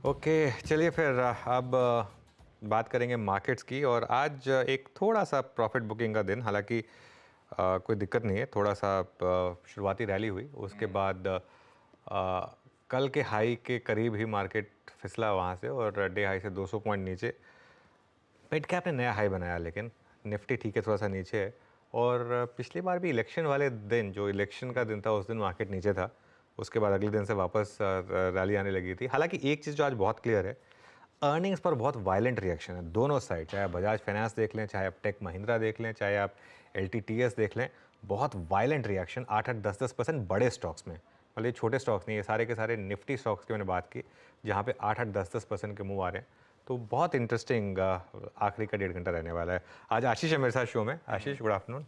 Okay, चलिए फिर अब बात करेंगे मार्केट्स की। और आज एक थोड़ा सा प्रॉफिट बुकिंग का दिन, हालांकि कोई दिक्कत नहीं है। थोड़ा सा शुरुआती रैली हुई, उसके बाद कल के हाई के करीब ही मार्केट फिसला वहाँ से, और डे हाई से 200 पॉइंट नीचे। मिड कैप ने नया हाई बनाया, लेकिन निफ्टी ठीक है, थोड़ा सा नीचे है। और पिछली बार भी इलेक्शन वाले दिन, जो इलेक्शन का दिन था, उस दिन मार्केट नीचे था। उसके बाद अगले दिन से वापस रैली आने लगी थी। हालांकि एक चीज़ जो आज बहुत क्लियर है, अर्निंग्स पर बहुत वायलेंट रिएक्शन है दोनों साइड। चाहे आप बजाज फाइनेंस देख लें, चाहे आप टेक महिंद्रा देख लें, चाहे आप LTTS देख लें, बहुत वायलेंट रिएक्शन। 8-8, 10-10% बड़े स्टॉक्स में, मतलब ये छोटे स्टॉक्स नहीं, ये सारे के सारे निफ्टी स्टॉक्स की मैंने बात की, जहाँ पे 8-8, 10-10% के मूव आ रहे हैं। तो बहुत इंटरेस्टिंग आखिरी का 1.5 घंटा रहने वाला है। आज आशीष है मेरे साथ शो में। आशीष, गुड आफ्टरनून।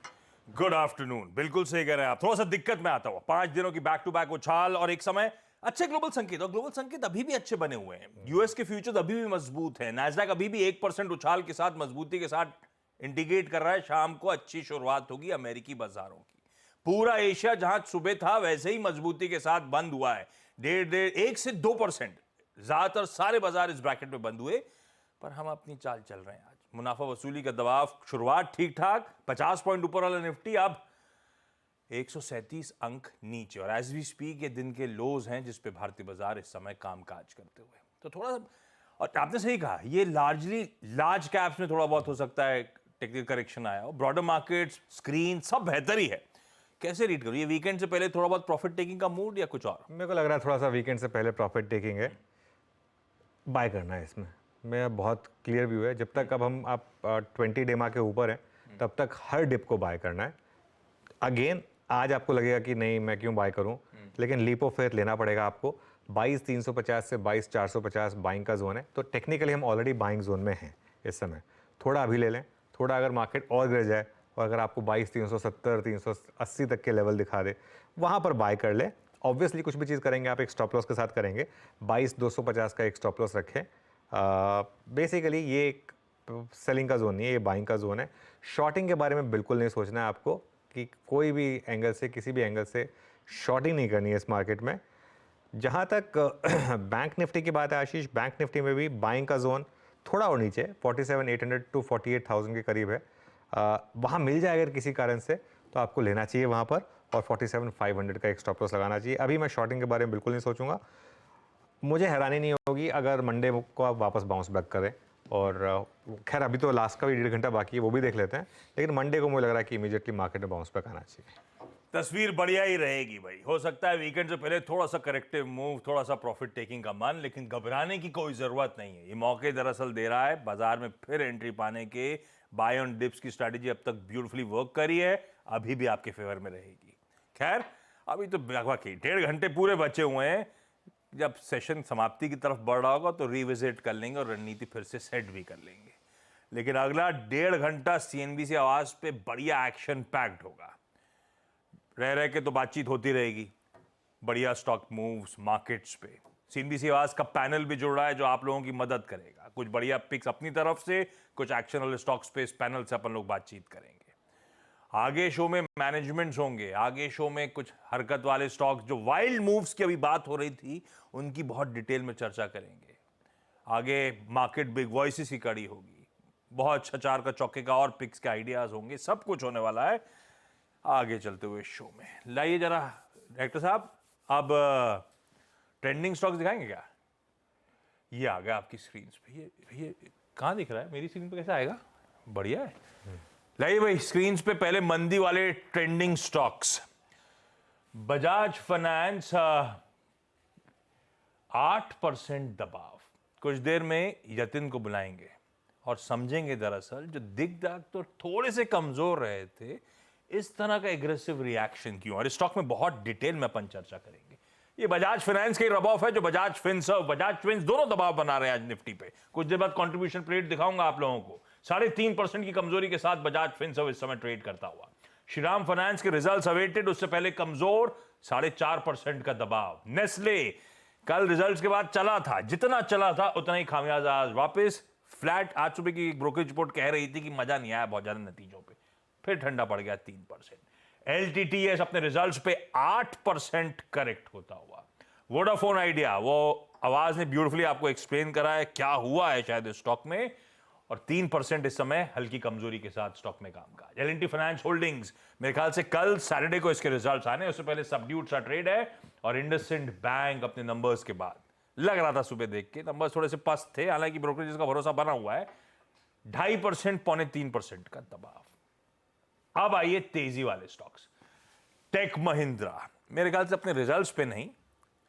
Good afternoon. बिल्कुल सही कह रहे हैं आप। थोड़ा सा दिक्कत में आता हुआ 5 दिनों की बैक टू बैक उछाल और एक समय अच्छे ग्लोबल संकेत, और ग्लोबल संकेत अभी भी अच्छे बने हुए हैं। यूएस के फ्यूचर्स अभी भी मजबूत हैं। नैस्डैक अभी भी 1% उछाल के साथ, मजबूती के साथ इंडिकेट कर रहा है शाम को अच्छी शुरुआत होगी अमेरिकी बाजारों की। पूरा एशिया जहां सुबह था वैसे ही मजबूती के साथ बंद हुआ है। 1.5 से 2%। ज्यादातर सारे बाजार इस ब्रैकेट में बंद हुए, पर हम अपनी चाल चल रहे हैं। आज मुनाफा वसूली का दबाव, शुरुआत ठीक ठाक, 50 पॉइंट ऊपर वाला निफ्टी अब 137 अंक नीचे, और एज वी स्पीक ये दिन के लोज हैं जिस पे भारतीय बाजार इस समय कामकाज करते हुए। तो थोड़ा, और आपने सही कहा, ये लार्जली लार्ज कैप्स में थोड़ा बहुत हो सकता है टेक्निकल करेक्शन आया हो। ब्रॉडर मार्केट्स, स्क्रीन सब बेहतर ही है। कैसे रीड करूं, ये वीकेंड से पहले थोड़ा बहुत प्रॉफिट टेकिंग का मूड या कुछ और? मेरे को लग रहा है थोड़ा सा वीकेंड से पहले प्रॉफिट टेकिंग है, बाय करना है इसमें। मैं बहुत क्लियर व्यू है, जब तक अब हम आप 20 डेमा के ऊपर हैं, तब तक हर डिप को बाय करना है। अगेन आज आपको लगेगा कि नहीं, मैं क्यों बाय करूं, लेकिन लीप ऑफ फेथ लेना पड़ेगा आपको। 22,350 से 22,450 बाइंग का जोन है, तो टेक्निकली हम ऑलरेडी बाइंग जोन में हैं इस समय। थोड़ा अभी ले लें, थोड़ा अगर मार्केट और गिर जाए और अगर आपको 22,370, 380 तक के लेवल दिखा दे, वहाँ पर बाय कर ले। ऑब्वियसली कुछ भी चीज़ करेंगे आप एक स्टॉप लॉस के साथ करेंगे। 22,250 का एक स्टॉप लॉस रखें। बेसिकली ये एक सेलिंग का जोन नहीं है, ये बाइंग का जोन है। शॉर्टिंग के बारे में बिल्कुल नहीं सोचना है आपको, कि कोई भी एंगल से, किसी भी एंगल से शॉर्टिंग नहीं करनी है इस मार्केट में। जहाँ तक बैंक निफ्टी की बात है आशीष, बैंक निफ्टी में भी बाइंग का जोन थोड़ा और नीचे 47,800 टू 48,000 के करीब है। वहाँ मिल जाए अगर किसी कारण से, तो आपको लेना चाहिए वहाँ पर, और 47,500 का एक स्टॉप लॉस लगाना चाहिए। अभी मैं शॉर्टिंग के बारे में बिल्कुल नहीं सोचूंगा। मुझे हैरानी नहीं होगी अगर मंडे को आप वापस बाउंस बैक करें। और खैर अभी तो लास्ट का भी 1.5 घंटा बाकी है, वो भी देख लेते हैं। लेकिन मंडे को मुझे लग रहा है कि इमीडिएटली मार्केट में बाउंस बैक आना चाहिए। तस्वीर बढ़िया ही रहेगी भाई। हो सकता है वीकेंड से पहले थोड़ा सा करेक्टिव मूव, थोड़ा सा प्रॉफिट टेकिंग का मन, लेकिन घबराने की कोई जरूरत नहीं है। ये मौके दरअसल दे रहा है बाजार में फिर एंट्री पाने के। बाय ऑन डिप्स की स्ट्रैटेजी अब तक ब्यूटीफुली वर्क करी है, अभी भी आपके फेवर में रहेगी। खैर अभी तो बाकी 1.5 घंटे पूरे बचे हुए हैं। जब सेशन समाप्ति की तरफ बढ़ रहा होगा तो रिविजिट कर लेंगे और रणनीति फिर से सेट भी कर लेंगे। लेकिन अगला 1.5 घंटा CNBC आवाज पे बढ़िया एक्शन पैक्ड होगा। रह रह के तो बातचीत होती रहेगी, बढ़िया स्टॉक मूव्स मार्केट्स पे। CNBC आवाज का पैनल भी जुड़ रहा है जो आप लोगों की मदद करेगा। कुछ बढ़िया पिक्स अपनी तरफ से, कुछ एक्शन वाले स्टॉक्स पे इस पैनल से अपन लोग बातचीत करेंगे। आगे शो में मैनेजमेंट्स होंगे, आगे शो में कुछ हरकत वाले स्टॉक्स, जो वाइल्ड मूव्स की अभी बात हो रही थी, उनकी बहुत डिटेल में चर्चा करेंगे। आगे मार्केट बिग वॉइसेस की कड़ी होगी, बहुत छचार का चौके का और पिक्स के आइडियाज होंगे। सब कुछ होने वाला है आगे चलते हुए शो में। लाइए जरा डायरेक्टर साहब, अब ट्रेंडिंग स्टॉक्स दिखाएंगे क्या? ये आ गया आपकी स्क्रीन पे। ये कहाँ दिख रहा है? मेरी स्क्रीन पे कैसे आएगा? बढ़िया है। लाइए भाई स्क्रीन पे पहले मंदी वाले ट्रेंडिंग स्टॉक्स। बजाज फाइनेंस 8% दबाव। कुछ देर में यतिन को बुलाएंगे और समझेंगे दरअसल जो दिग्गज तो थोड़े से कमजोर रहे थे, इस तरह का एग्रेसिव रिएक्शन क्यों। और इस स्टॉक में बहुत डिटेल में अपन चर्चा करेंगे। ये बजाज फाइनेंस के रब ऑफ है, जो बजाज फिनसर्व, बजाज ट्विंस दोनों दबाव बना रहे हैं आज निफ्टी पे। कुछ देर बाद कंट्रीब्यूशन प्लेट दिखाऊंगा आप लोगों को। 3.5% की कमजोरी के साथ बजाज फिनसर्व इस समय ट्रेड करता हुआ। श्रीराम फाइनेंस के रिजल्ट्स अवेटेड, उससे पहले कमजोर, 4.5% का दबाव। नेस्ले कल रिजल्ट्स के बाद चला था, जितना चला था उतना ही खामियाजा आज वापस फ्लैट। आज सुबह की ब्रोकरेज रिपोर्ट कह रही थी कि मजा नहीं आया बहुत ज्यादा नतीजों पे, फिर ठंडा पड़ गया 3%। LTTS अपने रिजल्ट्स पे 8% करेक्ट होता हुआ। वोडाफोन आइडिया, वो आवाज ने ब्यूटीफुली आपको एक्सप्लेन करा है क्या हुआ है शायद इस स्टॉक में, और 3% इस समय हल्की कमजोरी के साथ स्टॉक में कामकाज। एल&टी फाइनेंस होल्डिंग्स, मेरे ख्याल से कल सैटरडे को इसके रिजल्ट्स आने, उससे पहले सबड्यूड सा ट्रेड है। और इंडसइंड बैंक अपने नंबर्स के बाद लग रहा था सुबह देख के नंबर्स थोड़े से पस्त थे, हालांकि ब्रोकरेज का भरोसा बना हुआ है। 2.5% 3% का दबाव। अब आइए तेजी वाले स्टॉक्स। टेक महिंद्रा मेरे ख्याल से अपने रिजल्ट्स पे नहीं,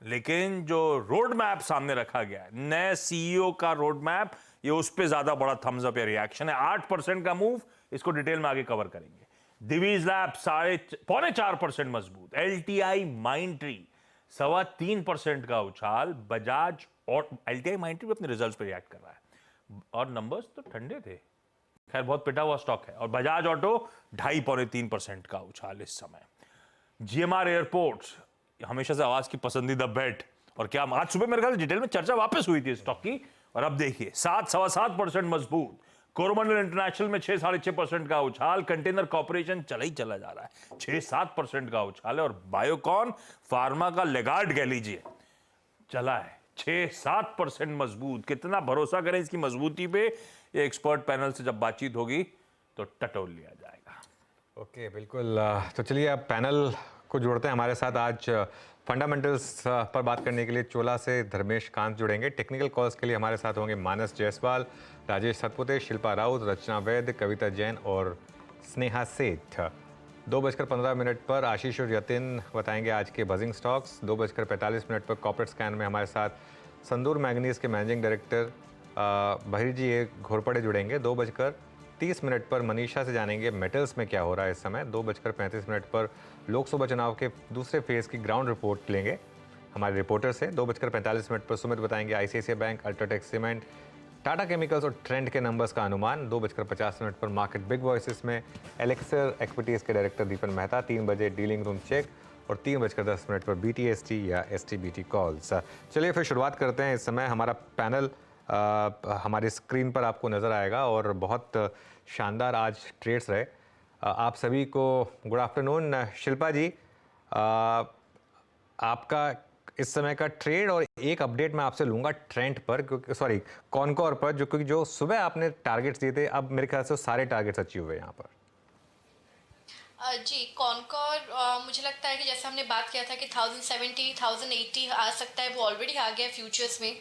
लेकिन जो रोड मैप सामने रखा गया है, नए सीईओ का रोड मैप, ये उस पे ज्यादा बड़ा थम्स अप या रिएक्शन है। 8% का मूव, इसको डिटेल में आगे कवर करेंगे। दिवीज लैब 4.25% मजबूत। एलटीआई माइंट्री 3.25% का उछाल। बजाज और एलटीआई माइंट्री भी अपने रिजल्ट्स पे रिएक्ट कर रहा है, और नंबर्स तो ठंडे थे, खैर बहुत पिटा हुआ स्टॉक है। और बजाज ऑटो 2.5-3% का उछाल इस समय। जीएमआर एयरपोर्ट्स हमेशा से आवाज की पसंदीदा बेट, और क्या आज सुबह मेरे ख्याल से डिटेल में चर्चा वापस हुई थी स्टॉक की, और अब देखिए 7-7.25% मजबूत। कोरोमंडल इंटरनेशनल में 6-6.5% का उछाल। कंटेनर कॉर्पोरेशन चला ही चला जा रहा है, 6-7% का उछाल है। और बायोकॉन फार्मा का लेगार्ड कह लीजिए, चला है 6-7% मजबूत। कितना भरोसा करें इसकी मजबूती पे, ये एक्सपर्ट पैनल से जब बातचीत होगी तो टटोल लिया जाएगा। ओके बिल्कुल। तो चलिए अब पैनल को जोड़ते हैं हमारे साथ। आज फंडामेंटल्स पर बात करने के लिए चोला से धर्मेश कांत जुड़ेंगे। टेक्निकल कॉल्स के लिए हमारे साथ होंगे मानस जायसवाल, राजेश सतपुते, शिल्पा राउत, रचना वैद्य, कविता जैन और स्नेहा सेठ। 2:15 पर आशीष और यतिन बताएंगे आज के बजिंग स्टॉक्स। 2:45 पर कॉर्पोरेट स्कैन में हमारे साथ संदूर मैग्नीज के मैनेजिंग डायरेक्टर बहिर जी घोरपड़े जुड़ेंगे। 2:30 पर मनीषा से जानेंगे मेटल्स में क्या हो रहा है इस समय। 2:35 पर लोकसभा चुनाव के दूसरे फेज की ग्राउंड रिपोर्ट लेंगे हमारे रिपोर्टर से। 2:45 पर सुमित बताएंगे ICICI bank, UltraTech cement, Tata chemicals और ट्रेंड के नंबर्स का अनुमान। 2:50 पर मार्केट बिग वॉइसेस में एलेक्सर एक्विटीज़ के डायरेक्टर दीपन मेहता। 3 बजे डीलिंग रूम चेक, और 3:10 पर बीटीएसटी या एसटीबीटी कॉल्स। चलिए फिर शुरुआत करते हैं। इस समय हमारा पैनल हमारी स्क्रीन पर आपको नज़र आएगा, और बहुत शानदार आज ट्रेड्स रहे। आप सभी को गुड आफ्टरनून। शिल्पा जी, आपका इस समय का ट्रेड और एक अपडेट मैं आपसे लूँगा ट्रेंड पर, क्योंकि सॉरी कॉनकॉर पर, क्योंकि जो सुबह आपने टारगेट्स दिए थे, अब मेरे ख्याल से सारे टारगेट्स अचीव हुए यहाँ पर। जी, कॉनकॉर मुझे लगता है कि जैसे हमने बात किया था कि 1070 1080 आ सकता है, वो ऑलरेडी आ गया फ्यूचर्स में।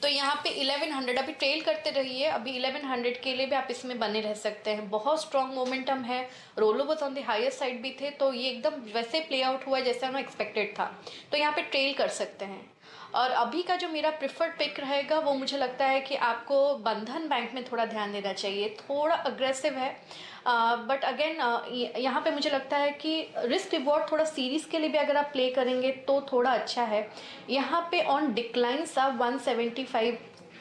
तो यहाँ पे 1100 अभी ट्रेल करते रहिए, अभी 1100 के लिए भी आप इसमें बने रह सकते हैं। बहुत स्ट्रॉन्ग मोमेंटम है, रोलोवर्स ऑन द हायर साइड भी थे, तो ये एकदम वैसे प्ले आउट हुआ जैसे हमें एक्सपेक्टेड था। तो यहाँ पे ट्रेल कर सकते हैं। और अभी का जो मेरा प्रिफर्ड पिक रहेगा वो मुझे लगता है कि आपको बंधन बैंक में थोड़ा ध्यान देना चाहिए। थोड़ा अग्रेसिव है, बट अगेन यहाँ पे मुझे लगता है कि रिस्क रिवॉर्ड थोड़ा सीरीज के लिए भी अगर आप प्ले करेंगे तो थोड़ा अच्छा है। यहाँ पे ऑन डिक्लाइन आप 175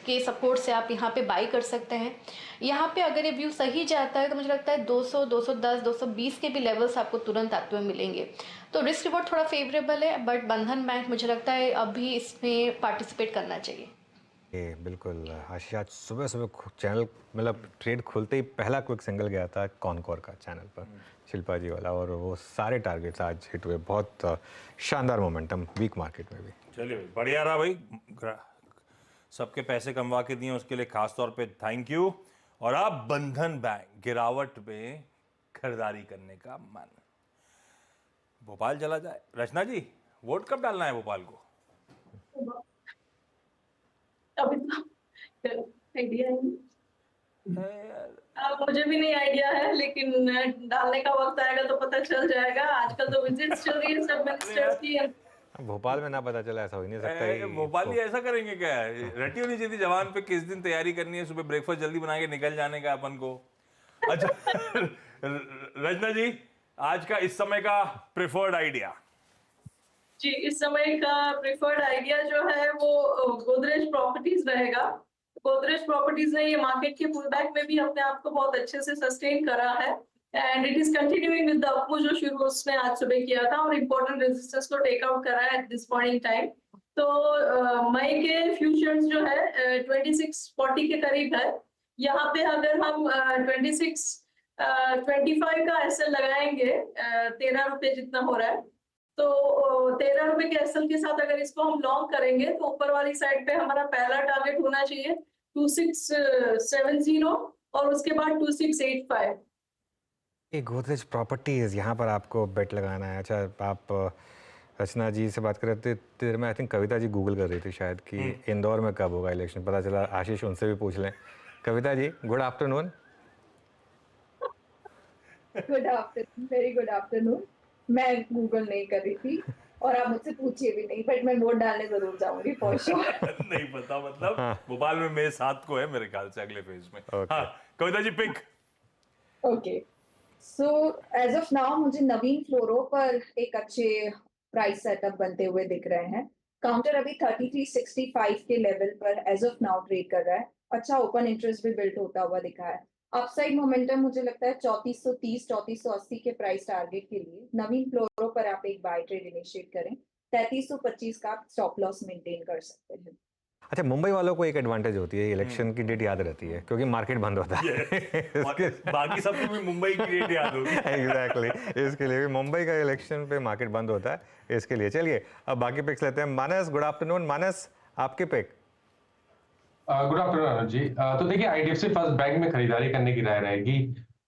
के सपोर्ट से आप यहाँ पे बाई कर सकते हैं। यहाँ पे अगर ये व्यू सही जाता है तो मुझे लगता है 200, 210, 220 के भी लेवल्स आपको तुरंत आते हुए मिलेंगे। तो रिस्क रिवॉर्ड थोड़ा फेवरेबल है, बट बंधन बैंक मुझे लगता है अभी इसमें पार्टिसिपेट करना चाहिए। बिल्कुल आशीष, आज सुबह सुबह चैनल मतलब ट्रेड खुलते ही पहला क्विक सिंगल गया था कॉनकॉर का चैनल पर, शिल्पा जी वाला, और वो सारे टारगेट्स आज हिट हुए। बहुत शानदार मोमेंटम वीक मार्केट में भी। चलिए भाई, बढ़िया रहा भाई, सबके पैसे कमवा के दिए उसके लिए खास तौर पे थैंक यू। और अब बंधन बैंक गिरावट में खरीदारी करने का मन। भोपाल चला जाए। रचना जी, वोट कब डालना है भोपाल को? अभी तो आइडिया है, मुझे भी नहीं आइडिया है, लेकिन डालने का वक्त आएगा तो पता चल जाएगा। आजकल तो विजिट्स चल रही है सब मिनिस्टर्स की। भोपाल में ना पता चला, ऐसा हो ही नहीं सकता। भोपाली ऐसा करेंगे क्या? रटी होनी चाहिए जवान पे, किस दिन तैयारी करनी है, सुबह ब्रेकफास्ट जल्दी बना के निकल जाने का अपन को। अच्छा रचना जी, आज का इस समय का प्रेफर्ड आइडिया? जी, इस समय का प्रेफर्ड आइडिया जो है वो गोदरेज प्रॉपर्टीज रहेगा। गोदरेज प्रॉपर्टीज ने ये मार्केट के पुलबैक में भी अपने आप को बहुत अच्छे से सस्टेन करा है, and it is continuing with the up move जो शुरू उसने आज सुबह किया था, और इम्पोर्टेंट रेजिस्टेंस को टेक आउट करा है at this point in time. तो मई के फ्यूचर्स जो है 2640 के करीब है। यहाँ पे अगर हम 25 का एसएल लगाएंगे 13 रुपए जितना हो रहा है, तो 13 रुपए के एसएल के साथ अगर इसको हम लॉन्ग करेंगे तो ऊपर वाली साइड पे हमारा पहला टारगेट होना चाहिए 2670 और उसके बाद 2685। ये गोदरेज प्रॉपर्टीज यहाँ पर आपको बेट लगाना है। अच्छा, आप रचना जी से बात कर रहे थे, देर में I think Kavita ji Google कर रही थी शायद कि इंदौर में कब होगा इलेक्शन। पता चला आशीष उनसे भी पूछ लें। Kavita ji, good afternoon. Good afternoon, very good afternoon. मैं गूगल नहीं कर रही थी और आप मुझसे पूछिए भी नहीं, बट मैं वोट डालने जरूर जाऊंगी फॉर श्योर। नहीं पता, मतलब भोपाल में मई 7 को है मेरे ख्याल से अगले फेज में। हाँ Kavita ji, pick. Okay, so as of now मुझे नवीन फ्लोरो पर एक अच्छे प्राइस सेटअप बनते हुए दिख रहे हैं। काउंटर अभी 3365 के लेवल पर एज ऑफ नाउ ट्रेड कर रहा है। अच्छा ओपन इंटरेस्ट भी बिल्ड होता हुआ दिखा है। अपसाइड मोमेंटम मुझे लगता है 3430 3480 के प्राइस टारगेट के लिए नवीन फ्लोरो पर आप एक बाय ट्रेड इनिशिएट करें। 3325 का स्टॉप लॉस मेंटेन कर सकते हैं। अच्छा, मुंबई वालों को एक एडवांटेज होती है, इलेक्शन की डेट याद रहती है क्योंकि मार्केट बंद होता है। बाकी सबको भी मुंबई की डेट याद होगी। एग्जैक्टली, इसके लिए भी मुंबई का इलेक्शन पे मार्केट बंद होता है इसके लिए। चलिए अब बाकी पिक्स लेते हैं। मानस, गुड आफ्टरनून। मानस, आपके pick. Good afternoon Anuj ji. तो देखिए, आईडीएफसी फर्स्ट बैंक में खरीदारी करने की राय रहेगी।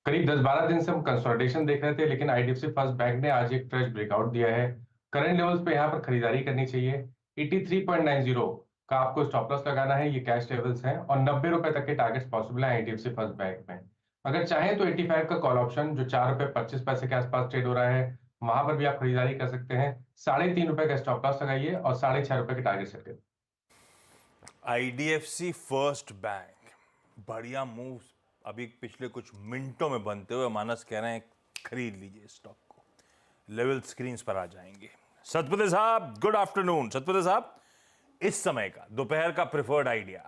करीब 10-12 दिन से हम कंसोलिडेशन देख रहे थे, लेकिन आईडीएफसी फर्स्ट बैंक ने आज एक फ्रेश ब्रेकआउट दिया है। करंट लेवल्स पे यहाँ पर खरीदारी करनी चाहिए। 83.90 का आपको स्टॉप लॉस लगाना है, ये कैश लेवल्स हैं, और 90 रुपए तक के टारगेट्स पॉसिबल है आईडीएफसी फर्स्ट बैंक में। अगर चाहें तो 85 का कॉल ऑप्शन जो 4 रुपए 25 पैसे के आसपास ट्रेड हो रहा है, वहां पर भी आप खरीदारी कर सकते हैं। 3.5 रुपए का स्टॉप लॉस लगाइए और 6.5 रुपए के टारगेट सेट करिए। आईडीएफसी फर्स्ट बैंक, बढ़िया मूव अभी पिछले कुछ मिनटों में बनते हुए मानस कह रहे हैं खरीद लीजिए स्टॉक को। लेवल स्क्रीन पर आ जाएंगे। सतपति साहब, गुड आफ्टरनून। सतपति साहब, इस समय का दोपहर का प्रेफर्ड आइडिया।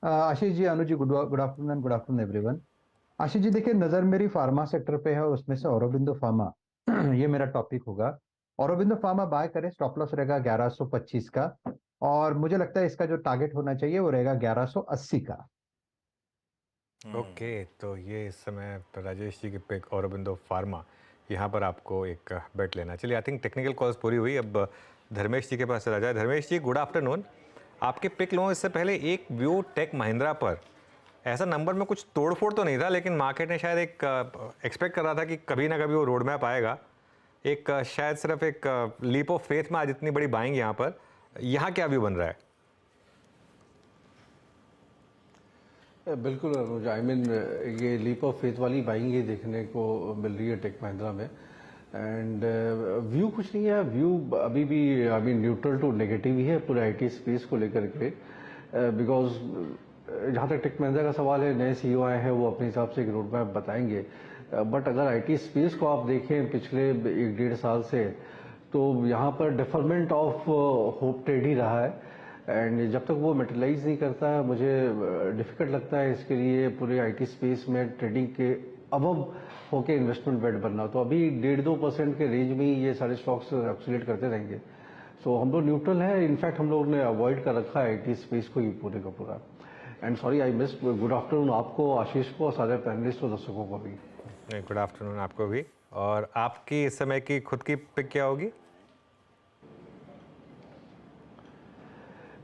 आशीष जी, अनुज जी, good afternoon everyone. Ashish ji देखिए, नजर मेरी फार्मा सेक्टर पे है और उसमें से औरोबिंदो फार्मा ये मेरा टॉपिक होगा। औरोबिंदो फार्मा बाय करें, स्टॉप लॉस रहेगा 1125 का, और मुझे लगता है इसका जो टारगेट होना चाहिए वो रहेगा 1180 का। ओके, तो ये इस समय राजेश जी के पिक औरोबिंदो फार्मा, यहाँ पर आपको एक बेट लेना। चलिए, आई थिंक टेक्निकल कॉल्स पूरी हुई। अब धर्मेश जी के पास चला जाए। धर्मेश जी, गुड आफ्टरनून। आपके पिक लूँ इससे पहले एक व्यू टेक महिंद्रा पर, ऐसा नंबर में कुछ तोड़फोड़ तो नहीं था, लेकिन मार्केट ने शायद एक एक्सपेक्ट कर रहा था कि कभी ना कभी वो रोड मैप आएगा। एक शायद सिर्फ एक लीप ऑफ फेथ में आज इतनी बड़ी बाइंग यहाँ पर, यहाँ क्या व्यू बन रहा है? बिल्कुल अनुज, आई मीन ये लीप ऑफ फेथ वाली बाइंग ये देखने को मिल रही है टेक महिंद्रा में। एंड व्यू कुछ नहीं है, व्यू अभी भी I mean neutral to negative ही है पूरे आईटी स्पेस को लेकर के। बिकॉज जहाँ तक टेक महिंद्रा का सवाल है, नए सीईओ आए हैं, वो अपने हिसाब से एक रोड मैप बताएंगे। बट अगर आईटी स्पेस को आप देखें पिछले 1-1.5 साल से, तो यहाँ पर डेफरमेंट ऑफ होप ट्रेड ही रहा है। एंड जब तक वो मेटेलाइज नहीं करता है, मुझे डिफिकल्ट लगता है इसके लिए पूरे आईटी स्पेस में ट्रेडिंग के अबव होके इन्वेस्टमेंट बेट बनना। तो अभी 1.5-2% के रेंज में ही ये सारे स्टॉक्स ऑक्सीलेट करते रहेंगे। सो हम लोग न्यूट्रल है। इनफैक्ट हम लोग ने अवॉइड कर रखा है आईटी स्पेस को ही पूरे का पूरा। And sorry I miss, good afternoon आपको, आशीष को, और सारे पैनलिस्ट और दर्शकों को भी। गुड आफ्टरनून आपको भी। और आपकी इस समय की खुद की पिक क्या होगी?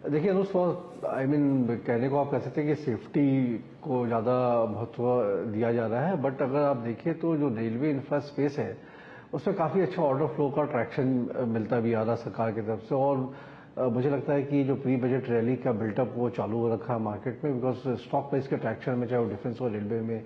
देखिए अनुज, आई मीन कहने को आप कह सकते हैं कि सेफ्टी को ज़्यादा महत्व दिया जा रहा है। बट अगर आप देखिए तो जो रेलवे इंफ्रा स्पेस है उसमें काफ़ी अच्छा ऑर्डर फ्लो का ट्रैक्शन मिलता भी आ रहा सरकार की तरफ से। और मुझे लगता है कि जो प्री बजट रैली का बिल्टअप वो चालू हो रखा है मार्केट में, बिकॉज स्टॉक प्राइस के ट्रैक्शन में चाहे वो डिफेंस और रेलवे में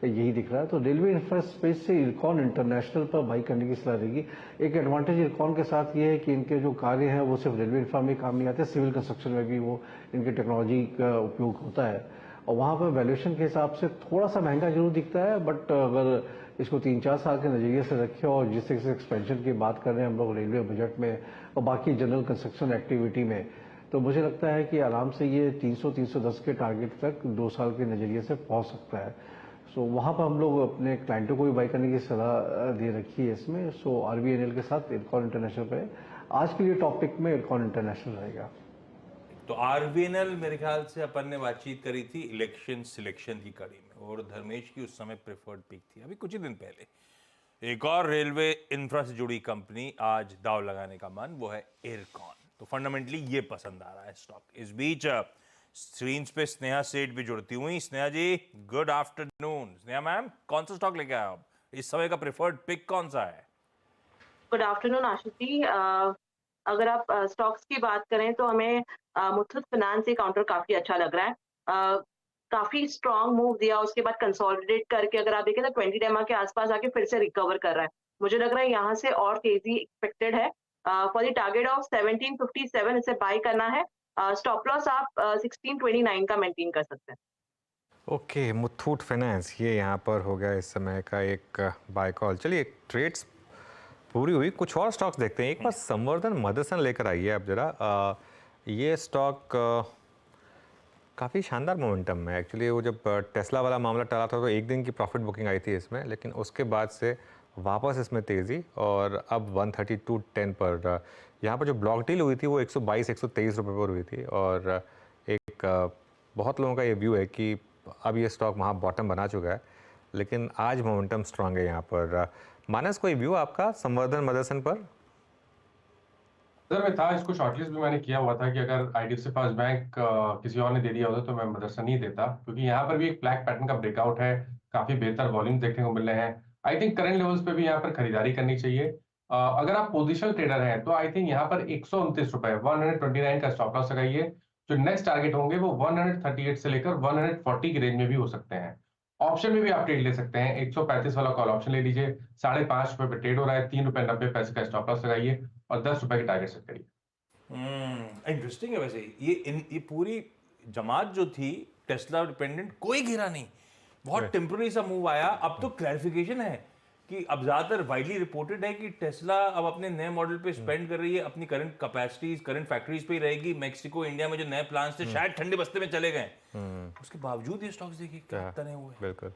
यही दिख रहा है। तो रेलवे इंफ्रा स्पेस से इरकॉन इंटरनेशनल पर बाई करने की सलाह रहेगी। एक एडवांटेज इरकॉन के साथ ये है कि इनके जो कार्य हैं वो सिर्फ रेलवे इंफ्रा में काम नहीं आते, सिविल कंस्ट्रक्शन में भी वो इनके टेक्नोलॉजी का उपयोग होता है। और वहाँ पर वैल्यूएशन के हिसाब से थोड़ा सा महंगा जरूर दिखता है, बट अगर इसको 3-4 साल के नजरिए से रखें और जिस तरह से एक्सपेंशन की बात कर रहे हैं हम लोग रेलवे बजट में और बाकी जनरल कंस्ट्रक्शन एक्टिविटी में, तो मुझे लगता है कि आराम से ये 300-310 के टारगेट तक 2 साल के नजरिए से पहुंच सकता है। सो वहाँ पर हम लोग अपने क्लाइंटों को भी बाई करने की सलाह दे रखी है इसमें। सो आरबीएनएल के साथ इरकॉन इंटरनेशनल करें। आज के लिए टॉपिक में इरकॉन इंटरनेशनल रहेगा। तो आरबीएनएल मेरे ख्याल से अपन ने बातचीत करी थी इलेक्शन सिलेक्शन की कड़ी में, और धर्मेश की उस समय प्रेफर्ड पिक थी अभी कुछ ही दिन पहले। एक और रेलवे इंफ्रा से जुड़ी कंपनी आज दाव लगाने का मन, वो है एयरकॉन। तो फंडामेंटली ये पसंद आ रहा है स्टॉक। इस बीच स्क्रीन पे स्नेहा सेठ भी जुड़ती हुई। स्नेहा जी, गुड आफ्टरनून। स्नेहा मैम, कौन सा स्टॉक लेके आए आप? इस समय का प्रेफर्ड पिक कौन सा है? Good afternoon Ashish ji. अगर आप स्टॉक्स की बात करें तो हमें मुथूट फाइनेंस ये काउंटर काफी अच्छा लग रहा है। काफी स्ट्रॉन्ग मूव दिया, उसके बाद कंसोलिडेट करके अगर आप देखें तो 20 डेमा के आसपास आके फिर से रिकवर कर रहा है। मुझे लग रहा है यहाँ से और तेजी एक्सपेक्टेड है। फॉर द टारगेट ऑफ 1757 इसे बाय करना है। स्टॉप लॉस आप 1629 का मेंटेन कर सकते हैं। ओके, मुथूट फाइनेंस ये यहाँ पर हो गया इस समय का एक बाय कॉल। चलिए, ट्रेड्स पूरी हुई, कुछ और स्टॉक्स देखते हैं। एक बार संवर्धन मदरसन लेकर आइए आप जरा। ये स्टॉक काफ़ी शानदार मोमेंटम में। एक्चुअली वो जब टेस्ला वाला मामला टला था तो एक दिन की प्रॉफिट बुकिंग आई थी इसमें, लेकिन उसके बाद से वापस इसमें तेज़ी, और अब 132.10 पर यहाँ पर जो ब्लॉक डील हुई थी वो 122-123 रुपये पर हुई थी। और एक बहुत लोगों का ये व्यू है कि अब ये स्टॉक वहाँ बॉटम बना चुका है, लेकिन आज मोमेंटम स्ट्रांग है यहाँ पर। मानस, कोई व्यू आपका संवर्धन मदरसन पर? सर मैं था, इसको शॉर्टलिस्ट भी मैंने किया हुआ था कि अगर आईडीएफसी फर्स्ट बैंक किसी और ने दे दिया होता तो मैं मदरसन ही देता, क्योंकि यहाँ पर भी एक फ्लैग पैटर्न का ब्रेकआउट है, काफी बेहतर वॉल्यूम देखने को मिल रहे हैं। आई थिंक करंट लेवल्स पे भी यहाँ पर खरीदारी करनी चाहिए। अगर आप पोजिशनल ट्रेडर हैं तो आई थिंक यहाँ पर 129 रुपए 129 का स्टॉप लॉस लगाइए। जो नेक्स्ट टारगेट होंगे वो 138 से लेकर 140 की रेंज में भी हो सकते हैं। ऑप्शन में भी आप ट्रेड ले सकते हैं। 135 वाला कॉल ऑप्शन ले लीजिए, 5.5 रुपए पे ट्रेड हो रहा है, 3 रुपए 90 पैसे का स्टॉप लॉस लगाइए और 10 रुपए की टारगेट सेट करिए। इंटरेस्टिंग है वैसे। ये पूरी जमात जो थी टेस्ला डिपेंडेंट, कोई गिरा नहीं, बहुत टेम्पररी सा मूव आया। अब तो क्लैरिफिकेशन है कि अब ज्यादातर वाइडली रिपोर्टेड है कि टेस्ला अब अपने नए मॉडल पे स्पेंड कर रही है, अपनी करंट कैपेसिटीज करंट फैक्ट्रीज पे ही रहेगी। मेक्सिको, इंडिया में जो नए प्लान्स थे शायद ठंडे बस्ते में चले गए, उसके बावजूद ये स्टॉक्स देखिए क्या तने हुए। बिल्कुल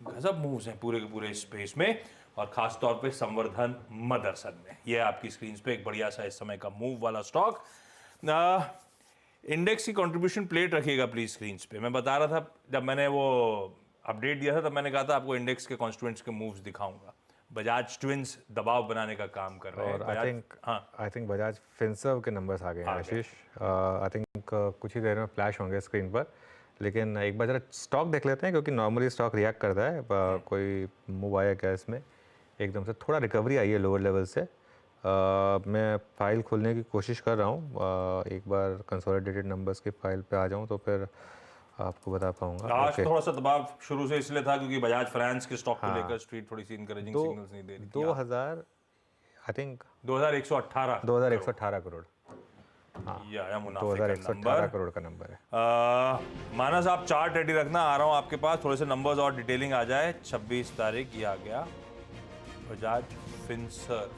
गजब मूव्स हैं पूरे के पूरे स्पेस में, और खास तौर पे संवर्धन मदरसन में। ये आपकी स्क्रीन पे एक बढ़िया सा इस समय का मूव वाला स्टॉक। इंडेक्स की कंट्रीब्यूशन प्लेट रखिएगा प्लीज स्क्रीन पे। मैं बता रहा था जब मैंने वो अपडेट दिया था तब मैंने कहा था आपको इंडेक्स के कॉन्स्टिट्यूएंट्स के मूव्स दिखाऊंगा। बजाज ट्विंस दबाव बनाने का काम कर रहे हैं। और आई थिंक बजाज फिनसर्व के नंबर्स आ गए हैं आशीष। आई थिंक कुछ ही देर में फ्लैश होंगे स्क्रीन पर, लेकिन एक बार जरा स्टॉक देख लेते हैं, क्योंकि नॉर्मली स्टॉक रिएक्ट करता है। कोई मूव आया क्या इसमें? एकदम से थोड़ा रिकवरी आई है लोअर लेवल से। मैं फाइल खोलने की कोशिश कर रहा हूँ। एक बार कंसोलिडेटेड नंबर्स की फाइल पे आ जाऊँ तो फिर आपको बता पाऊंगा। आज थोड़ा सा दबाव शुरू से इसलिए था क्योंकि बजाज फाइनेंस के स्टॉक को लेकर स्ट्रीट थोड़ी सी इनकरेजिंग सिग्नल्स नहीं दे रही थी। 2118 करोड़। या मुनाफे 2118 करोड़ का नंबर है। मानस, आप चार्ट रेडी रखना, आ रहा हूं आपके पास। थोड़े से नंबर्स और डिटेलिंग आ जाए। 26 तारीख ये आ गया, बजाज फिनसर्व,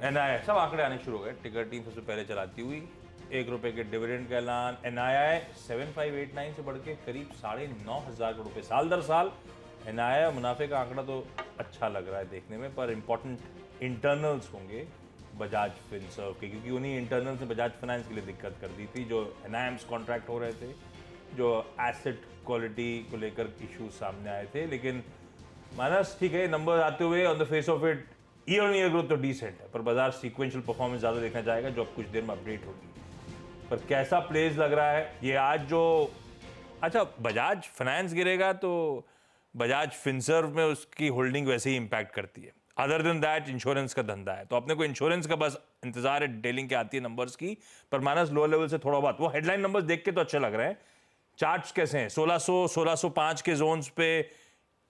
एनआईआई, सब आंकड़े आने शुरू हो गए। टिकर टीम सबसे पहले चलाती हुई, 1 रुपए के डिविडेंड का ऐलान। एनआईआई 7589 से बढ़ के करीब 9,500 करोड़ रुपए साल दर साल। एनआईआई मुनाफे का आंकड़ा तो अच्छा लग रहा है देखने में, पर इंपॉर्टेंट इंटरनल्स होंगे बजाज फिनसर्व के, क्योंकि उन्हीं इंटरनल्स ने बजाज फाइनेंस के लिए दिक्कत कर दी थी। जो एनआईएम्स कॉन्ट्रैक्ट हो रहे थे, जो एसेट क्वालिटी को लेकर इश्यूज सामने आए थे। लेकिन मानस, ठीक है, नंबर आते हुए on the face of it year on year growth तो डिसेंट है, पर बाजार सीक्वेंशियल परफॉर्मेंस ज़्यादा देखना चाहेगा, जो अब कुछ देर में अपडेट होगी। पर कैसा प्लेस लग रहा है ये आज जो, अच्छा बजाज फाइनेंस गिरेगा तो बजाज फिनसर्व में उसकी होल्डिंग वैसे ही इंपैक्ट करती है। अदर देन दैट इंश्योरेंस का धंधा है, तो अपने को इंश्योरेंस का बस इंतजार है डिटेलिंग के आती है नंबर्स की। पर माइनस लोअर लेवल से थोड़ा बहुत वो हेडलाइन नंबर्स देख के तो अच्छे लग रहे हैं। चार्ट्स कैसे हैं? 1600 1605 के जोन्स पे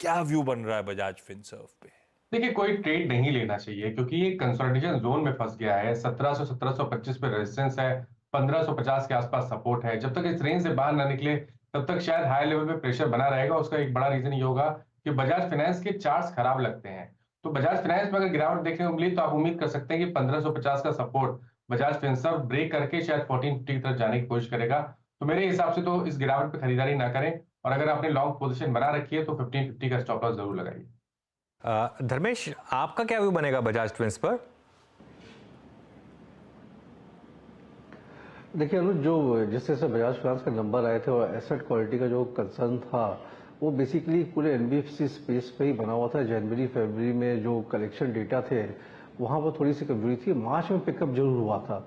क्या व्यू बन रहा है बजाज फिनसर्व पे? देखिए, कोई ट्रेड नहीं लेना चाहिए क्योंकि ये कंसोलिडेशन जोन में फंस गया है। 1700 1725 पे रेजिस्टेंस है, 1550 के आसपास सपोर्ट है। जब तक इस रेंज से बाहर ना निकले तब तक शायद हाई लेवल पे प्रेशर बना रहेगा। उसका एक बड़ा रीजन ये होगा कि बजाज फाइनेंस के चार्ट्स खराब लगते हैं। तो बजाज फाइनेंस में अगर गिरावट देखने को मिली तो आप उम्मीद कर सकते हैं कि 1550 का सपोर्ट बजाज फिनसर्व ब्रेक करके शायद 1450 की तरफ जाने की कोशिश करेगा। तो मेरे हिसाब से तो इस गिरावट पे खरीदारी ना करें, और अगर आपने लॉन्ग पोजीशन बना रखी है तो 1550 का स्टॉप लॉस जरूर लगाइए। धर्मेश, आपका क्या व्यू बनेगा बजाज ट्विंस पर? देखिए अनुज, जो जिस तरह से बजाज फाइनेंस का नंबर आए थे और एसेट क्वालिटी का जो कंसर्न था वो बेसिकली पूरे एनबीएफसी स्पेस पे ही बना हुआ था। जनवरी फरवरी में जो कलेक्शन डेटा थे वहाँ पर थोड़ी सी कमजोरी थी, मार्च में पिकअप जरूर हुआ था।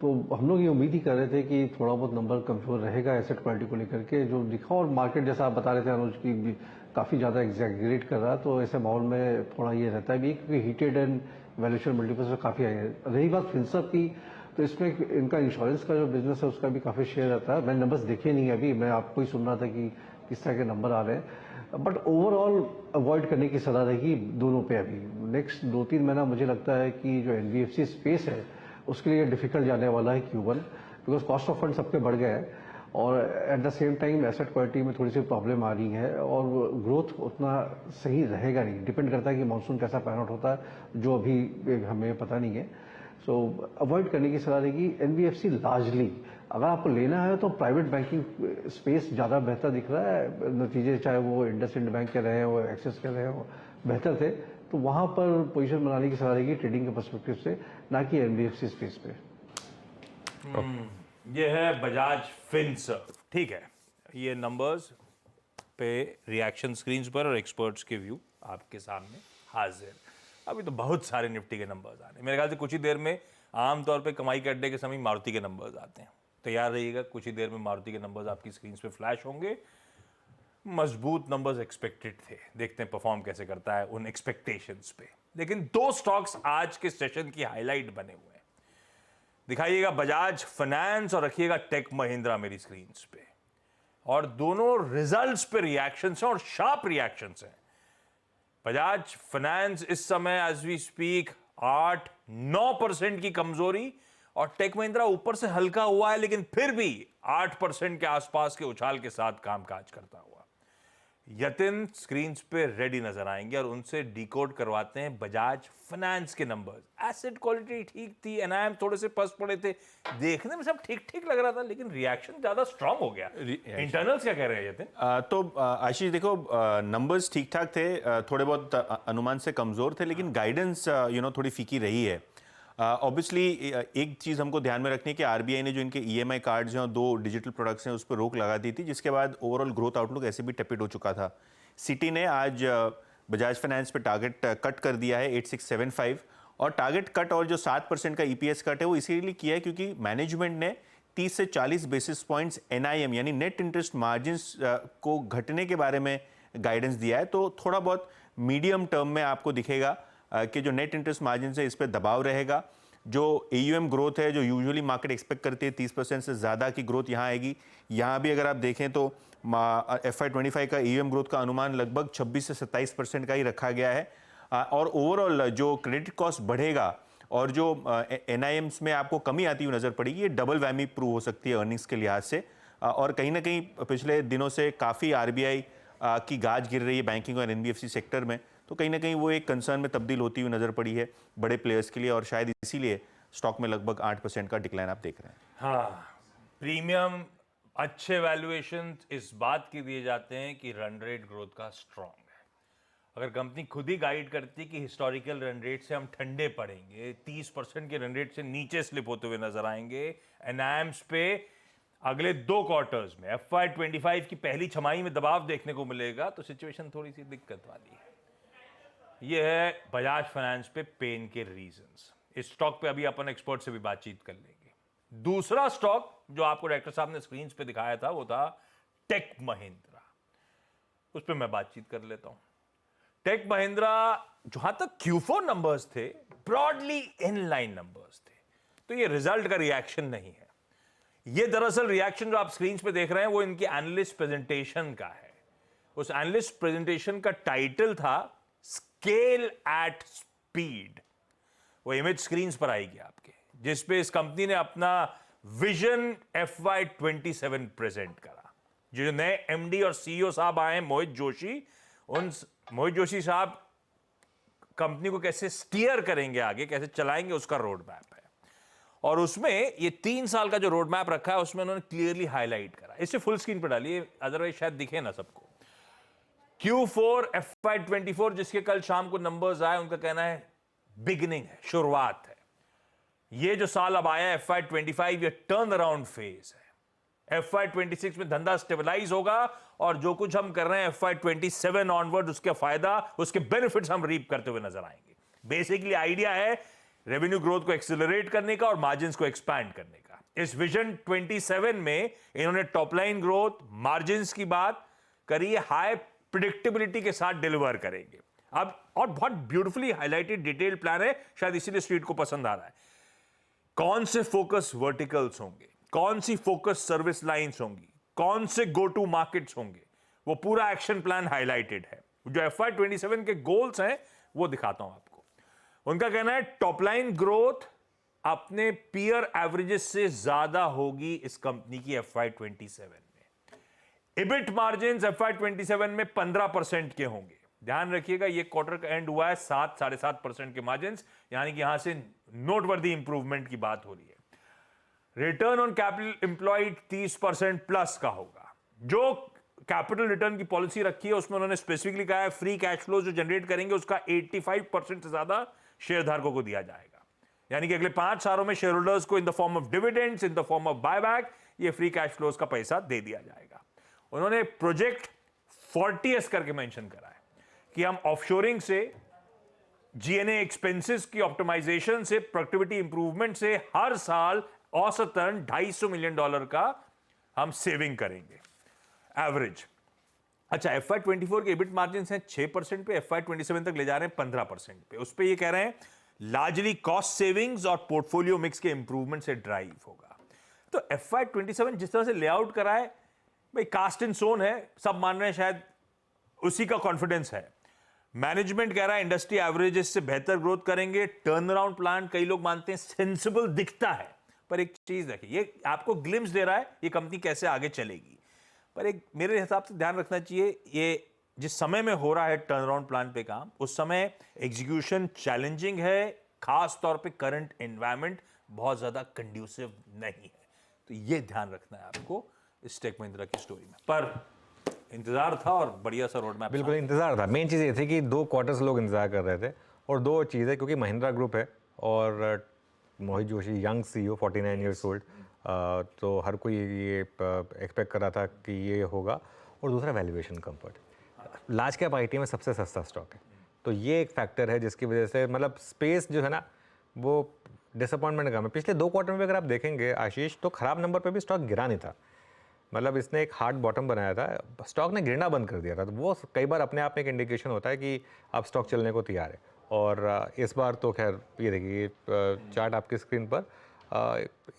तो हम लोग ये उम्मीद ही कर रहे थे कि थोड़ा बहुत नंबर कमजोर रहेगा एसेट क्वालिटी को लेकर के, जो दिखा। और मार्केट जैसा आप बता रहे थे अनुज की काफ़ी ज़्यादा एग्जैगरेट कर रहा है, तो ऐसे माहौल में थोड़ा ये रहता है भी, क्योंकि हीटेड एंड वैल्यूएशन मल्टीपल्स में काफ़ी आई है। रही बात फिनसर्व की, तो इसमें इनका इंश्योरेंस का जो बिजनेस है उसका भी काफ़ी शेयर रहता है। मैंने नंबर्स देखे नहीं अभी, मैं आपको ही सुन रहा था कि किस तरह के नंबर आ रहे हैं, बट ओवरऑल अवॉइड करने की सलाह रहेगी दोनों पे। अभी नेक्स्ट 2-3 महीना मुझे लगता है कि जो एनबीएफसी स्पेस है उसके लिए डिफिकल्ट जाने वाला है Q1, because cost of fund सबके बढ़ गए हैं और at the same time asset quality में थोड़ी सी प्रॉब्लम आ रही है और ग्रोथ उतना सही रहेगा नहीं। डिपेंड करता है कि मानसून कैसा पैन आउट होता है, जो अभी हमें पता नहीं है। सो अवॉइड करने की सलाह रहेगी। एनबीएफसी लार्जली अगर आपको लेना है तो प्राइवेट बैंकिंग स्पेस ज़्यादा बेहतर दिख रहा है। नतीजे चाहे वो इंडसइंड बैंक के रहे हो, एक्सिस के रहे हो, बेहतर थे, तो वहाँ पर पोजीशन बनाने की सलाह रहेगी ट्रेडिंग के पर्सपेक्टिव से, ना कि एनबीएफसी स्पेस पे। ये है बजाज फिनसर्व, ठीक है। ये नंबर्स पे रिएक्शन स्क्रीन्स पर और एक्सपर्ट्स के व्यू आपके सामने हाजिर। अभी तो बहुत सारे निफ्टी के नंबर्स आने, मेरे ख्याल से कुछ ही देर में आमतौर पे कमाई के अड्डे के समय मारुति के नंबर्स आते हैं। तैयार रहिएगा, कुछ ही देर में मारुति के नंबर्स आपकी स्क्रीन पे फ्लैश होंगे। मजबूत नंबर्स एक्सपेक्टेड थे, देखते हैं परफॉर्म कैसे करता है उन एक्सपेक्टेशंस पे। लेकिन 2 स्टॉक्स आज के सेशन की हाईलाइट बने हुए हैं। दिखाइएगा बजाज फाइनेंस और रखिएगा टेक महिंद्रा मेरी स्क्रीन पे, और दोनों रिजल्ट्स पे रिएक्शंस हैं और शार्प रिएक्शंस हैं। बजाज फाइनेंस इस समय एज वी स्पीक 8-9% की कमजोरी, और टेक महिंद्रा ऊपर से हल्का हुआ है लेकिन फिर भी 8% के आसपास के उछाल के साथ कामकाज करता हुआ। यतिन स्क्रीन पे रेडी नजर आएंगे और उनसे डिकोड करवाते हैं बजाज फाइनेंस के नंबर्स। एसेट क्वालिटी ठीक थी, एनआईएम थोड़े से पस पड़े थे, देखने में सब ठीक ठीक लग रहा था, लेकिन रिएक्शन ज्यादा स्ट्रांग हो गया। इंटरनल्स क्या कह रहे हैं यतिन? तो आशीष देखो, नंबर्स ठीक ठाक थे, थोड़े बहुत अनुमान से कमजोर थे, लेकिन गाइडेंस थोड़ी फीकी रही है। ऑब्वियसली एक चीज़ हमको ध्यान में रखनी है कि आरबीआई ने जो इनके ईएमआई कार्ड्स हैं और 2 डिजिटल प्रोडक्ट्स हैं उस पर रोक लगा दी थी, जिसके बाद ओवरऑल ग्रोथ आउटलुक ऐसे भी टेपिड हो चुका था। सिटी ने आज बजाज फाइनेंस पे टारगेट कट कर दिया है 8675, और टारगेट कट और जो 7% का ईपीएस कट है वो इसीलिए किया है क्योंकि मैनेजमेंट ने 30 से 40 बेसिस पॉइंट्स एनआईएम यानी नेट इंटरेस्ट मार्जिन्स को घटने के बारे में गाइडेंस दिया है। तो थोड़ा बहुत मीडियम टर्म में आपको दिखेगा कि जो नेट इंटरेस्ट मार्जिन है इस पर दबाव रहेगा। जो एयूएम ग्रोथ है, जो यूजुअली मार्केट एक्सपेक्ट करती है 30% से ज़्यादा की ग्रोथ यहाँ आएगी। यहाँ भी अगर आप देखें तो FY25 का एयूएम ग्रोथ का अनुमान लगभग 26 से 27% का ही रखा गया है। और ओवरऑल जो क्रेडिट कॉस्ट बढ़ेगा और जो एनआईएम्स में आपको कमी आती हुई नज़र पड़ेगी, ये डबल वैमी प्रूव हो सकती है अर्निंग्स के लिहाज से। और कहीं ना कहीं पिछले दिनों से काफ़ी आरबीआई की गाज गिर रही है बैंकिंग और एनबीएफसी सेक्टर में, तो कहीं ना कहीं वो एक कंसर्न में तब्दील होती हुई नजर पड़ी है बड़े प्लेयर्स के लिए, और शायद इसीलिए स्टॉक में लगभग 8% का डिक्लाइन आप देख रहे हैं। हाँ, प्रीमियम अच्छे वैल्यूएशन इस बात के दिए जाते हैं कि रन रेट ग्रोथ का स्ट्रॉन्ग है। अगर कंपनी खुद ही गाइड करती कि हिस्टोरिकल रन रेट से हम ठंडे पड़ेंगे, 30% के रन रेट से नीचे स्लिप होते हुए नजर आएंगे, एनआईएम्स पे अगले 2 क्वार्टर्स में FY25 की पहली छमाही में दबाव देखने को मिलेगा, तो सिचुएशन थोड़ी सी दिक्कत वाली है। ये है बजाज फाइनेंस पे पेन के रीजंस। इस स्टॉक पे अभी अपन एक्सपर्ट से भी बातचीत कर लेंगे। दूसरा स्टॉक जो आपको डायरेक्टर साहब ने स्क्रीन पे दिखाया था वो था टेक महिंद्रा, उस पे मैं बातचीत कर लेता हूं। टेक महिंद्रा जहां तक Q4 नंबर्स थे ब्रॉडली इन लाइन नंबर्स थे, तो ये रिजल्ट का रिएक्शन नहीं है। ये दरअसल रिएक्शन जो आप स्क्रीन पे देख रहे हैं वो इनकी एनालिस्ट प्रेजेंटेशन का है। उस एनालिस्ट प्रेजेंटेशन का टाइटल था स्केल एट स्पीड। वो इमेज स्क्रीन पर आएगी आपके, जिसपे इस कंपनी ने अपना विजन FY27 प्रेजेंट करा। जो नए एमडी और सीईओ साहब आए मोहित जोशी, उन मोहित जोशी साहब कंपनी को कैसे स्टीयर करेंगे आगे, कैसे चलाएंगे, उसका रोड मैप है। और उसमें ये 3 साल का जो रोड मैप रखा है उसमें उन्होंने क्लियरली हाईलाइट करा। इसे फुल स्क्रीन पर डालिए, अदरवाइज शायद दिखे ना सबको। Q4 FY24 जिसके कल शाम को नंबर्स आए, उनका कहना है बिगिनिंग है, शुरुआत है। ये जो साल अब आया FY25 ये टर्न अराउंड फेज है। FY26 में धंधा स्टेबलाइज होगा और जो कुछ हम कर रहे हैं FY27 ऑनवर्ड उसका फायदा, उसके बेनिफिट्स हम रीप करते हुए नजर आएंगे। बेसिकली आइडिया है रेवेन्यू ग्रोथ को एक्सेलरेट करने का और मार्जिन्स को एक्सपैंड करने का। इस विजन 27 में इन्होंने टॉप लाइन ग्रोथ, मार्जिन्स की बात करी है, हाई प्रिडिक्टेबिलिटी के साथ डिलीवर करेंगे। अब और बहुत ब्यूटीफुली हाईलाइटेड डिटेल प्लान है, शायद इसीलिए स्ट्रीट को पसंद आ रहा है। कौन से फोकस वर्टिकल्स होंगे, कौन सी फोकस सर्विस लाइंस होंगी, कौन से गो टू मार्केट्स होंगे, वो पूरा एक्शन प्लान हाईलाइटेड है। जो FY27 के गोल्स हैं वो दिखाता हूं आपको। उनका कहना है टॉप लाइन ग्रोथ अपने पीयर एवरेजेस से ज्यादा होगी इस कंपनी की FY27 में। इबिट मार्जिन FY27 में 15% के होंगे। ध्यान रखिएगा ये क्वार्टर का एंड हुआ है 7-7.5% के मार्जिन, यानी कि यहां से नोटवर्दी इंप्रूवमेंट की बात हो रही है। Return on capital employed 30% plus का होगा। जो कैपिटल रिटर्न की पॉलिसी रखी है उसमें उन्होंने स्पेसिफिकली कहा है फ्री कैश फ्लो जो जनरेट करेंगे उसका 85% से ज्यादा शेयरधारकों को दिया जाएगा, यानी कि अगले 5 सालों में शेयर होल्डर्स को in the form of dividends, in the form of buyback ये फ्री कैश फ्लोज का पैसा दे दिया जाएगा। उन्होंने प्रोजेक्ट 40S करके मेंशन करा है कि हम ऑफशोरिंग से, जीएनए एक्सपेंसेस की ऑप्टिमाइजेशन से, प्रोडक्टिविटी इंप्रूवमेंट से हर साल औसतन $250 मिलियन का हम सेविंग करेंगे एवरेज। अच्छा, FY24 के इबिट मार्जिन हैं 6% पे, FY27 तक ले जा रहे हैं 15% पे। उस पे ये कह रहे हैं लार्जली कॉस्ट सेविंग्स और पोर्टफोलियो मिक्स के इंप्रूवमेंट से ड्राइव होगा। तो FY27 जिस तरह से लेआउट करा है भाई, कास्ट इन सोन है, सब मान रहे हैं, शायद उसी का कॉन्फिडेंस है। मैनेजमेंट कह रहा है इंडस्ट्री एवरेजेस से बेहतर ग्रोथ करेंगे। टर्न अराउंड प्लान कई लोग मानते हैं सेंसिबल दिखता है, पर एक चीज देखिए, ये आपको ग्लिम्स दे रहा है ये कंपनी कैसे आगे चलेगी। पर एक मेरे हिसाब से ध्यान रखना चाहिए, ये जिस समय में हो रहा है टर्न अराउंड प्लान पे काम, उस समय एग्जीक्यूशन चैलेंजिंग है, खास तौर पे करंट एनवायरनमेंट बहुत ज्यादा कंड्यूसिव नहीं है। तो ये ध्यान रखना है आपको इस टेक महिंद्रा की स्टोरी में। पर इंतजार था और बढ़िया सा रोड मैप। बिल्कुल इंतजार था। मेन चीज़ ये थी कि 2 क्वार्टर्स लोग इंतजार कर रहे थे, और 2 चीज़ें, क्योंकि महिंद्रा ग्रुप है और Mohit Joshi young CEO 49 years old, तो हर कोई ये एक्सपेक्ट कर रहा था कि ये होगा। और दूसरा valuation comfort, large cap IT में सबसे सस्ता स्टॉक है, तो ये एक फैक्टर है जिसकी वजह से मतलब स्पेस जो है ना वो डिसअपॉइंटमेंट का है। पिछले 2 क्वार्टर में अगर आप देखेंगे आशीष, तो ख़राब नंबर पे भी स्टॉक गिरा नहीं था, मतलब इसने एक हार्ड बॉटम बनाया था, स्टॉक ने गिरना बंद कर दिया था। तो वो कई बार अपने आप में एक इंडिकेशन होता है कि अब स्टॉक चलने को तैयार है। और इस बार तो खैर ये देखिए चार्ट आपकी स्क्रीन पर,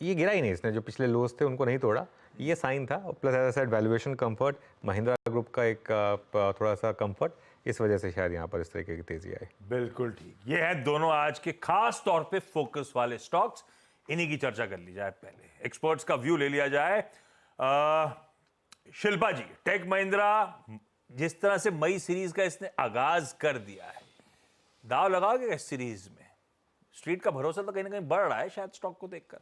ये गिरा ही नहीं इसने, जो पिछले लोज थे उनको नहीं तोड़ा, ये साइन था। Plus as I said valuation comfort, Mahindra group का एक थोड़ा सा कंफर्ट, इस वजह से शायद यहाँ पर इस तरीके की तेजी आई। बिल्कुल ठीक, ये है दोनों आज के खास तौर पे फोकस वाले स्टॉक्स, इन्हीं की चर्चा कर ली जाए। पहले एक्सपर्ट्स का व्यू ले लिया जाए। शिल्पा जी, टेक महिंद्रा जिस तरह से मई सीरीज का इसने आगाज कर दिया है, दाव लगाओगे इस सीरीज में? स्ट्रीट का भरोसा तो कहीं ना कहीं बढ़ रहा है शायद स्टॉक को देखकर।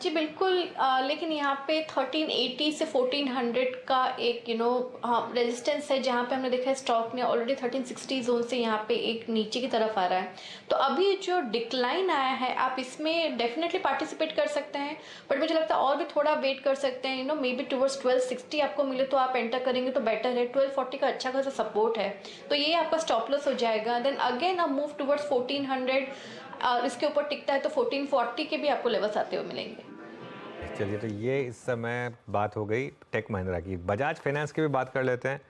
जी बिल्कुल, लेकिन यहाँ पे 1380 से 1400 का एक रेजिस्टेंस है, जहाँ पे हमने देखा है स्टॉक ने ऑलरेडी 1360 जोन से यहाँ पे एक नीचे की तरफ आ रहा है। तो अभी जो डिक्लाइन आया है आप इसमें डेफिनेटली पार्टिसिपेट कर सकते हैं, बट मुझे लगता है और भी थोड़ा वेट कर सकते हैं। मे बी टुवर्ड्स 1260 आपको मिले तो आप एंटर करेंगे तो बेटर है। 1240 का अच्छा खासा सपोर्ट है, तो ये आपका स्टॉप लॉस हो जाएगा। देन अगेन आप मूव टुवर्ड्स 1400 और इसके ऊपर टिकता है तो 1440 के भी आपको लेवल्स आते हुए मिलेंगे। चलिए, तो ये इस समय बात हो गई टेक महिंद्रा की। बजाज फाइनेंस की भी बात कर लेते हैं।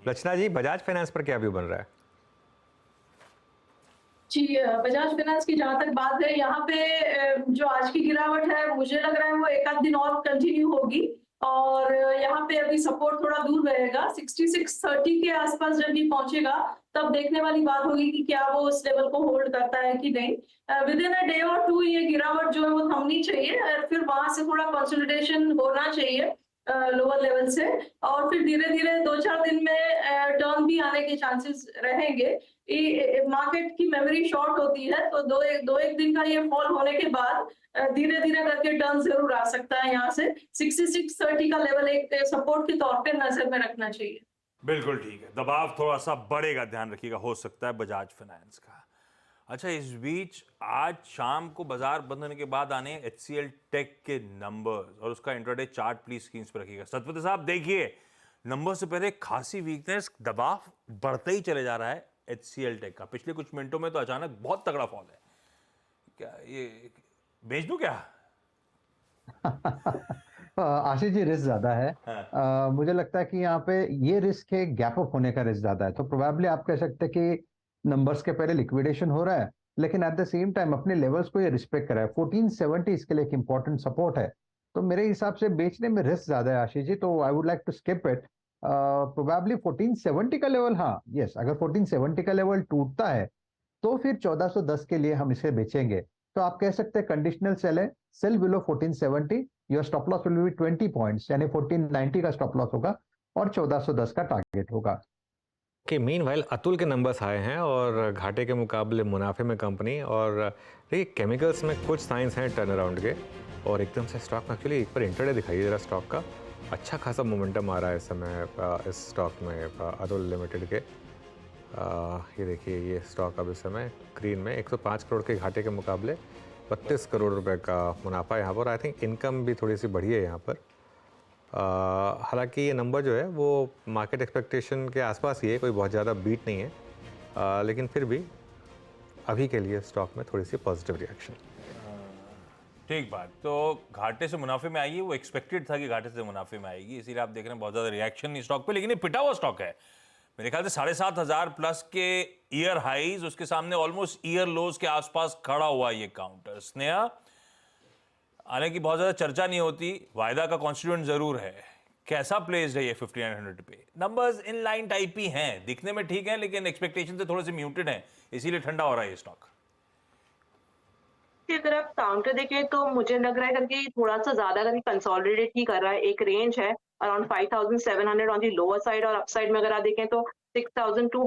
रचना जी, बजाज फाइनेंस पर क्या व्यू बन रहा है? जी, बजाज फाइनेंस की जहां तक बात है, यहाँ पे जो आज की गिरावट है मुझे लग रहा है वो एक आध दिन और कंटिन्यू होगी, और यहाँ पे अभी सपोर्ट थोड़ा दूर रहेगा। 6630 के आसपास जब ये पहुंचेगा तब देखने वाली बात होगी कि क्या वो उस लेवल को होल्ड करता है कि नहीं। विद इन अ डे और 2 ये गिरावट जो है वो थमनी चाहिए, और फिर वहां से थोड़ा कंसोलिडेशन होना चाहिए लोअर लेवल से, और फिर धीरे धीरे 2-4 दिन में टर्न भी आने के चांसेस रहेंगे। मार्केट की मेमोरी शॉर्ट होती है, तो दो एक दिन का ये फॉल होने के बाद धीरे धीरे करके टर्न जरूर आ सकता है। यहाँ से 6630 का लेवल एक सपोर्ट के तौर पे नजर में रखना चाहिए। बिल्कुल ठीक है, दबाव थोड़ा सा बढ़ेगा, ध्यान रखिएगा, हो सकता है बजाज फाइनेंस का। अच्छा, इस बीच आज शाम को बाजार बंद होने के बाद आने HCL टेक के नंबर्स और उसका इंट्राडे चार्ट प्लीज स्क्रीन पर रखिएगा। सतपति साहब देखिए, नंबर से पहले खासी वीकनेस, दबाव बढ़ता ही चले जा रहा है HCL टेक का। पिछले कुछ मिनटों में तो अचानक बहुत तगड़ा फॉल है। क्या ये बेच दूं क्या? आशीष जी, रिस्क ज्यादा है। हाँ। मुझे लगता है कि यहाँ पे ये रिस्क है, गैप अप होने का रिस्क ज्यादा है। तो प्रोबेबली आप कह सकते हैं कि नंबर्स के पहले लिक्विडेशन हो रहा है, लेकिन एट द सेम टाइम अपने लेवल्स को ये रिस्पेक्ट कर रहा है। 1470 इसके लिए एक इंपॉर्टेंट सपोर्ट है। तो मेरे हिसाब से बेचने में रिस्क ज्यादा है आशीष जी, तो I would like to skip it. Probably 1470 का लेवल, हाँ यस, अगर 1470 का लेवल टूटता है तो फिर 1410 के लिए हम इसे बेचेंगे। तो आप कह सकते हैं कंडीशनल सेल है, cell below 1470, your stop loss will be 20 points, यानी 1490 का स्टॉप लॉस होगा और 1410 का टारगेट होगा। कि मीनवाइल अतुल के नंबर्स आए हैं और घाटे के मुकाबले मुनाफे में कंपनी। और देखिए, केमिकल्स में कुछ साइंस हैं टर्न अराउंड के, और एकदम से स्टॉक में एक्चुअली एक बार इंटरडे दिखाइए जरा, स्टॉक का अच्छा खासा मोमेंटम आ रहा है इस समय इस स्टॉक में अतुल लिमिटेड के। ये देखिए, ये स्टॉक अब इस समय ग्रीन में 105 करोड़ के घाटे के मुकाबले 32 करोड़ रुपए का मुनाफा यहाँ पर। आई थिंक इनकम भी थोड़ी सी बढ़ी है यहाँ पर। हालांकि ये नंबर जो है वो मार्केट एक्सपेक्टेशन के आसपास ही है, कोई बहुत ज़्यादा बीट नहीं है, लेकिन फिर भी अभी के लिए स्टॉक में थोड़ी सी पॉजिटिव रिएक्शन। ठीक बात। तो घाटे से मुनाफे में आई है, वो एक्सपेक्टेड था कि घाटे से मुनाफे में आएगी, इसीलिए आप देख रहे हैं बहुत ज़्यादा रिएक्शन नहीं स्टॉक पे। लेकिन ये पिटा हुआ स्टॉक है, मेरे ख्याल से 7,500 प्लस के ईयर हाईज, उसके सामने ऑलमोस्ट ईयर लोज के आसपास खड़ा हुआ ये काउंटर। स्नेहा, हालांकि बहुत ज्यादा चर्चा नहीं होती, वायदा का कॉन्स्टिट्यूएंट जरूर है, कैसा प्लेस्ड है ये 5900 पे? नंबर्स इन लाइन टाइप ही हैं, दिखने में ठीक है लेकिन एक्सपेक्टेशन से थोड़े से म्यूटेड हैं, इसीलिए ठंडा हो रहा है ये स्टॉक। अगर आप काउंटर देखें तो मुझे लग रहा है कि थोड़ा सा ज्यादा कंसोलिडेट ही कर रहा है। एक रेंज है around 5700 on the lower side, और अपसाइड में अगर आप देखें तो 6200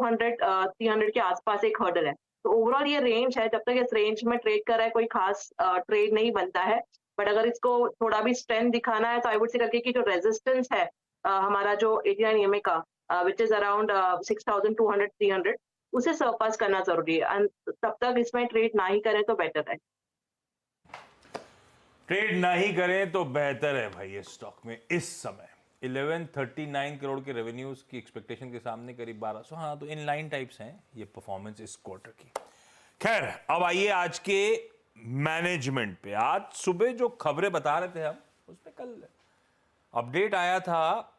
300 के आसपास एक हर्डल है। तो ओवरऑल ये रेंज है, जब तक इस रेंज में ट्रेड कर रहा है कोई खास ट्रेड नहीं बनता है। बट अगर इसको थोड़ा भी स्ट्रेंथ दिखाना है तो आई वुड से करके कि जो रेजिस्टेंस है हमारा जो 89 EMA का विच इज अराउंड 6200 300, उसे सरपास करना जरूरी है। तब तक इसमें ट्रेड ना ही करें तो बेटर है। ट्रेड ना ही करें तो बेहतर है भाई। इस स्टॉक में इस समय 1139 करोड़ के रेवेन्यूज की एक्सपेक्टेशन के सामने करीब 1200, हाँ तो इन लाइन टाइप्स हैं ये परफॉर्मेंस इस क्वार्टर की। खैर, अब आइए आज के मैनेजमेंट पे। आज सुबह जो खबरें बता रहे थे हम, उसमें कल अपडेट आया था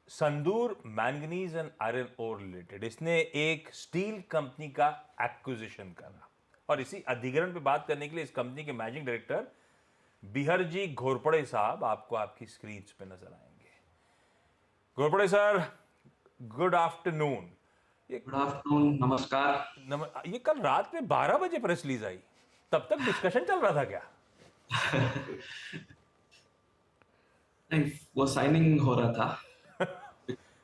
Sandur manganese and iron ore related. इसने एक स्टील कंपनी का एक्विजिशन करा, और इसी अधिग्रहण पे बात करने के लिए इस कंपनी के मैनेजिंग डायरेक्टर बिहरजी घोरपड़े साहब आपको आपकी स्क्रीन पे नजर आएंगे। Ghorpade sir, good afternoon. Good afternoon, नमस्कार। ये कल रात में 12 बजे प्रेस रिलीज आई, तब तक डिस्कशन चल रहा था क्या? नहीं, वो साइनिंग हो रहा था।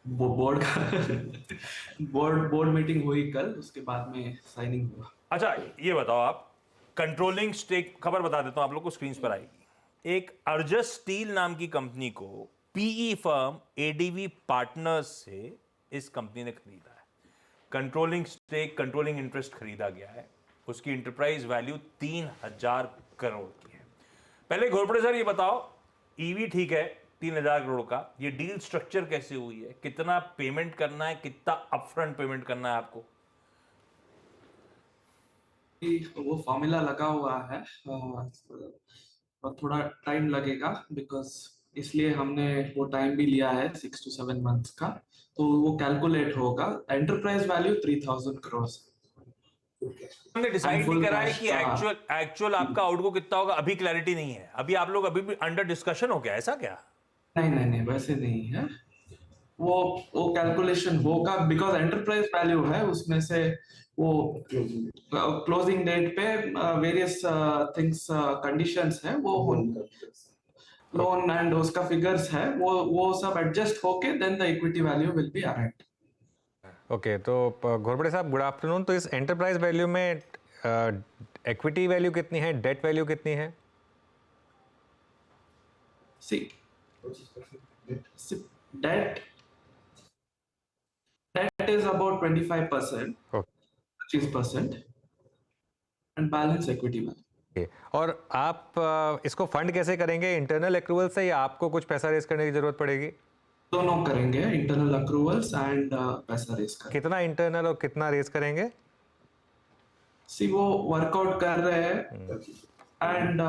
वो बोर्ड का बोर्ड मीटिंग हुई कल, उसके बाद में साइनिंग हुआ। अच्छा, ये बताओ आप, कंट्रोलिंग स्टेक, खबर बता देता हूं आप लोग को, स्क्रीन पर आएगी। एक अर्जस स्टील नाम की कंपनी को पीई फर्म एडीवी पार्टनर्स से इस कंपनी ने खरीदा है। कंट्रोलिंग स्टेक, कंट्रोलिंग इंटरेस्ट खरीदा गया है। उसकी इंटरप्राइज वैल्यू 3000 करोड़ की है। पहले घोरपड़े सर ये बताओ, ईवी ठीक है 3000 करोड़ का, ये डील स्ट्रक्चर कैसे हुई है, कितना पेमेंट करना है, कितना अपफ्रंट पेमेंट करना है आपको? वो फॉर्मूला लगा हुआ है, थोड़ा टाइम लगेगा बिकॉज, इसलिए हमने वो टाइम भी लिया है 6 to 7 मंथ्स का। तो वो कैलकुलेट होगा। Enterprise value 3000 crore. हमने डिसाइड नहीं करा है कि एक्चुअल आपका आउटगो कितना होगा, अभी क्लैरिटी नहीं है। अभी आप लोग अभी भी अंडर डिस्कशन हो गया, ऐसा क्या? नहीं, वैसे नहीं है। वो कैलकुलेशन होगा बिकॉज एंटरप्राइज वैल्यू है, उसमें से वो क्लोजिंग डेट पे वेरियस थिंग्स कंडीशंस है, वो लोन एंड उसका फिगर्स है, वो सब एडजस्ट होके then the equity value will be arrived. Okay, तो घोरपड़े साहब गुड आफ्टरनून। तो इस एंटरप्राइज वैल्यू में इक्विटी वैल्यू कितनी है, डेट वैल्यू कितनी है? सी debt is about 25%, 25%, and balance equity value. और आप इसको फंड कैसे करेंगे, इंटरनल एक्रूवल से या आपको कुछ पैसा रेज करने की जरूरत पड़ेगी? दोनों करेंगे, इंटरनल अक्रूवल्स एंड पैसा रेज करेंगे। कितना इंटरनल और कितना रेज करेंगे? सी वो वर्कआउट कर रहे हैं and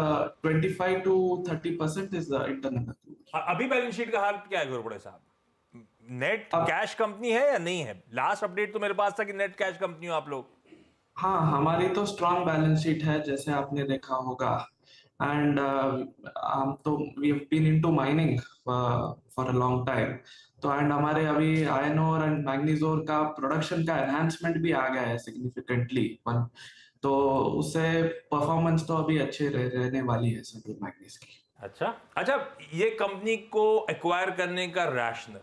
25 to 30% is the internal accrual. अभी बैलेंस शीट का हाल क्या है घोरपड़े साहब? नेट कैश कंपनी है या नहीं है? लास्ट अपडेट तो मेरे पास था कि नेट कैश कंपनी हो आप लोग। हाँ, हमारी तो स्ट्रॉन्ग बैलेंस शीट है जैसे आपने देखा होगा एंड हम तो we have been into mining for a long time, तो एंड हमारे अभी iron ore and manganese ore का प्रोडक्शन का एनहांसमेंट भी आ गया है सिग्निफिकेंटली, तो उससे परफॉर्मेंस तो अभी अच्छे रहने वाली है संतूर मैग्नीज की। अच्छा, ये कंपनी को एक्वायर करने का रैशनल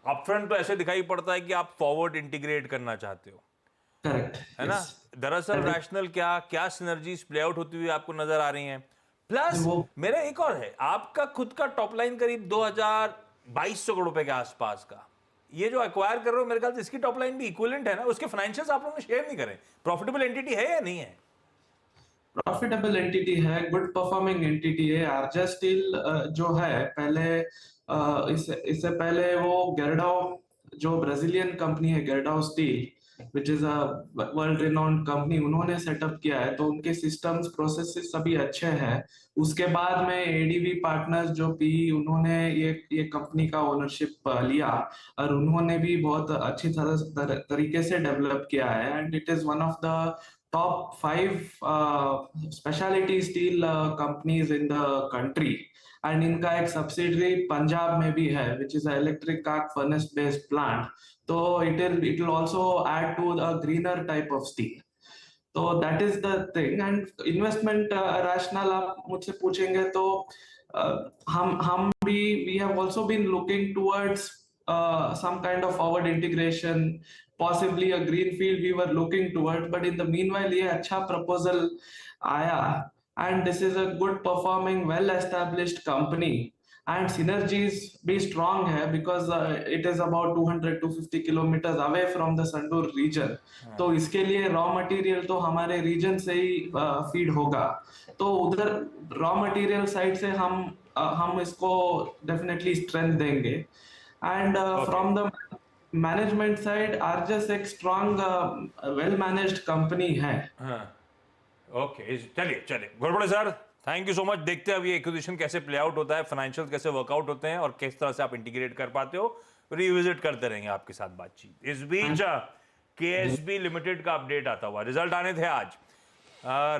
अपफ्रंट तो ऐसे दिखाई पड़ता है कि आप फॉरवर्ड इंटीग्रेट करना चाहते हो, करेक्ट है ना? दरअसल रैशनल क्या सिनर्जीज प्ले आउट होती हुई आपको नजर आ रही हैं? प्लस मेरा एक और है, आपका खुद का टॉप लाइन करीब 2200 करोड़ रुपए के आसपास का, ये जो एक्वायर कर रहे हो मेरे ख्याल से इसकी टॉप लाइन भी इक्विवेलेंट है ना? उसके फाइनेंशियल्स आप लोगों ने शेयर नहीं करे। प्रॉफिटेबल एंटिटी है या नहीं है? प्रॉफिटेबल एंटिटी है, गुड परफॉर्मिंग एंटिटी है। आर्जा स्टील जो है पहले इससे पहले वो गेरडाओ जो ब्राजीलियन कंपनी है Gerdau steel which is a world renowned company, उन्होंने सेटअप किया है, तो उनके सिस्टम्स प्रोसेसेस सभी अच्छे हैं। उसके बाद में एडीबी पार्टनर्स जो पी उन्होंने ये कंपनी का ओनरशिप लिया और उन्होंने भी बहुत अच्छी तरीके से डेवलप किया है and it is one of the top 5 specialty steel companies in the country, and इनका एक सब्सिडरी पंजाब में भी है which is a electric arc furnace based plant, तो it will also add to a greener type of steel, तो that is the thing। and investment rationale आप मुझसे पूछेंगे तो हम भी we have also been looking towards some kind of forward integration, possibly a greenfield we were looking towards, but in the meanwhile ये अच्छा proposal आया and this is a good performing well established company and synergies भी strong है because it is about 200-250 kilometers away from the Sandur region, तो इसके लिए raw material तो हमारे region से ही feed होगा, तो उधर raw material side से हम इसको definitely strength देंगे and from the management side RJs एक स्ट्रॉन्ग वेल मैनेज्ड कंपनी है। ओके, चलिए Ghorpade sir, thank you so much. देखते हैं अभी एक्विजिशन कैसे प्ले आउट होता है, फाइनेंशियल कैसे वर्कआउट होते हैं और किस तरह से आप इंटीग्रेट कर पाते हो। रिविजिट करते रहेंगे आपके साथ बातचीत। इस बीच केएसबी लिमिटेड का अपडेट आता हुआ, रिजल्ट आने थे आज।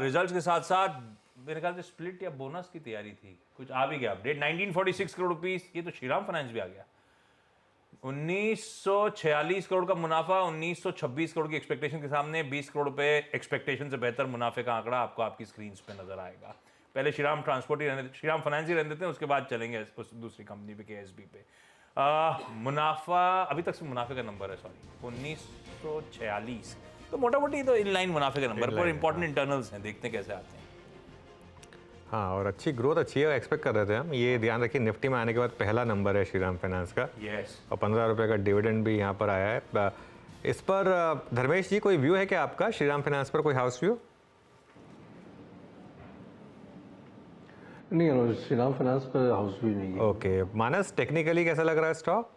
रिजल्ट के साथ साथ मेरे ख्याल से स्प्लिट या बोनस की तैयारी थी, कुछ आ भी गया अपडेट। 1946 करोड़ रुपीस, ये तो श्रीराम फाइनेंस भी आ गया। 1946 करोड़ का मुनाफा 1926 करोड़ की एक्सपेक्टेशन के सामने 20 करोड़ रुपए एक्सपेक्टेशन से बेहतर मुनाफे का आंकड़ा आपको आपकी स्क्रीन पे नजर आएगा। पहले श्रीराम ट्रांसपोर्ट ही रहने, श्रीराम फाइनेंस ही रहने देते हैं, उसके बाद चलेंगे उस दूसरी कंपनी पे केएसबी पे। मुनाफा अभी तक से मुनाफे का नंबर है, सॉरी 1946, तो मोटा मोटी तो इनलाइन मुनाफे का नंबर, पर इंपॉर्टेंट इंटरनल्स हैं, देखते हैं कैसे आते हैं। हाँ, और अच्छी ग्रोथ अच्छी है, एक्सपेक्ट कर रहे थे हम। ये ध्यान रखिए निफ्टी में आने के बाद पहला नंबर है श्रीराम फाइनेंस का। और 15 रुपये का डिविडेंड भी यहाँ पर आया है। इस पर धर्मेश जी कोई व्यू है क्या आपका श्रीराम फाइनेंस पर, कोई हाउस व्यू? नहीं, श्रीराम फाइनेंस पर हाउस व्यू नहीं है। ओके, मानस टेक्निकली कैसा लग रहा है स्टॉक?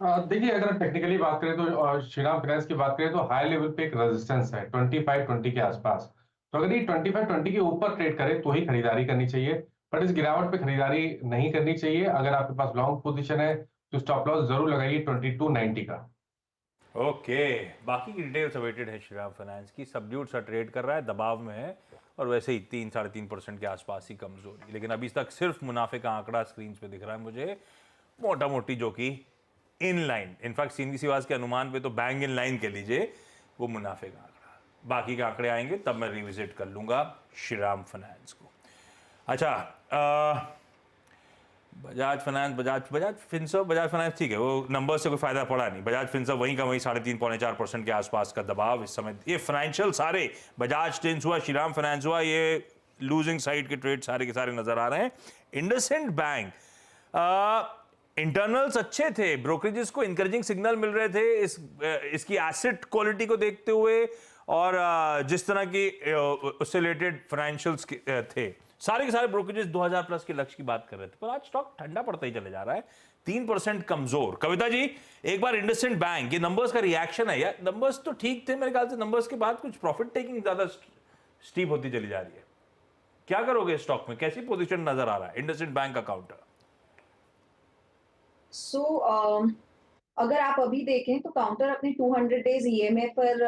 देखिए, अगर टेक्निकली बात करें तो श्रीराम फाइनेंस की बात करें तो हाई लेवल पे एक रेजिस्टेंस है 25-20 के आसपास, तो अगर ये 25-20 के ऊपर ट्रेड करे तो ही खरीदारी करनी चाहिए, बट इस गिरावट पे खरीदारी नहीं करनी चाहिए। अगर आपके पास लॉन्ग पोजीशन है तो स्टॉप लॉस जरूर लगाइए 2290 का। ओके, बाकी की डिटेल्स अवेटेड है श्रीराम फाइनेंस की। सबड्यूड सा ट्रेड कर रहा है, दबाव में है और वैसे ही 3-3.5% के आसपास ही कमजोरी, लेकिन अभी तक सिर्फ मुनाफे का आंकड़ा स्क्रीन पे दिख रहा है मुझे मोटा मोटी, जो कि इन लाइन, इनफैक्ट सीधी सी आवाज के अनुमान पे तो बैंग इन लाइन कह लीजिए वो मुनाफे का आंकड़ा। बाकी के आंकड़े आएंगे तब मैं रिविजिट कर लूंगा श्रीराम फाइनेंस को। अच्छा, Bajaj finance, Bajaj Finserv, Bajaj finance ठीक है, वो नंबर से कोई फायदा पड़ा नहीं। बजाज फिनसर्व वहीं का वहीं 3.5-4% के आसपास का दबाव इस समय। ये फाइनेंशियल सारे, बजाज टिन्स हुआ, श्रीराम फाइनेंस हुआ, ये लूजिंग साइड के ट्रेड सारे के सारे नजर आ रहे हैं। इंडसइंड बैंक, इंटरनल्स अच्छे थे, ब्रोकरेजेस को इंकरेजिंग सिग्नल मिल रहे थे इसकी एसेट क्वालिटी को देखते हुए और जिस तरह की उससे रिलेटेड फाइनेंशियल्स थे, सारे के सारे ब्रोकरेजेस 2000 प्लस के लक्ष्य की बात कर रहे थे, पर आज स्टॉक ठंडा पड़ता ही चले जा रहा है, 3% कमजोर। कविता जी, एक बार इंडसइंड बैंक, ये नंबर्स का रिएक्शन है यार, नंबर्स तो ठीक थे मेरे ख्याल से, नंबर्स के बाद कुछ प्रॉफिट टेकिंग ज्यादा स्टीप होती चली जा रही है, क्या करोगे स्टॉक में, कैसी पोजीशन नजर आ रहा है इंडसइंड बैंक का काउंटर? अगर आप अभी देखें तो काउंटर अपने 200 डेज ईएमए पर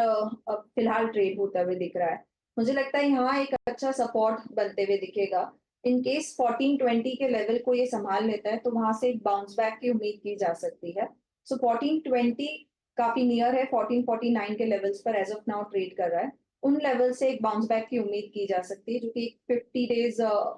फिलहाल ट्रेड होता हुए दिख रहा है। मुझे लगता है यहाँ एक अच्छा सपोर्ट बनते हुए दिखेगा। इन केस 1420 के लेवल को ये संभाल लेता है तो वहां से एक बाउंस बैक की उम्मीद की जा सकती है। सो 1420 काफी नियर है, 1449 के लेवल्स पर एज ऑफ नाउ ट्रेड कर रहा है। उन लेवल से एक बाउंस बैक की उम्मीद की जा सकती है, जो कि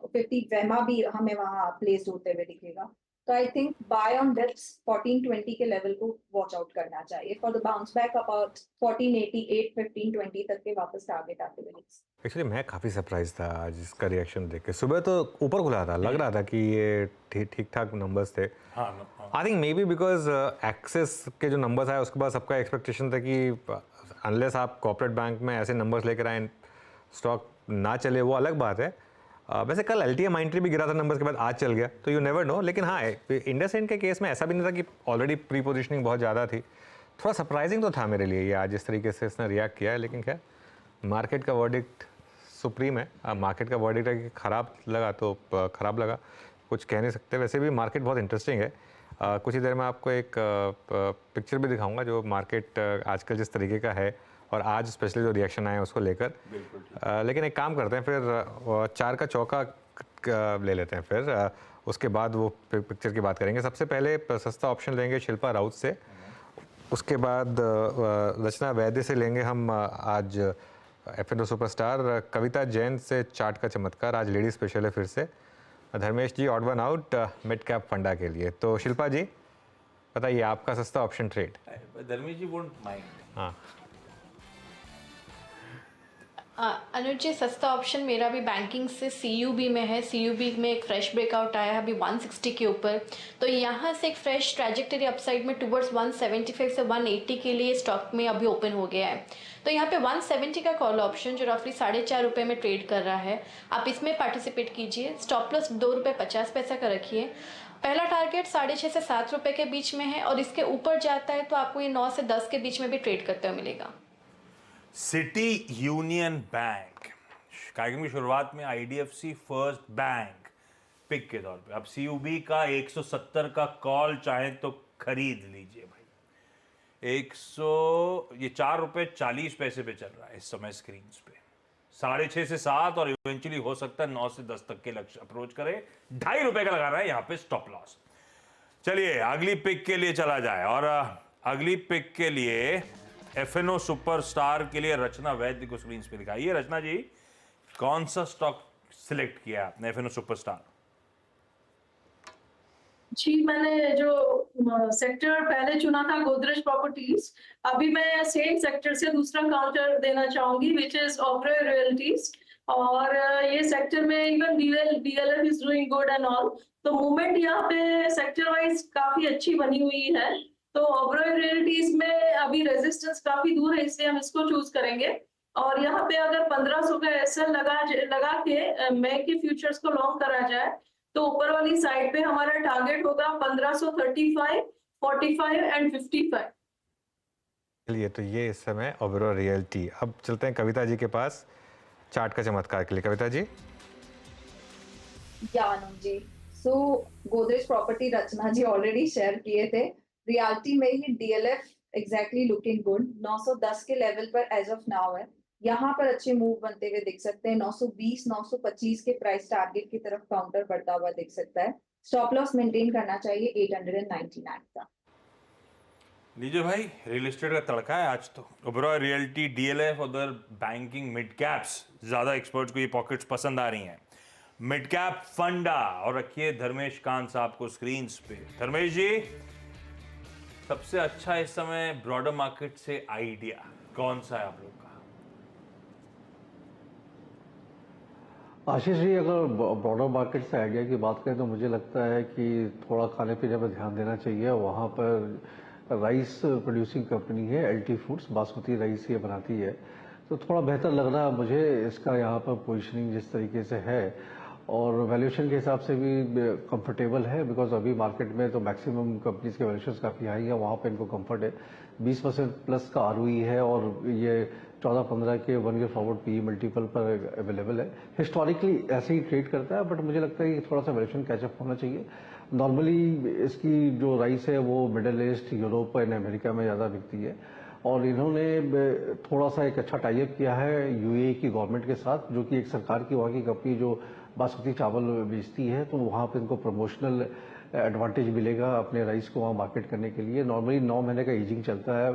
50 वेमा भी हमें वहां प्लेस्ड होते हुए दिखेगा। तो I think by on dips 1420 के लेवल को वॉच आउट करना चाहिए for the bounce back about 1488 1520 तक के वापस टारगेट आते हुए। एक्चुअली मैं काफ़ी सरप्राइज था आज इसका रिएक्शन देख के। सुबह तो ऊपर खुला था, लग रहा था कि ये ठीक ठाक नंबर्स थे। I think may be because axis के जो नंबर्स आए उसके बाद सबका एक्सपेक्टेशन था कि अनलेस आप कॉर्पोरेट बैंक में ऐसे नंबर्स लेकर आए स्टॉक ना चले, वो अलग बात है। वैसे कल एलटीएम माइंट्री भी गिरा था नंबर्स के बाद, आज चल गया, तो यू नेवर नो। लेकिन हाँ, इंडसइंड के केस में ऐसा भी नहीं था कि ऑलरेडी प्री पोजिशनिंग बहुत ज़्यादा थी। थोड़ा सरप्राइजिंग तो था मेरे लिए ये आज जिस तरीके से इसने रिएक्ट किया है, लेकिन क्या मार्केट का वर्डिक्ट सुप्रीम है। अब मार्केट का वर्डिक्ट है कि ख़राब लगा तो ख़राब लगा, कुछ कह नहीं सकते। वैसे भी मार्केट बहुत इंटरेस्टिंग है। कुछ ही देर में आपको एक पिक्चर भी दिखाऊंगा जो मार्केट आजकल जिस तरीके का है और आज स्पेशली जो रिएक्शन आए हैं उसको लेकर। लेकिन एक काम करते हैं, फिर 4 का चौका ले लेते हैं, फिर उसके बाद वो पिक्चर की बात करेंगे। सबसे पहले सस्ता ऑप्शन लेंगे शिल्पा राउत से, उसके बाद रचना वैद्य से लेंगे हम आज F&O सुपरस्टार, कविता जैन से चार्ट का चमत्कार, आज लेडी स्पेशल है फिर से, Dharmesh ji odd one out mid cap फंडा के लिए। तो शिल्पा जी बताइए आपका सस्ता option trade. Dharmesh ji won't mind. हाँ अनुज जी, सस्ता ऑप्शन मेरा भी बैंकिंग से CUB में है। CUB में एक फ्रेश ब्रेकआउट आया है अभी 160 के ऊपर, तो यहाँ से एक फ्रेश ट्रैजेक्टरी अपसाइड में टुवर्ड्स 175 से 180 के लिए स्टॉक में अभी ओपन हो गया है। तो यहाँ पे 170 का कॉल ऑप्शन जो रफली 4.5 रुपये में ट्रेड कर रहा है, आप इसमें पार्टिसिपेट कीजिए। स्टॉप लॉस 2 रुपये 50 पैसा का रखिए। पहला टारगेट 6.5 से 7 रुपये के बीच में है और इसके ऊपर जाता है तो आपको ये 9 से 10 के बीच में भी ट्रेड करते हुए मिलेगा। सिटी यूनियन बैंक, कार्यक्रम की शुरुआत में IDFC फर्स्ट बैंक पिक के तौर पे, अब CUB का 170 का कॉल चाहे तो खरीद लीजिए भाई। 100 ये 4 रुपये 40 पैसे पे चल रहा है इस समय स्क्रीन पे। 6.5 से 7 और इवेंचुअली हो सकता है 9 से 10 तक के लक्ष्य अप्रोच करे। 2.5 रुपये का लगाना है यहाँ पे स्टॉप लॉस। चलिए अगली पिक के लिए चला जाए, और अगली पिक के लिए F&O सुपरस्टार के लिए रचना वैद्य को स्क्रीन पे दिखाइए। रचना जी, कौन सा स्टॉक सिलेक्ट किया आपने F&O सुपरस्टार? जी, मैंने जो सेक्टर पहले चुना था गोदरेज प्रॉपर्टीज, अभी मैं सेम सेक्टर से दूसरा काउंटर देना चाहूंगी विच इज ओबरॉय रियल्टीज। और ये सेक्टर में even DLF is doing good and all, तो मूवमेंट यहाँ पे सेक्टर वाइज काफी अच्छी बनी हुई है। तो ओबरॉय रियल्टीज में अभी रेजिस्टेंस काफी दूर है, इसलिए हम इसको चूज करेंगे। और यहाँ पे अगर 1500 का SL लगा के मई के फ्यूचर्स को लॉन्ग करा जाए तो ऊपर वाली साइड पे हमारा टारगेट होगा 1535, 45 एंड 55। चलिए, तो ये इस समय ओबरॉय रियल्टी। अब चलते हैं कविता जी के पास चार्ट का चमत्कार के लिए। कविता जी। अनुज जी, सो गोदरेज प्रॉपर्टी रचना जी ऑलरेडी शेयर किए थे। रियल्टी में ही DLF एग्जैक्टली लुकिंग गुड, 910 के लेवल पर एज ऑफ नाउ है। यहाँ पर अच्छे मूव बनते हुए दिख सकते हैं। 920 925 के प्राइस टारगेट की तरफ काउंटर बढ़ता हुआ दिख सकता है। स्टॉप लॉस मेंटेन करना चाहिए 899 का। लीजिए भाई, रियल एस्टेट का तड़का है आज तो। ओबरॉय रियल्टी, DLF, उधर बैंकिंग, मिड कैप्स, ज्यादा एक्सपर्ट्स को ये पॉकेट्स पसंद आ रही हैं। मिड कैप फंडा, और रखिए धर्मेश कांत साहब को स्क्रीन पे। धर्मेश जी, सबसे अच्छा इस समय ब्रॉडर मार्केट से आइडिया कौन सा है आप लोग का? आशीष जी, अगर ब्रॉडर मार्केट से आइडिया की बात करें तो मुझे लगता है कि थोड़ा खाने पीने पर ध्यान देना चाहिए। वहाँ पर राइस प्रोड्यूसिंग कंपनी है LT फूड्स, बासमती राइस ये बनाती है, तो थोड़ा बेहतर लग रहा है मुझे इसका यहाँ पर पोजीशनिंग जिस तरीके से है, और वैल्यूएशन के हिसाब से भी कंफर्टेबल है, बिकॉज अभी मार्केट में तो मैक्सिमम कंपनीज के वैल्यूएशन काफ़ी हाई है, वहाँ पे इनको कंफर्ट है। 20% प्लस का आरओई है और ये 14-15 के 1 ईयर फॉरवर्ड पीई मल्टीपल पर अवेलेबल है। हिस्टोरिकली ऐसे ही ट्रेड करता है, बट मुझे लगता है कि थोड़ा सा वैल्यूएशन कैचअप होना चाहिए। नॉर्मली इसकी जो राइस है वो middle east, Europe and America में ज़्यादा बिकती है, और इन्होंने थोड़ा सा एक अच्छा टाइप किया है यूएई की गवर्नमेंट के साथ, जो कि एक सरकार की वहाँ की कंपनी जो बासमती चावल बेचती है, तो वहाँ पे इनको प्रमोशनल एडवांटेज मिलेगा अपने राइस को वहाँ मार्केट करने के लिए। नॉर्मली 9 महीने का एजिंग चलता है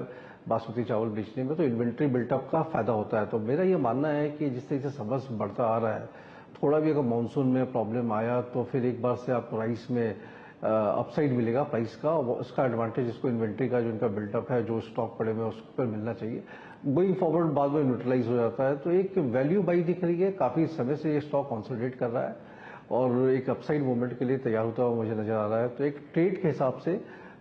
बासमती चावल बेचने में, तो इन्वेंट्री बिल्टअप का फायदा होता है। तो मेरा ये मानना है कि जिस तरीके से समर्स बढ़ता आ रहा है, थोड़ा भी अगर मानसून में प्रॉब्लम आया तो फिर एक बार से आपको राइस में अपसाइड मिलेगा प्राइस का, उसका एडवांटेज इसको इन्वेंट्री का जो इनका बिल्टअप है, जो स्टॉक पड़े में उस पर मिलना चाहिए। गोइंग फॉरवर्ड बाद में न्यूट्रलाइज हो जाता है, तो एक वैल्यू बाई दिख रही है। काफ़ी समय से ये स्टॉक कंसोलिडेट कर रहा है और एक अपसाइड मूवमेंट के लिए तैयार होता हुआ मुझे नजर आ रहा है। तो एक ट्रेड के हिसाब से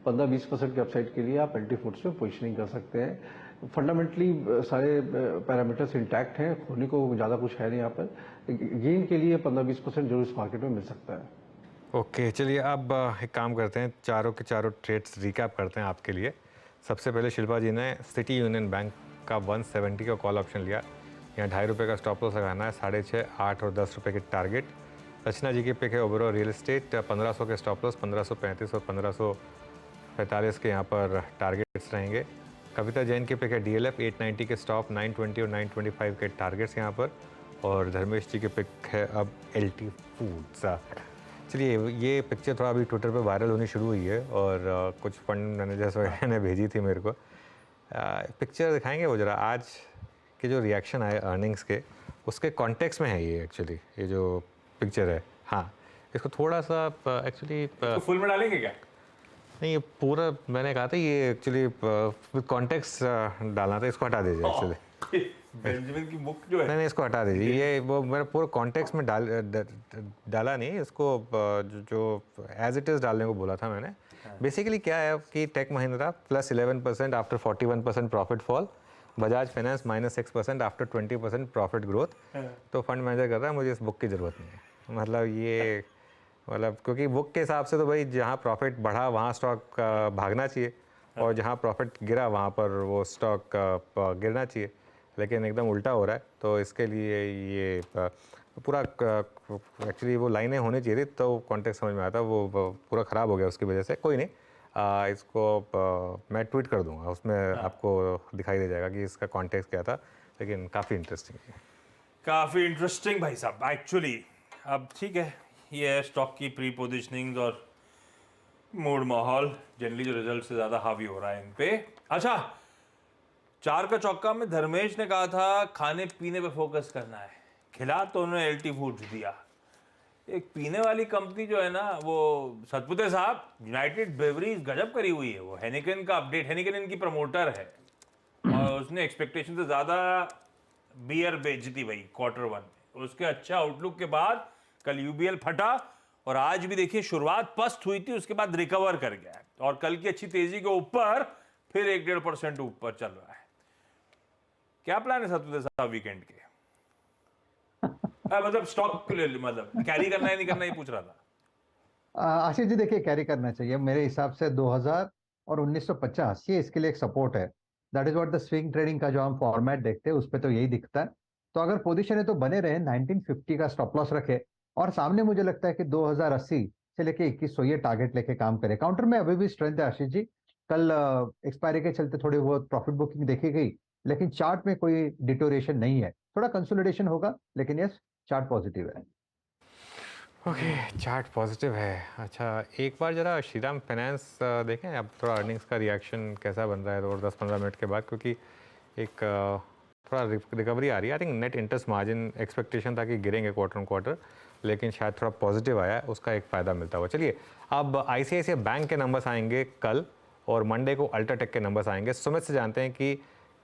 15-20% के अपसाइड के लिए आप एंटी फूड्स में पोजिशनिंग कर सकते हैं। फंडामेंटली सारे पैरामीटर्स इंटैक्ट हैं, खोने को ज़्यादा कुछ है नहीं यहाँ पर। गेन के लिए 15-20% जरूर इस मार्केट में मिल सकता है। ओके चलिए अब एक काम करते हैं, चारों के चारों ट्रेड्स रिकैप करते हैं आपके लिए। सबसे पहले शिल्पा जी ने सिटी यूनियन बैंक का 170 का कॉल ऑप्शन लिया, यहाँ ₹2.5 का स्टॉप लॉस लगाना है, 6.5, 8 और 10 रुपये के टारगेट। रचना जी की पिक है ओबरो रियल एस्टेट, 1500 के स्टॉप लॉस, 1535 और 1545 के यहाँ पर टारगेट्स रहेंगे। कविता जैन की पिक है डीएलएफ, 890 के स्टॉप, 920 और 925 के टारगेट्स यहाँ पर। और धर्मेश जी की पिक है अब एलटी फूड्स। चलिए ये पिक्चर थोड़ा अभी ट्विटर पे वायरल होनी शुरू हुई है और कुछ फंड मैनेजर्स वगैरह ने भेजी थी मेरे को। पिक्चर दिखाएंगे वो ज़रा, आज के जो रिएक्शन आए अर्निंग्स के उसके कॉन्टेक्स्ट में है ये एक्चुअली, ये जो पिक्चर है। हाँ इसको थोड़ा सा एक्चुअली फुल में डालेंगे क्या? नहीं ये पूरा मैंने कहा था, ये एक्चुअली विद कॉन्टेक्स्ट डालना था, इसको हटा दीजिए एक्चुअली। बेंजामिन की बुक जो है, नहीं इसको हटा दीजिए, ये वो मेरा पूरा कॉन्टेक्स्ट में डाला नहीं, इसको जो एज इट इज़ डालने को बोला था मैंने। बेसिकली क्या है कि Tech Mahindra +11% after 41% profit fall, Bajaj finance -6% after 20% profit growth. तो फंड मैनेजर कर रहा है, मुझे इस बुक की ज़रूरत नहीं है। मतलब क्योंकि बुक के हिसाब से तो भाई जहाँ प्रॉफिट बढ़ा वहाँ स्टॉक भागना चाहिए, और जहाँ प्रॉफिट गिरा वहाँ पर वो स्टॉक गिरना चाहिए, लेकिन एकदम उल्टा हो रहा है। तो इसके लिए ये पूरा एक्चुअली वो लाइनें होनी चाहिए थी, तो कॉन्टेक्स्ट समझ में आता, वो पूरा ख़राब हो गया उसकी वजह से। कोई नहीं, इसको मैं ट्वीट कर दूंगा, उसमें आपको दिखाई दे जाएगा कि इसका कॉन्टेक्स्ट क्या था, लेकिन काफ़ी इंटरेस्टिंग है। काफ़ी इंटरेस्टिंग भाई साहब एक्चुअली। अब ठीक है, ये है स्टॉक की प्री पोजिशनिंग और मूड माहौल जनरली जो रिजल्ट से ज़्यादा हावी हो रहा है इन पे। अच्छा, 4 का चौका में धर्मेश ने कहा था खाने पीने पे फोकस करना है, खिला तो उन्होंने एलटी फूड्स दिया। एक पीने वाली कंपनी जो है ना, वो सतपुते साहब यूनाइटेड ब्रेवरीज गजब करी हुई है। वो हेनिकन का अपडेट, हेनिकन इनकी प्रमोटर है और उसने एक्सपेक्टेशन से ज़्यादा बियर बेच दी भाई Q1 में। उसके अच्छा आउटलुक के बाद कल यूबीएल फटा और आज भी देखिए शुरुआत पस्त हुई थी, उसके बाद रिकवर कर गया है और कल की अच्छी तेजी के ऊपर फिर 1-1.5% ऊपर चल रहा है। क्या प्लान है सतपुते साहब वीकेंड के? मतलब स्टॉक मतलब कैरी करना है नहीं करना, ये पूछ रहा था। आशीष जी देखिए, कैरी करना चाहिए मेरे हिसाब से। 2000 और 1950 ये इसके लिए एक सपोर्ट है। That is what the swing trading का जो हम फॉर्मेट देखते हैं उस पर तो यही दिखता है। तो अगर पोजीशन है तो बने रहे, 1950 का स्टॉप लॉस रखे और सामने मुझे लगता है कि 2080 से लेके 2100 ये टारगेट लेके काम करे। काउंटर में अभी भी स्ट्रेंथ है आशीष जी। कल एक्सपायरी के चलते थोड़ी बहुत प्रॉफिट बुकिंग देखी गई, लेकिन चार्ट में कोई डिटोरेशन नहीं है, थोड़ा कंसोलिडेशन होगा, लेकिन यस चार्ट पॉजिटिव है। ओके चार्ट पॉजिटिव है। अच्छा एक बार जरा श्रीराम फाइनेंस देखें अब थोड़ा अर्निंग्स का रिएक्शन कैसा बन रहा है और 10-15 मिनट के बाद, क्योंकि एक थोड़ा रिकवरी आ रही है। I think net interest margin expectation था कि गिरेंगे क्वार्टर, लेकिन शायद थोड़ा पॉजिटिव आया है, उसका एक फ़ायदा मिलता हुआ। चलिए अब आईसीआईसीआई बैंक के नंबर्स आएंगे कल और मंडे को अल्ट्राटेक के नंबर्स आएंगे। सुमित से जानते हैं कि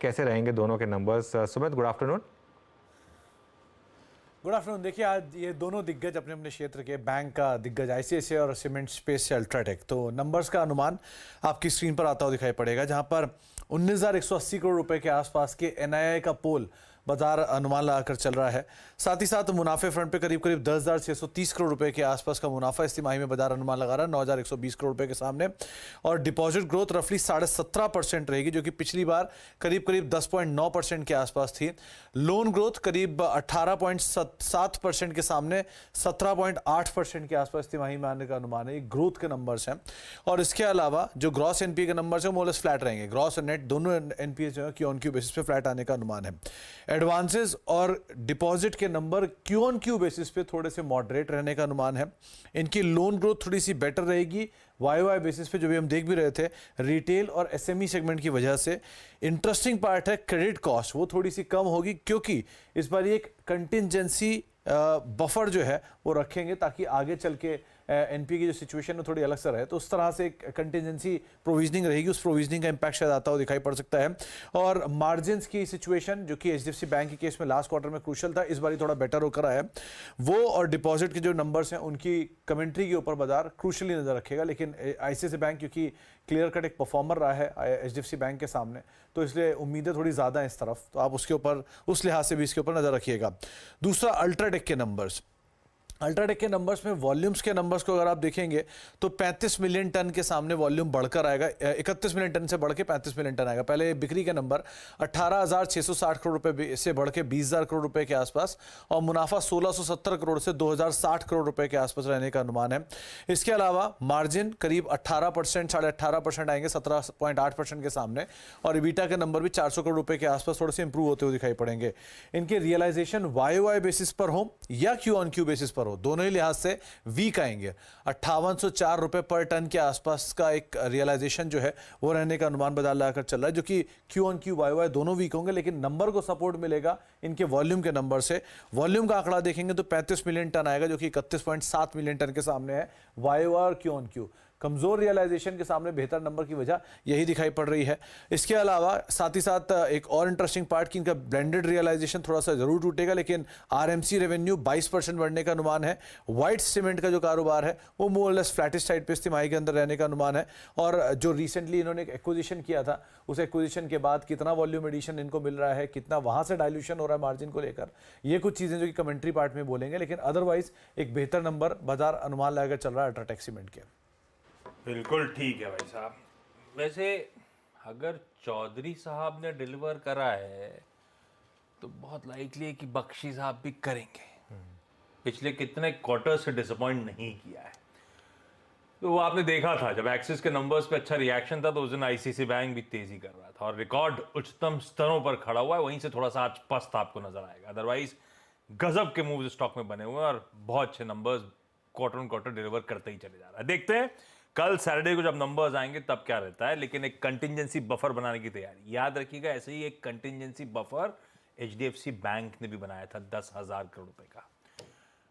कैसे रहेंगे दोनों के numbers. Sumit good afternoon. Good afternoon. देखिए आज ये दोनों दिग्गज अपने अपने क्षेत्र के, बैंक का दिग्गज आईसीआईसीआई और सीमेंट स्पेस से अल्ट्राटेक। तो नंबर्स का अनुमान आपकी स्क्रीन पर आता हुआ दिखाई पड़ेगा, जहां पर 19,180 करोड़ रुपए के आसपास के एनआईआई का पोल बाजार अनुमान लगाकर चल रहा है। साथ ही साथ मुनाफे फ्रंट पे करीब करीब 10,630 करोड़ रुपए के आसपास का मुनाफा इस तिमाही में बाजार अनुमान लगा रहा है 9,120 करोड़ रुपए के सामने। और डिपॉजिट ग्रोथ रफली 17.5% रहेगी, जो कि पिछली बार करीब करीब 10.9% के आसपास थी। लोन ग्रोथ करीब 18.7% के सामने 17.8% के आसपास तिमाही में आने का अनुमान है। ये ग्रोथ के नंबर्स हैं। और इसके अलावा जो ग्रॉस एनपीए के नंबर्स हैं वो मोर फ्लैट रहेंगे। ग्रॉस और नेट दोनों एनपीए जो है क्यू ऑन क्यू बेसिस पे फ्लैट आने का अनुमान है। एडवांसेस और डिपॉजिट के number Q on Q basis पे थोड़े से मॉडरेट रहने का अनुमान है। इनकी लोन ग्रोथ थोड़ी सी बेटर रहेगी वाई बेसिस पे, जो भी हम देख भी रहे थे रिटेल और एसएमई सेगमेंट की वजह से। इंटरेस्टिंग पार्ट है क्रेडिट कॉस्ट, वो थोड़ी सी कम होगी क्योंकि इस बार एक कंटिजेंसी बफर जो है वो रखेंगे ताकि आगे चल के एनपीए की जो सिचुएशन है थोड़ी अलग से रहे, तो उस तरह से एक कंटिजेंसी प्रोविजनिंग रहेगी। उस प्रोविजनिंग का इंपैक्ट शायद आता हुआ दिखाई पड़ सकता है। और मार्जिन्स की सिचुएशन जो कि एचडीएफसी बैंक के केस में लास्ट क्वार्टर में क्रूशियल था, इस बार थोड़ा बेटर होकर आया है वो। और डिपॉजिट के जो नंबर्स हैं उनकी कमेंट्री के ऊपर बाजार क्रूशियली नजर रखेगा। लेकिन आईसीआईसी बैंक क्योंकि क्लियर कट एक परफॉर्मर रहा है एचडीएफसी बैंक के सामने, तो इसलिए उम्मीदें थोड़ी ज़्यादा हैं इस तरफ, तो आप उसके ऊपर उस लिहाज से भी इसके ऊपर नजर रखिएगा। दूसरा अल्ट्राटेक के नंबर्स। अल्ट्राटेक के नंबर्स में वॉल्यूम्स के नंबर्स को अगर आप देखेंगे तो 35 मिलियन टन के सामने वॉल्यूम बढ़कर आएगा, 31 मिलियन टन से बढ़ के 35 मिलियन टन आएगा। पहले बिक्री के नंबर 18,660 करोड़ रुपए से बढ़ के 20,000 करोड़ रुपए के आसपास, और मुनाफा 1,670 करोड़ से 2,060 करोड़ रुपए के आसपास रहने का अनुमान है। इसके अलावा मार्जिन करीब 18%, 18.5% आएंगे 17.8% के सामने, और इबीटा के नंबर भी 400 करोड़ रुपए के आसपास थोड़े से इंप्रूव होते हुए दिखाई पड़ेंगे। इनके रियलाइजेशन वाई बेसिस पर हो या क्यू ऑन क्यू बेसिस पर, दोनों ही लिहाज से वीक आएंगे। 5804 रुपए पर टन के आसपास का एक रियलाइजेशन जो है वो रहने का अनुमान बाजार लगाकर चल रहा है, जो कि क्यू ऑन क्यू वाई दोनों वीक होंगे, लेकिन नंबर को सपोर्ट मिलेगा इनके वॉल्यूम के नंबर से। वॉल्यूम का आंकड़ा देखेंगे तो 35 मिलियन टन आएगा, जो कि 31.7 मिलियन टन के सामने है वाई और क्यू ऑन क्यू। कमजोर रियलाइजेशन के सामने बेहतर नंबर की वजह यही दिखाई पड़ रही है। इसके अलावा साथ ही साथ एक और इंटरेस्टिंग पार्ट कि इनका ब्लेंडेड रियलाइजेशन थोड़ा सा जरूर टूटेगा, लेकिन आरएमसी रेवेन्यू 22% बढ़ने का अनुमान है। व्हाइट सीमेंट का जो कारोबार है वो मोर लेस फ्लैटिश साइड पे इस तिमाही के अंदर रहने का अनुमान है। और जो रिसेंटली इन्होंने एक एक्विजिशन किया था, उस एक्विजिशन के बाद कितना वॉल्यूम एडिशन इनको मिल रहा है, कितना वहां से डायल्यूशन हो रहा है मार्जिन को लेकर, ये कुछ चीजें जो कि कमेंट्री पार्ट में बोलेंगे। लेकिन अदरवाइज एक बेहतर नंबर बाजार अनुमान लगाकर चल रहा है अल्ट्राटेक सीमेंट के। बिल्कुल ठीक है भाई साहब। वैसे अगर चौधरी साहब ने डिलीवर करा है तो बहुत लाइकली है कि बख्शी साहब भी करेंगे। पिछले कितने क्वार्टर से डिसअपॉइंट नहीं किया है, तो वो आपने देखा था जब एक्सिस के नंबर्स पे अच्छा रिएक्शन था तो उस दिन आईसीआईसी बैंक भी तेजी कर रहा था और रिकॉर्ड उच्चतम स्तरों पर खड़ा हुआ है। वहीं से थोड़ा सा आज पस्त आपको नजर आएगा, अदरवाइज गजब के मूव्स स्टॉक में बने हुए हैं और बहुत अच्छे numbers quarter on quarter deliver करते ही चले जा रहा है। देखते हैं कल सैटरडे को जब नंबर्स आएंगे तब क्या रहता है, लेकिन एक कंटिजेंसी बफर बनाने की तैयारी याद रखिएगा। ऐसे ही एक कंटिजेंसी बफर एचडीएफसी बैंक ने भी बनाया था 10,000 करोड़ रुपए का।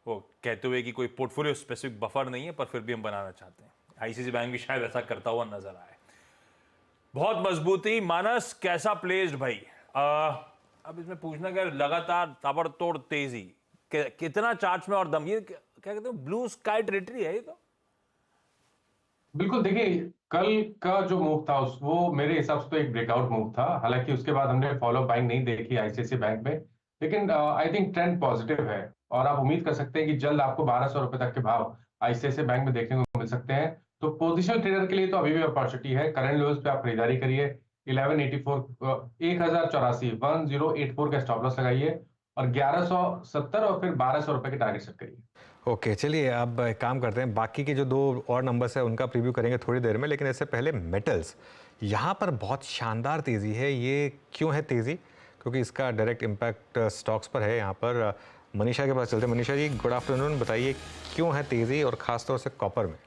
वो कहते हुए कि कोई पोर्टफोलियो स्पेसिफिक बफर नहीं है, पर फिर भी हम बनाना चाहते हैं। आईसीआईसी बैंक भी शायद ऐसा करता हुआ नजर आए। बहुत मजबूती। मानस कैसा प्लेस्ड भाई? अब इसमें पूछना क्या, लगातार ताबड़तोड़ तेजी, कितना चार्ट में और दम, ये क्या कहते हैं ब्लू स्काई टेरिटरी है ये तो। बिल्कुल, देखिए कल का जो मूव था वो मेरे हिसाब से तो एक ब्रेकआउट मूव था। हालांकि उसके बाद हमने फॉलो बाइंग नहीं देखी आईसीआईसी बैंक में, लेकिन आई थिंक ट्रेंड पॉजिटिव है और आप उम्मीद कर सकते हैं कि जल्द आपको 1,200 रुपए तक के भाव आईसीआईसी बैंक में देखने को मिल सकते हैं। तो पोजिशनल ट्रेडर के लिए तो अभी भी अपॉर्चुनिटी है। करंट लेवल्स पे आप खरीदारी करिए। 1084 का स्टॉप लॉस लगाइए और 1170 और फिर 1,200 रुपए के टारगेट सेट करिए। ओके, चलिए अब एक काम करते हैं, बाकी के जो दो और नंबर्स है उनका प्रीव्यू करेंगे थोड़ी देर में, लेकिन इससे पहले मेटल्स, यहाँ पर बहुत शानदार तेज़ी है। ये क्यों है तेज़ी? क्योंकि इसका डायरेक्ट इम्पैक्ट स्टॉक्स पर है। यहाँ पर मनीषा के पास चलते हैं। Manisha ji, good afternoon. बताइए क्यों है तेज़ी और ख़ासतौर से कॉपर में?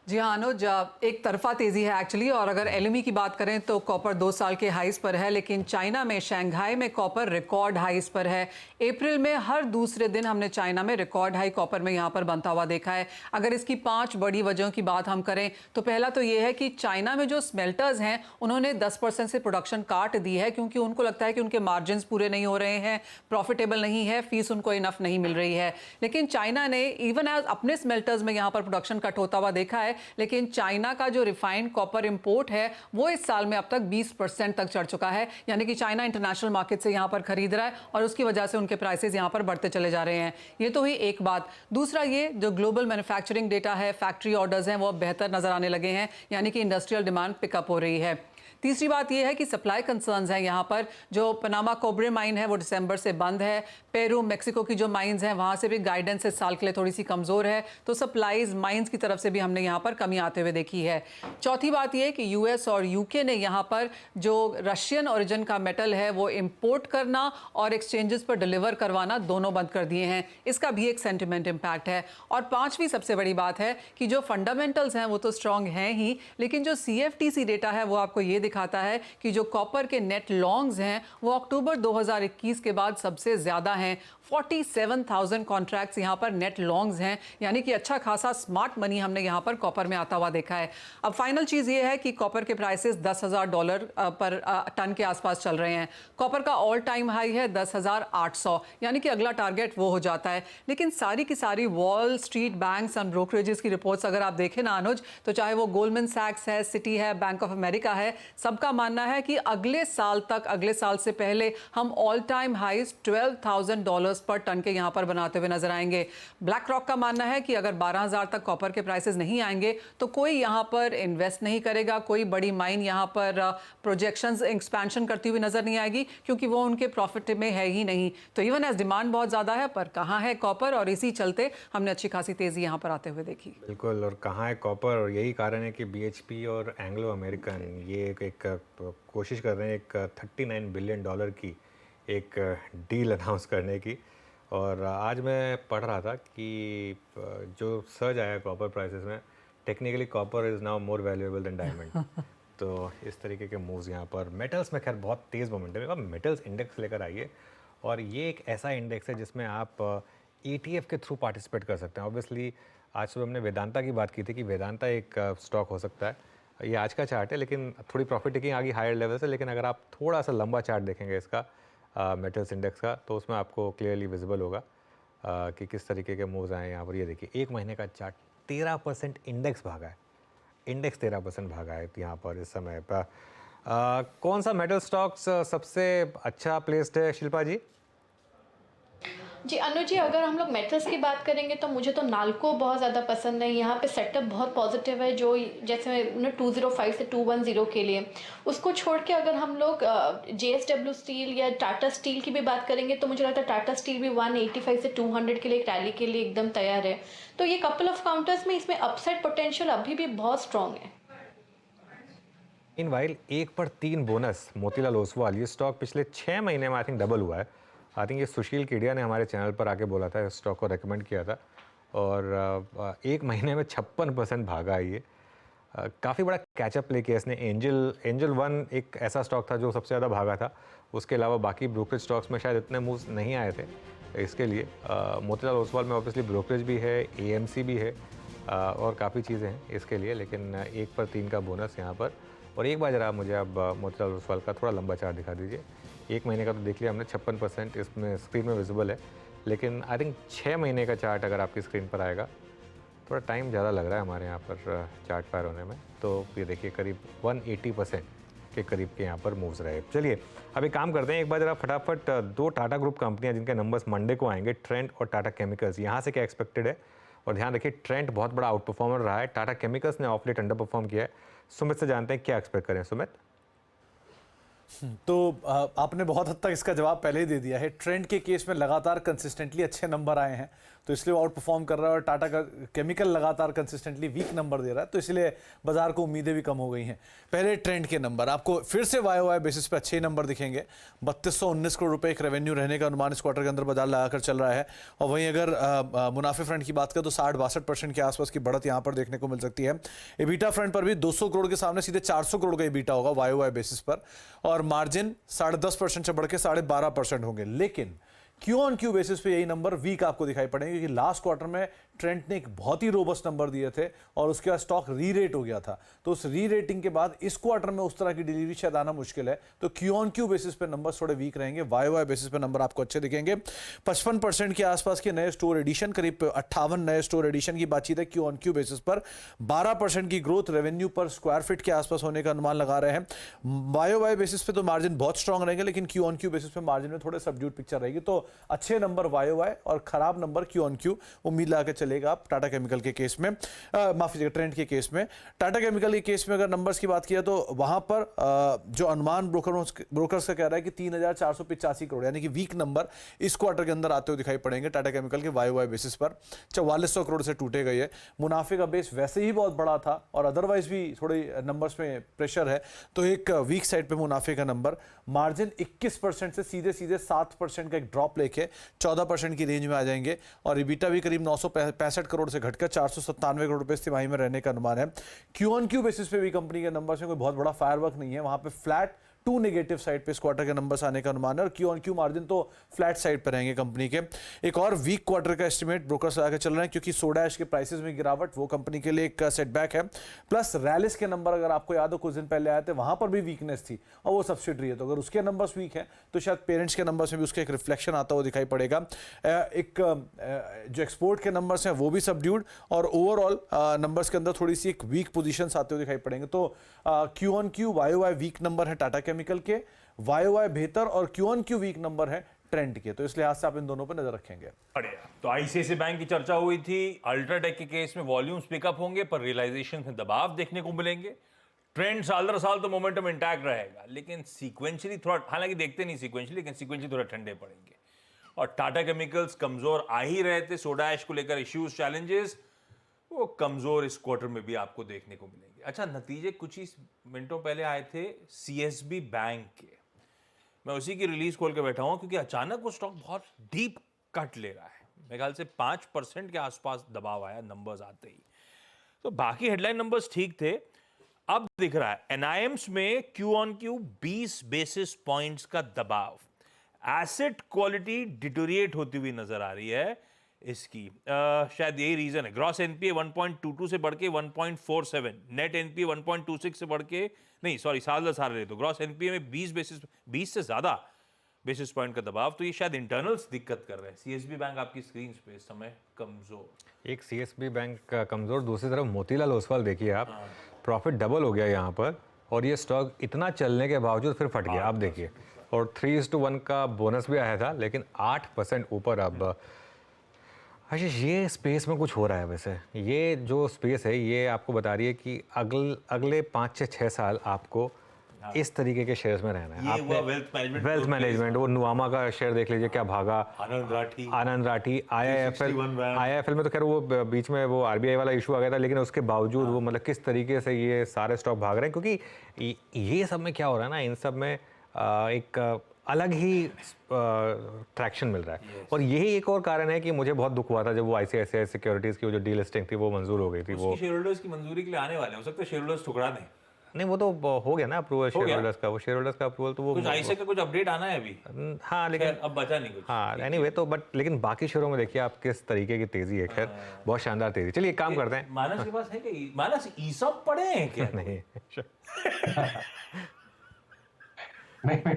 जी हाँ अनुज, एक तरफा तेजी है एक्चुअली। और अगर एलएमई की बात करें तो कॉपर 2 साल के हाईस पर है, लेकिन चाइना में शंघाई में कॉपर रिकॉर्ड हाईस पर है। अप्रैल में हर दूसरे दिन हमने चाइना में रिकॉर्ड हाई कॉपर में यहाँ पर बनता हुआ देखा है। अगर इसकी 5 बड़ी वजहों की बात हम करें तो पहला तो ये है कि चाइना में जो स्मेल्टर्स हैं उन्होंने 10% से प्रोडक्शन काट दी है, क्योंकि उनको लगता है कि उनके मार्जिन पूरे नहीं हो रहे हैं, प्रॉफिटेबल नहीं है, फीस उनको इनफ नहीं मिल रही है। लेकिन चाइना ने इवन एज अपने स्मेल्टर्स में यहाँ पर प्रोडक्शन कट होता हुआ देखा है, है, लेकिन चाइना का जो रिफाइंड कॉपर इंपोर्ट है वो इस साल में अब तक 20% तक चढ़ चुका है, यानी कि चाइना इंटरनेशनल मार्केट से यहाँ पर खरीद रहा है और उसकी वजह से उनके प्राइसेस यहाँ पर बढ़ते चले जा रहे हैं। ये तो हुई एक बात। दूसरा, ये जो ग्लोबल मैन्युफैक्चरिंग डेटा है, फैक्ट्री ऑर्डर्स हैं, वो बेहतर नजर आने लगे हैं, यानी कि इंडस्ट्रियल डिमांड पिकअप हो रही है। तीसरी बात यह है कि सप्लाई कंसर्न्स हैं यहाँ पर। जो पनामा कोब्रे माइन है वो दिसंबर से बंद है। पेरू, मेक्सिको की जो माइंस हैं वहाँ से भी गाइडेंस इस साल के लिए थोड़ी सी कमज़ोर है, तो सप्लाईज माइंस की तरफ से भी हमने यहाँ पर कमी आते हुए देखी है। चौथी बात यह कि यूएस और यूके ने यहाँ पर जो रशियन ओरिजिन का मेटल है वो इम्पोर्ट करना और एक्सचेंजेस पर डिलीवर करवाना दोनों बंद कर दिए हैं। इसका भी एक सेंटिमेंट इम्पैक्ट है। और पाँचवीं सबसे बड़ी बात है कि जो फंडामेंटल्स हैं वो तो स्ट्रॉन्ग हैं ही, लेकिन जो CFTC डेटा है वो आपको ये दिखाता है कि जो कॉपर के नेट लॉन्ग्स हैं वो अक्टूबर 2021 के बाद सबसे ज्यादा हैं। 47,000 कॉन्ट्रैक्ट्स यहाँ पर नेट लॉन्ग्स हैं, यानी कि अच्छा खासा स्मार्ट मनी हमने यहाँ पर कॉपर में आता हुआ देखा है। अब फाइनल चीज़ ये है कि कॉपर के प्राइसेस $10,000 पर टन के आसपास चल रहे हैं। कॉपर का ऑल टाइम हाई है 10,800, यानी कि अगला टारगेट वो हो जाता है। लेकिन सारी की सारी wall street banks and brokerages की रिपोर्ट्स अगर आप देखें ना अनुज, तो चाहे वो गोल्डमैन सैक्स है, सिटी है, बैंक ऑफ अमेरिका है, सबका मानना है कि अगले साल तक, अगले साल से पहले हम ऑल टाइम हाईज $12,000 पर टन के यहां पर बनाते हुए नजर आएंगे। ब्लैक रॉक का मानना है कि अगर 12,000 तक कॉपर के प्राइसेस नहीं आएंगे तो कोई यहां पर इन्वेस्ट नहीं करेगा, कोई बड़ी माइन यहां पर प्रोजेक्शंस एक्सपेंशन करती हुई नजर नहीं आएगी, क्योंकि वो उनके प्रॉफिट में है ही नहीं। तो इवन एज डिमांड बहुत ज्यादा है, पर कहां है कॉपर, और इसी चलते हमने अच्छी खासी तेजी यहां पर आते हुए देखी। बिल्कुल, और कहाँ है कॉपर, और यही कारण है कि BHP और एंग्लो अमेरिकन ये एक कोशिश कर रहे हैं एक $39 बिलियन की एक डील अनाउंस करने की। और आज मैं पढ़ रहा था कि जो सर्ज आया कॉपर प्राइसेस में, technically copper is now more valuable then diamond. तो इस तरीके के मूव्स यहाँ पर मेटल्स में खैर बहुत तेज़ मोमेंटम है। अब मेटल्स इंडेक्स लेकर आइए, और ये एक ऐसा इंडेक्स है जिसमें आप ETF के थ्रू पार्टिसिपेट कर सकते हैं। ऑब्वियसली आज सुबह हमने वेदांता की बात की थी कि वेदांता एक स्टॉक हो सकता है। ये आज का चार्ट है, लेकिन थोड़ी प्रॉफिट टेकिंग आ गई हायर लेवल से। लेकिन अगर आप थोड़ा सा लंबा चार्ट देखेंगे इसका मेटल्स इंडेक्स का, तो उसमें आपको क्लियरली विजिबल होगा कि किस तरीके के मूव्स आए हैं यहाँ पर। ये देखिए, एक महीने का चार्ट 13% इंडेक्स भागा है, इंडेक्स 13% भागा है यहाँ पर इस समय पर। कौन सा मेटल स्टॉक्स सबसे अच्छा प्लेस्ड है शिल्पा जी? जी अनुज जी, अगर हम लोग मेटल्स की बात करेंगे तो मुझे तो नाल्को बहुत ज़्यादा पसंद है। यहाँ पे सेटअप बहुत पॉजिटिव है, जो जैसे 205 से 210 के लिए। उसको छोड़ के अगर हम लोग JSW स्टील या टाटा स्टील की भी बात करेंगे तो मुझे लगता है टाटा स्टील भी 185 से 200 के लिए एक रैली के लिए एकदम तैयार है। तो ये कपल ऑफ काउंटर्स में इसमें अपसाइड पोटेंशियल अभी भी बहुत स्ट्रॉन्ग है। इन वाइल 1 पर 3 बोनस मोतीलाल ओसवाल, ये स्टॉक पिछले 6 महीने में आई थिंक डबल हुआ है। आई थिंक ये सुशील केडिया ने हमारे चैनल पर आके बोला था, इस स्टॉक को रेकमेंड किया था, और 1 महीने में 56% भागा है ये। काफ़ी बड़ा कैचअप प्ले किया इसने। एंजल वन एक ऐसा स्टॉक था जो सबसे ज़्यादा भागा था, उसके अलावा बाकी ब्रोकरेज स्टॉक्स में शायद इतने मूव्स नहीं आए थे। इसके लिए मोतीलाल ओसवाल में ऑब्वियसली ब्रोकरेज भी है, AMC भी है, और काफ़ी चीज़ें हैं इसके लिए। लेकिन 1 पर 3 का बोनस यहाँ पर। और एक बार जरा मुझे अब मोतीलाल ओसवाल का थोड़ा लंबा चार्ट दिखा दीजिए। 1 महीने का तो देख लिया हमने, 56% इसमें स्क्रीन में विजिबल है। लेकिन आई थिंक 6 महीने का चार्ट अगर आपकी स्क्रीन पर आएगा, थोड़ा टाइम ज़्यादा लग रहा है हमारे यहाँ पर चार्ट फायर होने में। तो ये देखिए करीब 180% के करीब के यहाँ पर मूव्स रहे। चलिए अभी काम करते हैं, एक बार जरा फटाफट 2 टाटा ग्रुप कंपनियाँ जिनके नंबर्स मंडे को आएंगे, ट्रेंट और टाटा केमिकल्स, यहाँ से क्या एक्सपेक्टेड है। और ध्यान रखिए, ट्रेंट बहुत बड़ा आउट परफॉर्मर रहा है, टाटा केमिकल्स ने ऑफ लेट अंडर परफॉर्म किया है। सुमित से जानते हैं क्या एक्सपेक्ट करें। सुमित, तो आपने बहुत हद तक इसका जवाब पहले ही दे दिया है। ट्रेंड के केस में लगातार कंसिस्टेंटली अच्छे नंबर आए हैं, तो इसलिए वो आउट परफॉर्म कर रहा है, और टाटा का केमिकल लगातार कंसिस्टेंटली वीक नंबर दे रहा है, तो इसलिए बाजार को उम्मीदें भी कम हो गई हैं। पहले ट्रेंड के नंबर आपको फिर से YOY बेसिस पे अच्छे नंबर दिखेंगे। 3219 करोड़ रुपए एक रेवेन्यू रहने का अनुमान इस क्वार्टर के अंदर बाजार लगाकर चल रहा है। और वहीं अगर मुनाफे फ्रंट की बात करें तो 60-62% के आसपास की बढ़त यहाँ पर देखने को मिल सकती है। एबिटा फ्रंट पर भी 200 करोड़ के सामने सीधे 400 करोड़ का एबिटा होगा YOY बेसिस पर, और मार्जिन 10.5% से बढ़ के 12.5% होंगे। लेकिन क्यू ऑन क्यू बेसिस पे यही नंबर वीक आपको दिखाई पड़ेंगे, क्योंकि लास्ट क्वार्टर में ट्रेंड ने एक बहुत ही रोबस्ट नंबर दिए थे और उसके बाद स्टॉक री रेट हो गया था। तो उस री रेटिंग के बाद इस क्वार्टर में उस तरह की डिलीवरी शायद आना मुश्किल है। तो क्यू ऑन क्यू बेसिस पे नंबर थोड़े वीक रहेंगे, वाई वाई बेसिस पे नंबर आपको अच्छे दिखेंगे। 55% के आसपास के नए स्टोर एडिशन, करीब 58 नए स्टोर एडिशन की बातचीत है क्यू ऑन क्यू बेसिस पर। 12% की ग्रोथ रेवेन्यू पर स्क्वायर फीट के आसपास होने का अनुमान लगा रहे हैं। वाई वाई बेसिस पे तो मार्जिन बहुत स्ट्रांग रहेंगे, लेकिन क्यू ऑन क्यू बेसिस पे मार्जिन में थोड़े सबड्यूट पिक्चर रहेगी। तो अच्छे नंबर वाई वाई और खराब नंबर क्यू ऑन क्यू उम्मीद लगा के चलेगा आप टाटा केमिकल के केस में, माफ कीजिएगा ट्रेंड के केस में। टाटा केमिकल के केस में अगर नंबर्स की बात किया तो वहां पर जो अनुमान ब्रोकर्स का कह रहा है कि 3,485 करोड़ यानी कि वीक नंबर इस क्वार्टर के अंदर आते हुए दिखाई पड़ेंगे टाटा केमिकल के वाई वाई बेसिस पर। 4400 करोड़ से टूटे गए। मुनाफे का बेस वैसे ही बहुत बड़ा था और अदरवाइज भी थोड़े नंबर्स में प्रेशर है, तो एक वीक साइड पे मुनाफे का नंबर। मार्जिन 21% से सीधे 7% का एक ड्रॉप लेके 14% की रेंज में आ जाएंगे और इबिटा भी करीब 965 करोड़ से घटकर 497 करोड़ रुपए इस तिमाही में रहने का अनुमान है। क्यू ऑन क्यू बेसिस पे भी कंपनी के नंबर्स में कोई बहुत बड़ा फायरवर्क नहीं है, वहां पे फ्लैट टू नेगेटिव साइड पे इस क्वार्टर के नंबर्स आने का अनुमान है और क्यू ऑन क्यू मार्जिन तो फ्लैट साइड पर रहेंगे कंपनी के। एक और वीक क्वार्टर का एस्टिमेट ब्रोकर्स आगे चल रहे हैं, क्योंकि सोडा ऐश के प्राइसेस में गिरावट वो कंपनी के लिए एक सेटबैक है। प्लस रैलिस के नंबर अगर आपको याद हो कुछ दिन पहले आए थे, वहां पर भी वीकनेस थी और वो सब्सिडरी है, तो अगर उसके नंबर्स वीक है तो शायद पेरेंट्स के नंबर्स में भी उसका एक रिफ्लेक्शन आता हुआ दिखाई पड़ेगा। जो एक्सपोर्ट के नंबर्स हैं वो भी सबड्यूड और ओवरऑल नंबर्स के अंदर थोड़ी सी एक वीक पोजीशन आते हुए दिखाई पड़ेंगे। तो Q on Q Y Y weak number है टाटा केमिकल के, वाई वाई बेहतर और Q on Q weak number है ट्रेंड के, तो इस लिहाज से आप इन दोनों पर नजर रखेंगे। बढ़िया। तो आईसीआईसीआई बैंक की चर्चा हुई थी, अल्ट्राटेक के केस में वॉल्यूम्स पिकअप होंगे पर रियलाइजेशन में दबाव देखने को मिलेंगे। ट्रेंड साल दर साल तो मोमेंटम इंटैक्ट रहेगा, लेकिन सीक्वेंशियली थोड़ा, हालांकि देखते नहीं सीक्वेंशियली, लेकिन सीक्वेंशियली थोड़ा ठंडे पड़ेंगे। और टाटा केमिकल्स कमजोर आ ही रहे थे, सोडा ऐश को लेकर इश्यूज चैलेंजेस वो कमजोर इस क्वार्टर में भी आपको देखने को मिलेंगे। अच्छा, नतीजे कुछ ही मिनटों पहले आए थे सीएसबी बैंक के, मैं उसी की रिलीज खोल के बैठा हूं क्योंकि अचानक वो स्टॉक बहुत डीप कट ले रहा है। मेरे ख्याल से 5% के आसपास दबाव आया नंबर्स आते ही। तो बाकी हेडलाइन नंबर्स ठीक थे। अब दिख रहा है एनआईएम्स में Q on Q 20 basis points का दबाव। एसेट क्वालिटी डिटोरिएट होती हुई नजर आ रही है इसकी, शायद यही रीजन है। ग्रॉस एनपीए 1.22 से बढ़ के 1.47, नेट एनपीए 1.26 से बढ़ के, नहीं सॉरी साल दर साल ले तो ग्रॉस एनपीए में 20 से ज्यादा बेसिस पॉइंट का दबाव। तो ये शायद इंटरनल्स दिक्कत कर रहे हैं। सीएसबी बैंक आपकी स्क्रीन पे इस समय कमजोर। एक सीएसबी बैंक का कमजोर, दूसरी तरफ मोतीलाल ओसवाल देखिए आप, प्रॉफिट डबल हो गया यहाँ पर और ये स्टॉक इतना चलने के बावजूद फिर फट गया। आप देखिए, और 3:1 का बोनस भी आया था, लेकिन 8% ऊपर अब। आशीष, ये स्पेस में कुछ हो रहा है वैसे। ये जो स्पेस है ये आपको बता रही है कि अगले 5 से 6 साल आपको इस तरीके के शेयर्स में रहना है। आपने वेल्थ मैनेजमेंट, वो नुआमा का शेयर देख लीजिए क्या भागा, आनंद राठी, आईआईएफएल में तो खैर वो बीच में वो आरबीआई वाला इशू आ गया था, लेकिन उसके बावजूद वो मतलब किस तरीके से ये सारे स्टॉक भाग रहे हैं, क्योंकि ये सब में क्या हो रहा है ना, इन सब में एक अलग ही ट्रैक्शन मिल रहा है। और यही एक और कारण है कि मुझे बहुत दुख हुआ था जब वो आईसीआईसीआई सिक्योरिटीज की वो जो डीलिस्टिंग थी वो मंजूर हो गई थी। वो शेयर होल्डर्स की मंजूरी के लिए आने वाले हो सकता है, शेयर होल्डर्स ठुकरा दें। नहीं, वो तो हो गया ना अप्रूवल शेयर होल्डर्स का, वो शेयर होल्डर्स का अप्रूवल तो वो कुछ आईसीआई का कुछ अपडेट आना है अभी। हाँ, लेकिन अब बचा नहीं कुछ। हाँ, एनीवे तो बट लेकिन बाकी शेयरों में देखिए आप किस तरीके की तेजी है। खैर बहुत शानदार तेजी। चलिए एक काम करते हैं, मानस के पास है क्या, मानस ईसॉप पढ़े हैं क्या? नहीं नहीं,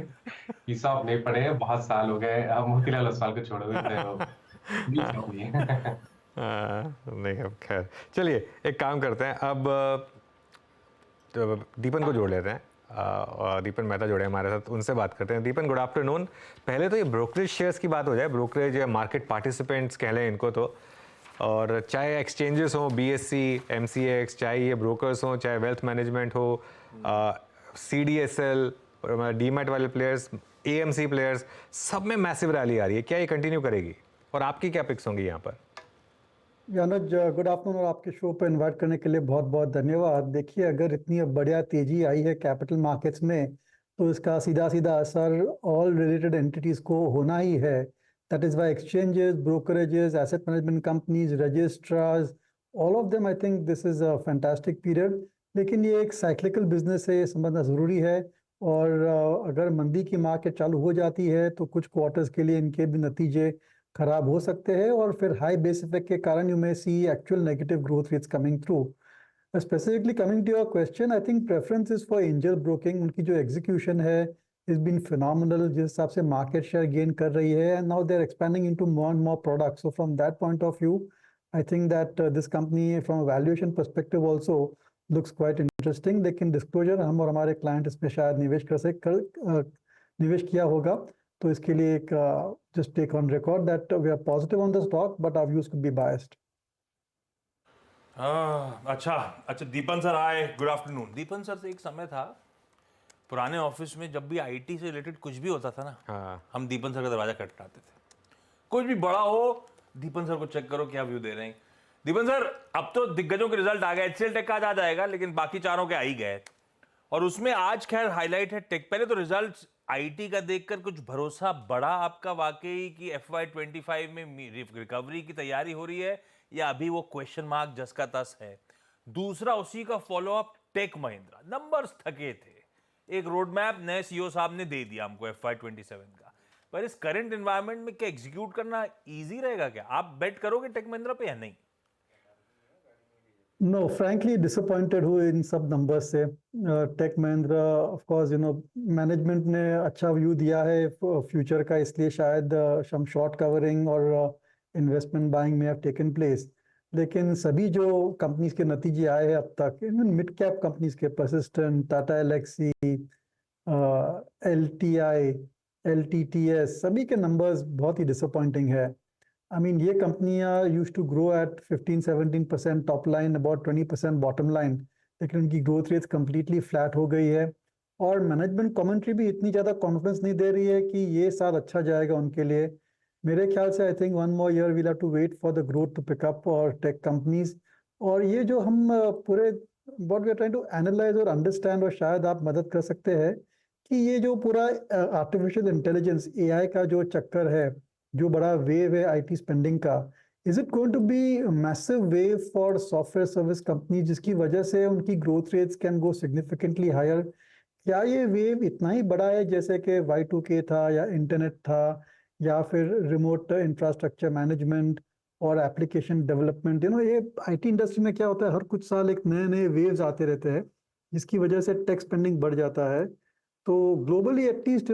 ईसॉप नहीं पढ़े, बहुत साल हो गए। अब मोतीलाल ओसवाल को छोड़ देते नहीं। अब खैर चलिए एक काम करते हैं, अब तो दीपन को जोड़ लेते हैं। और दीपन मेहता जोड़े हमारे साथ, उनसे बात करते हैं। दीपन, गुड आफ्टरनून। पहले तो ये ब्रोकरेज शेयर्स की बात हो जाए, ब्रोकरेज या मार्केट पार्टिसिपेंट्स कह लें इनको तो, और चाहे एक्सचेंजेस हो, बीएससी, एमसीएक्स, चाहे ये ब्रोकर्स हो, चाहे वेल्थ मैनेजमेंट हो, सीडीएसएल, डीमैट वाले प्लेयर्स, एएमसी प्लेयर्स, सब में मैसिव रैली आ रही है। क्या ये कंटिन्यू करेगी और आपकी क्या पिक्स होंगी यहाँ पर? यानुज, गुड आफ्टरनून और आपके शो पर इनवाइट करने के लिए बहुत बहुत धन्यवाद। देखिए, अगर इतनी बढ़िया तेजी आई है कैपिटल मार्केट्स में तो इसका सीधा सीधा असर ऑल रिलेटेड एंटिटीज को होना ही है। That is why exchanges, brokerages, asset management companies, registrars, all of them, I think this is a fantastic period. लेकिन ये एक साइक्लिकल बिजनेस है, ये समझना ज़रूरी है। और अगर मंदी की मार्केट चालू हो जाती है तो कुछ क्वार्टर्स के लिए इनके भी नतीजे खराब हो सकते हैं और फिर हाई बेस इफेक्ट के कारण you may see actual negative growth rates coming through. Specifically coming to your question, I think preference is for angel broking. उनकी जो execution है has been phenomenal, जिस हिसाब से market share gain कर रही है, and now they're expanding into more and more products. So from that point of view, I think that this company from a valuation perspective also looks quite interesting. लेकिन disclosure हम और हमारे client इस पे शायद निवेश किया होगा, तो इसके लिए एक just take on record that we are positive on the stock, but our views could be biased. अच्छा दीपन सर आए, गुड आफ्टरनून। दीपन सर से एक समय था पुराने ऑफिस में, जब भी आईटी से रिलेटेड कुछ भी होता था ना, हम दीपन सर का दरवाजा खटखटाते थे। कुछ भी बड़ा हो, दीपन सर को चेक करो क्या व्यू दे रहे हैं। दीपन सर, अब तो दिग्गजों के रिजल्ट आ गए, एचसीएल टेक का आज आ जाएगा, लेकिन बाकी चारों के आ ही गए, और उसमें आज खैर हाईलाइट है टेक। पहले तो रिजल्ट आईटी का देखकर कुछ भरोसा बढ़ा आपका वाकई कि FY25 में रिकवरी की तैयारी हो रही है, या अभी वो क्वेश्चन मार्क जस का तस है? दूसरा उसी का फॉलोअप, टेक महिंद्रा नंबर्स थके थे, एक रोड मैप नए सीईओ साहब ने दे दिया हमको FY27 का, पर इस करंट एनवायरनमेंट में क्या एग्जीक्यूट करना इजी रहेगा? क्या आप बेट करोगे टेक महिंद्रा पे या नहीं? No, frankly disappointed हूँ इन सब नंबर्स से। Tech Mahindra of course management ने अच्छा व्यू दिया है फ्यूचर का, इसलिए शायद सम शॉर्ट कवरिंग और इन्वेस्टमेंट बाइंग में हैव टेकन प्लेस, लेकिन सभी जो कंपनीज के नतीजे आए हैं अब तक, इवन मिड कैप कंपनीज के, Persistent, Tata Elxsi, LTI, LTTS, सभी के नंबर्स बहुत ही डिसअपॉइंटिंग है। I mean, ये कंपनियां used to grow at 15-17% top line, about 20% bottom line, लेकिन उनकी ग्रोथ रेट completely flat हो गई है, और मैनेजमेंट कमेंट्री भी इतनी ज़्यादा कॉन्फिडेंस नहीं दे रही है कि ये साल अच्छा जाएगा उनके लिए। मेरे ख्याल से I think 1 more year we'll have to wait for the growth to pick up और टेक कंपनीज। और ये जो हम पूरे what we are trying to analyze और understand, और शायद आप मदद कर सकते हैं कि ये जो पूरा आर्टिफिशियल इंटेलिजेंस AI का जो चक्कर है, जो बड़ा वेव है आईटी स्पेंडिंग का, is it going to be massive wave for software service company, जिसकी वजह से उनकी growth rates can go significantly higher? क्या ये वेव इतना ही बड़ा है जैसे कि Y2K था, या इंटरनेट था, या फिर रिमोट इंफ्रास्ट्रक्चर मैनेजमेंट और एप्लीकेशन डेवलपमेंट? ये आईटी इंडस्ट्री में क्या होता है, हर कुछ साल एक नए नए वेव्स आते रहते हैं, जिसकी वजह से टेक स्पेंडिंग बढ़ जाता है। तो globally, at least,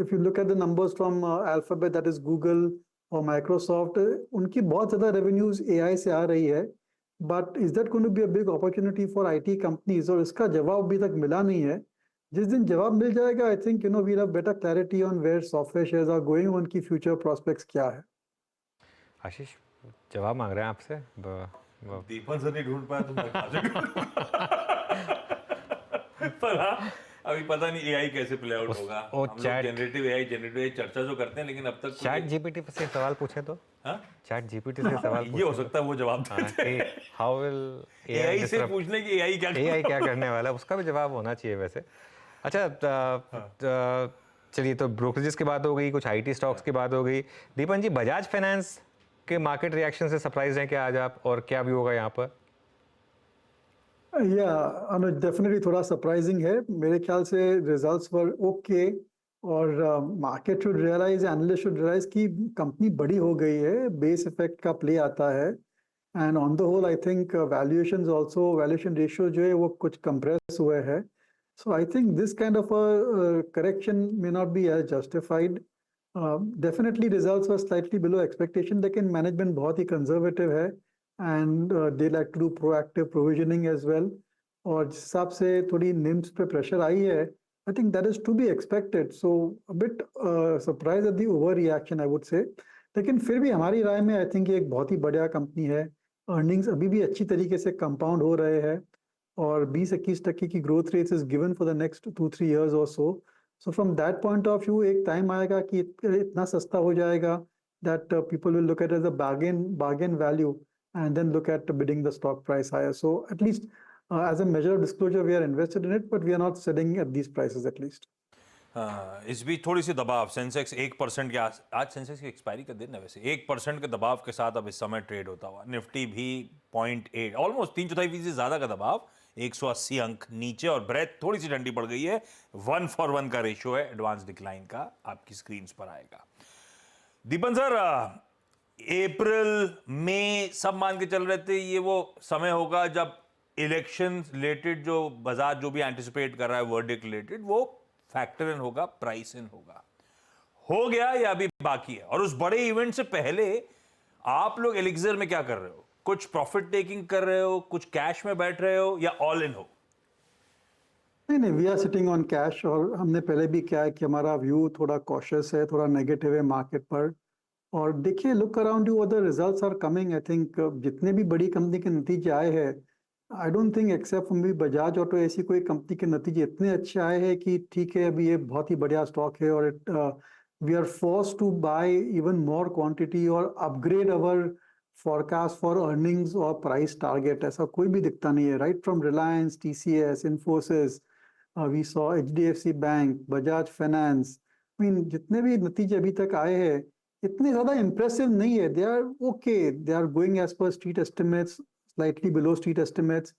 if you look at the numbers from Alphabet, that is Google or Microsoft, उनकी बहुत ज़्यादा revenues AI से आ रही है, but is that going to be a big opportunity for IT companies? और इसका जवाब अभी तक मिला नहीं है। जिस दिन जवाब मिल जाएगा, I think we'll have better clarity on where software shares are going, उनकी future prospects क्या है। आशीष जवाब मांग रहे हैं आपसे। दीपन सर नहीं ढूंढ पाया तो मैं कहाँ से पर हाँ, अभी पता नहीं AI कैसे प्ले आउट होगा। हम लोग जनरेटिव AI चर्चा जो करते हैं, लेकिन अब तक चैट जीपीटी से सवाल पूछे तो, चैट जीपीटी से सवाल ये हो सकता है वो जवाब देते। हाउ विल AI से पूछने की AI क्या करने वाला है, उसका भी जवाब होना चाहिए वैसे। अच्छा, चलिए, तो ब्रोकरेजेस की बात हो गई, कुछ IT स्टॉक्स की बात हो गई। दीपन जी, बजाज फाइनेंस के मार्केट रिएक्शन से सरप्राइज हैं क्या आज आप, और क्या व्यू होगा यहाँ पर? अनुज, डेफिनेटली थोड़ा सरप्राइजिंग है। मेरे ख्याल से रिजल्ट्स वर ओके, और market should realise, analyst should realise कि कंपनी बड़ी हो गई है, बेस इफेक्ट का प्ले आता है, and on the whole I think valuation ratio जो है वो कुछ कंप्रेस हुए हैं। So I think this kind of correction may not be as justified. Definitely results were slightly below expectation, लेकिन मैनेजमेंट बहुत ही कंजर्वेटिव है, and they like to do proactive provisioning as well, और जिस हिसाब से थोड़ी निम्स पे प्रेशर आई है, I think that is to be expected, so a bit surprised at the overreaction I would say, लेकिन फिर भी हमारी राय में I think ये एक बहुत ही बढ़िया कंपनी है। अर्निंग्स अभी भी अच्छी तरीके से कंपाउंड हो रहे हैं, और 20-21% की growth rates is given for the next 2-3 years और so from that point of view एक टाइम आएगा कि इतना सस्ता हो जाएगा that people will look at it as a bargain value, and then look at bidding the stock price higher. So at least as a measure of disclosure, we are invested in it, but we are not selling at these prices at least. इस बीच थोड़ी सी दबाव, Sensex 1% के आज Sensex की expiry का दिन है वैसे, 1% के दबाव के साथ अब इस समय ट्रेड होता हुआ, निफ्टी भी 0.8, ऑलमोस्ट 3/4% से ज्यादा का दबाव, 180 अंक नीचे, और ब्रेथ थोड़ी सी ठंडी पड़ गई है। 1:1 का रेशियो है एडवांस डिक्लाइन का, आपकी स्क्रीन पर आएगा। दीपन सर, अप्रैल मई सब मान के चल रहे थे ये वो समय होगा जब इलेक्शन रिलेटेड जो बाजार जो भी एंटिसिपेट कर रहा है वर्डिक्ट रिलेटेड, वो फैक्टर इन होगा, प्राइस इन होगा। हो गया या अभी बाकी है? और उस बड़े इवेंट से पहले आप लोग एलिक्सर में क्या कर रहे हो? कुछ प्रॉफिट टेकिंग कर रहे हो, कुछ कैश में बैठ रहे हो, या ऑल इन हो? नहीं, we are sitting on cash. और हमने पहले भी क्या है कि हमारा व्यू थोड़ा कॉशियस है, थोड़ा नेगेटिव है मार्केट पर। और देखिए, look around you, other results are coming. I think जितने भी बड़ी कंपनी के नतीजे आए हैं, I don't think except from Bajaj Auto ऐसी कोई कंपनी के नतीजे इतने अच्छे आए हैं कि ठीक है, अभी ये बहुत ही बढ़िया स्टॉक है और we are forced to buy even more quantity और upgrade our forecast for earnings और price target। ऐसा कोई भी दिखता नहीं है, right from Reliance, TCS, Infosys, we saw HDFC Bank, Bajaj Finance। I mean, जितने भी नतीजे अभी तक आए हैं इतने ज़्यादा impressive नहीं है। They are okay, they are going as per street estimates, slightly below street estimates।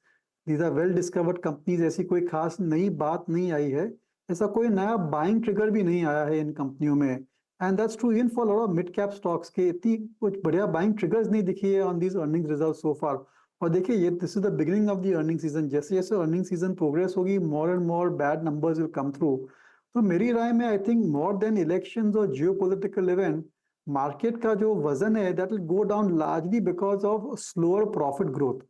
These are well discovered companies। ऐसी कोई खास नई बात नहीं आई है, ऐसा कोई नया buying trigger भी नहीं आया है इन कंपनियों में। And that's true even for a lot of mid cap stocks के इतनी कुछ बढ़िया buying triggers नहीं दिखी है on these earnings results so far। और देखिए, ये this is the beginning of the earning season। जैसे जैसे earning season progress होगी, more and more bad numbers will come through। तो मेरी राय में I think more than elections और geopolitical event, market का जो वजन है that will go down largely because of slower profit growth।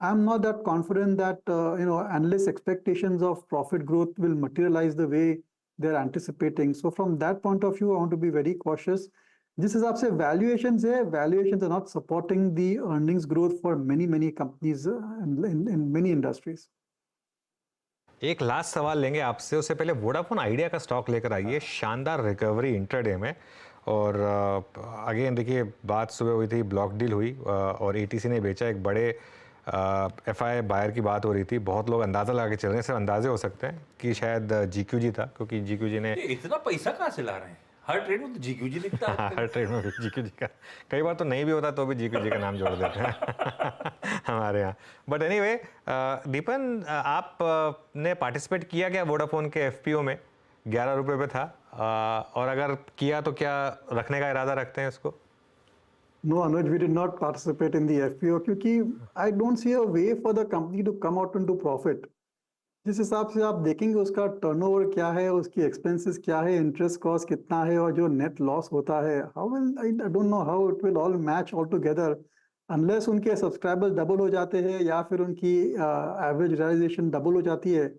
I'm not that confident that analyst expectations of profit growth will materialize the way they're anticipating। So from that point of view, I want to be very cautious। जिस हिसाब से valuations है, valuations are not supporting the earnings growth for many companies in many industries। एक last सवाल लेंगे आपसे, उससे पहले वोडाफोन आइडिया का स्टॉक लेकर आइए, शानदार रिकवरी इंट्राडे में। और अगेन देखिए, बात सुबह हुई थी, ब्लॉक डील हुई और एटीसी ने बेचा, एक बड़े एफआई बायर की बात हो रही थी। बहुत लोग अंदाज़ा लगा के चल रहे हैं, सिर्फ अंदाजे हो सकते हैं कि शायद जीक्यूजी था, क्योंकि जीक्यूजी ने इतना पैसा कहाँ से ला रहे हैं? हर ट्रेड में तो जीक्यूजी दिखता है। हर ट्रेड में जीक्यूजी का, कई बार तो नहीं भी होता तो भी जीक्यूजी का नाम जोड़ देते हैं हमारे यहाँ। बट एनीवे, दीपन, आप ने पार्टिसिपेट किया क्या वोडाफोन के एफपीओ में? 11 रुपये पे था, और अगर किया तो क्या रखने का इरादा रखते हैं इसको? No, Anuj, we did not participate in the FPO क्योंकि I don't see a way for the company to come out into profit। जिस हिसाब से आप देखेंगे उसका टर्नओवर क्या है, उसकी एक्सपेंसेस क्या है, इंटरेस्ट कॉस्ट कितना है, और जो नेट लॉस होता है, I don't know how it will all match all together unless उनके सब्सक्राइबर्स डबल हो जाते हैं या फिर उनकी एवरेज रियलाइजेशन डबल हो जाती है।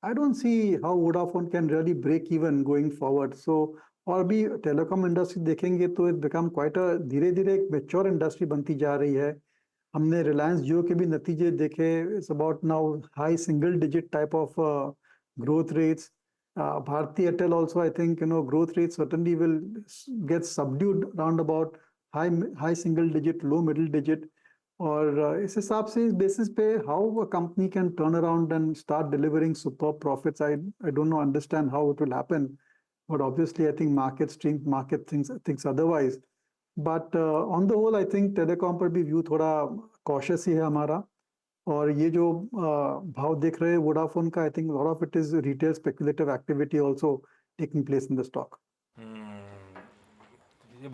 I don't see how Vodafone can really break even going forward। So और भी टेलीकॉम इंडस्ट्री देखेंगे तो इट बिकम क्वाइट अ धीरे धीरे एक मैच्योर इंडस्ट्री बनती जा रही है। हमने रिलायंस जियो के भी नतीजे देखे, it's about now high single digit type of growth rates. Bharti Airtel also, I think growth rate certainly will get subdued around about high single digit, low middle digit. और इस हिसाब से, इस बेसिस पे how a company can turn around and start delivering super profits, I don't know understand how it will happen. But obviously, I think market thinks otherwise। But on the whole, I think telecom पर भी view थोड़ा cautious ही है हमारा। और ये जो भाव देख रहे हैं वोडाफोन का, I think a lot of it is retail speculative activity also taking place in the stock। ये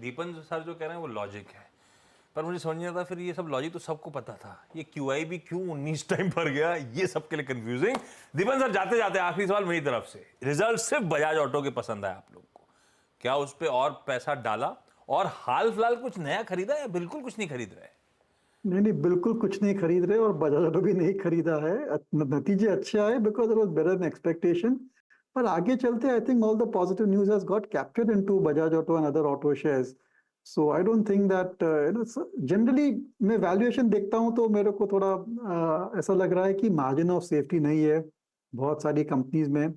दीपन सर जो कह रहे हैं वो लॉजिक है, पर मुझे समझ नहीं आता फिर ये सब लॉजिक तो सबको पता था, ये क्यूआई भी क्यों 19 टाइम पर गया, ये सबके लिए कंफ्यूजिंग। दीपन सर, जाते जाते आखिरी सवाल मेरी तरफ से, रिजल्ट सिर्फ बजाज ऑटो के पसंद आए आप लोगों को, क्या उस पर और पैसा डाला, और हाल फिलहाल कुछ नया खरीदा या बिल्कुल कुछ नहीं खरीद रहे? नहीं, बिल्कुल कुछ नहीं खरीद रहे, और बजाज ऑटो भी नहीं खरीदा है। नतीजे अच्छे आए because it was better than expectation. पर आगे चलते I think all the positive news has got captured into Bajaj auto and other auto shares. So I don't think that generally मैं valuation देखता हूँ तो मेरे को थोड़ा ऐसा लग रहा है कि margin of safety नहीं है बहुत सारी companies में।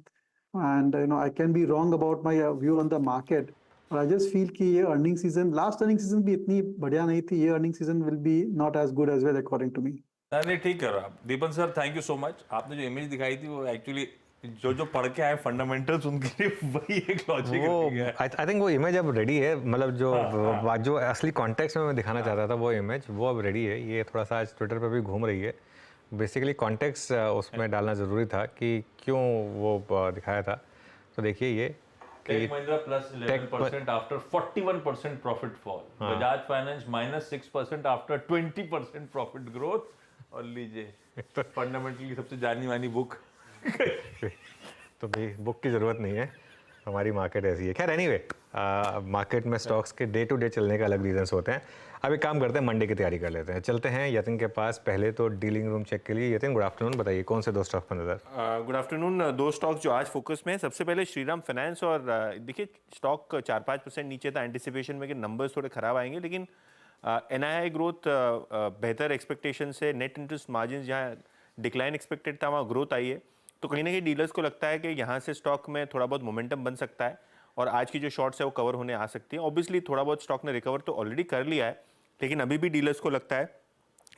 And I can be wrong about my view on the market, but I just feel कि ये earning season, last earning season भी इतनी बढ़िया नहीं थी, ये earning season will be not as good as well according to me। नहीं, ठीक कर रहा आप Deepan sir, thank you so much. आपने जो इमेज दिखाई थी वो एक्चुअली जो पढ़ के आए फंडामेंटल्स उनके लिए वही एक लॉजिक है। आई थिंक वो इमेज अब रेडी है, मतलब जो असली कॉन्टेक्स्ट में मैं दिखाना चाहता था वो इमेज वो अब रेडी है। ये थोड़ा सा आज ट्विटर पे भी घूम रही है। बेसिकली कॉन्टेक्स्ट उसमें डालना ज़रूरी था कि क्यों वो दिखाया था। तो देखिए ये Tech Mahindra plus 11% after 41% profit fall, Bajaj finance -6% after 20% profit growth. और लीजिए फंडामेंटली सबसे जानी मानी बुक। तो भाई बुक की ज़रूरत नहीं है, हमारी मार्केट ऐसी है। खैर एनीवे, मार्केट में स्टॉक्स के डे टू डे चलने का अलग रीजंस होते हैं। अब एक काम करते हैं, मंडे की तैयारी कर लेते हैं। चलते हैं यतिन के पास पहले तो डीलिंग रूम चेक के लिए। यतिन गुड आफ्टरनून, बताइए कौन से दो स्टॉक पर नजर? Good afternoon. दो स्टॉक्स जो आज फोकस में है, सबसे पहले श्रीराम फाइनेंस। और देखिए स्टॉक 4-5% नीचे था एंटिसिपेशन में कि नंबर्स थोड़े खराब आएंगे, लेकिन NII ग्रोथ बेहतर एक्सपेक्टेशन से, नेट इंटरेस्ट मार्जिन जहाँ डिक्लाइन एक्सपेक्टेड था वहाँ ग्रोथ आई है। तो कहीं ना कहीं डीलर्स को लगता है कि यहाँ से स्टॉक में थोड़ा बहुत मोमेंटम बन सकता है और आज की जो शॉर्ट्स है वो कवर होने आ सकती है। ऑब्वियसली थोड़ा बहुत स्टॉक ने रिकवर तो ऑलरेडी कर लिया है, लेकिन अभी भी डीलर्स को लगता है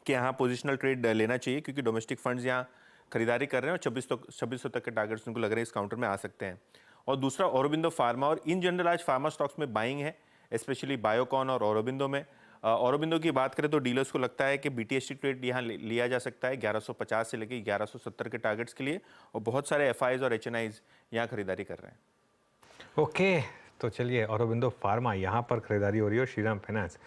कि यहाँ पोजिशनल ट्रेड लेना चाहिए, क्योंकि डोमेस्टिक फंड्स यहाँ खरीदारी कर रहे हैं और 2600 तक के टारगेट्स उनको लग रहे हैं इस काउंटर में आ सकते हैं। और दूसरा औरोबिंदो फार्मा, और इन जनरल आज फार्मा स्टॉक्स में बाइंग है, स्पेशली बायोकॉन और औरोबिंदो में। औरोबिंदो की बात करें तो डीलर्स को लगता है कि BTST ट्रेड यहाँ लिया जा सकता है 1150 से लेकर 1170 के टारगेट्स के लिए, और बहुत सारे FIs और HNIs यहाँ खरीदारी कर रहे हैं। ओके, तो चलिए औरोबिंदो फार्मा यहाँ पर खरीदारी हो रही है और श्रीराम फाइनेंस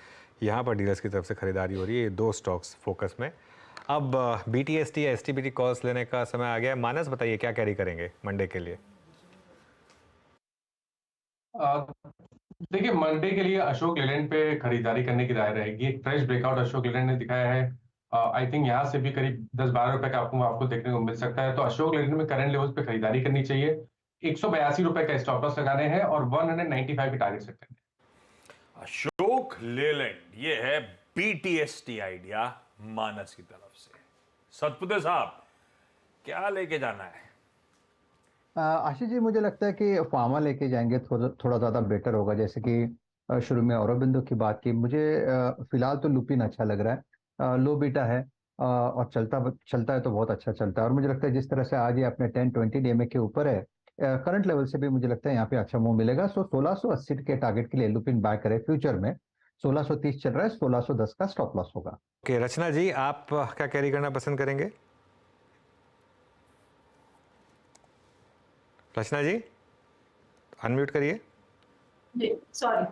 यहाँ पर डीलर्स की तरफ से खरीदारी हो रही है। ये दो स्टॉक्स फोकस में। अब BTST या STBT कॉल्स लेने का समय आ गया। मानस बताइए क्या कैरी करेंगे मंडे के लिए? देखिए मंडे के लिए अशोक लेलैंड पे खरीदारी करने की राय रहेगी। एक फ्रेश ब्रेकआउट अशोक लेलैंड ने दिखाया है। आई थिंक यहाँ से भी करीब 10-12 रुपए का आपको देखने को मिल सकता है। तो अशोक लेलैंड में करंट लेवल्स पे खरीदारी करनी चाहिए। 182 रुपए का स्टॉप लॉस लगाने हैं और 195 के टारगेट सेट करने हैं। अशोक लेलैंड, ये है BTST आइडिया मानस की तरफ से। सतपुते साहब क्या लेके जाना है? आशीष जी मुझे लगता है कि फार्मा लेके जाएंगे थोड़ा ज़्यादा बेटर होगा। जैसे कि शुरू में औरोबिंदो की बात की, मुझे फिलहाल तो लुपिन अच्छा लग रहा है। लो बीटा है और चलता है तो बहुत अच्छा चलता है। और मुझे लगता है जिस तरह से आज ये अपने 10-20 DMA के ऊपर है, करंट लेवल से भी मुझे लगता है यहाँ पे अच्छा मूव मिलेगा। सो 1680 के टारगेट के लिए लुपिन बाय करें। फ्यूचर में 1630 चल रहा है, 1610 का स्टॉप लॉस होगा। ओके, रचना जी आप क्या कैरी करना पसंद करेंगे? रचना जी अनम्यूट करिए। जी सॉरी,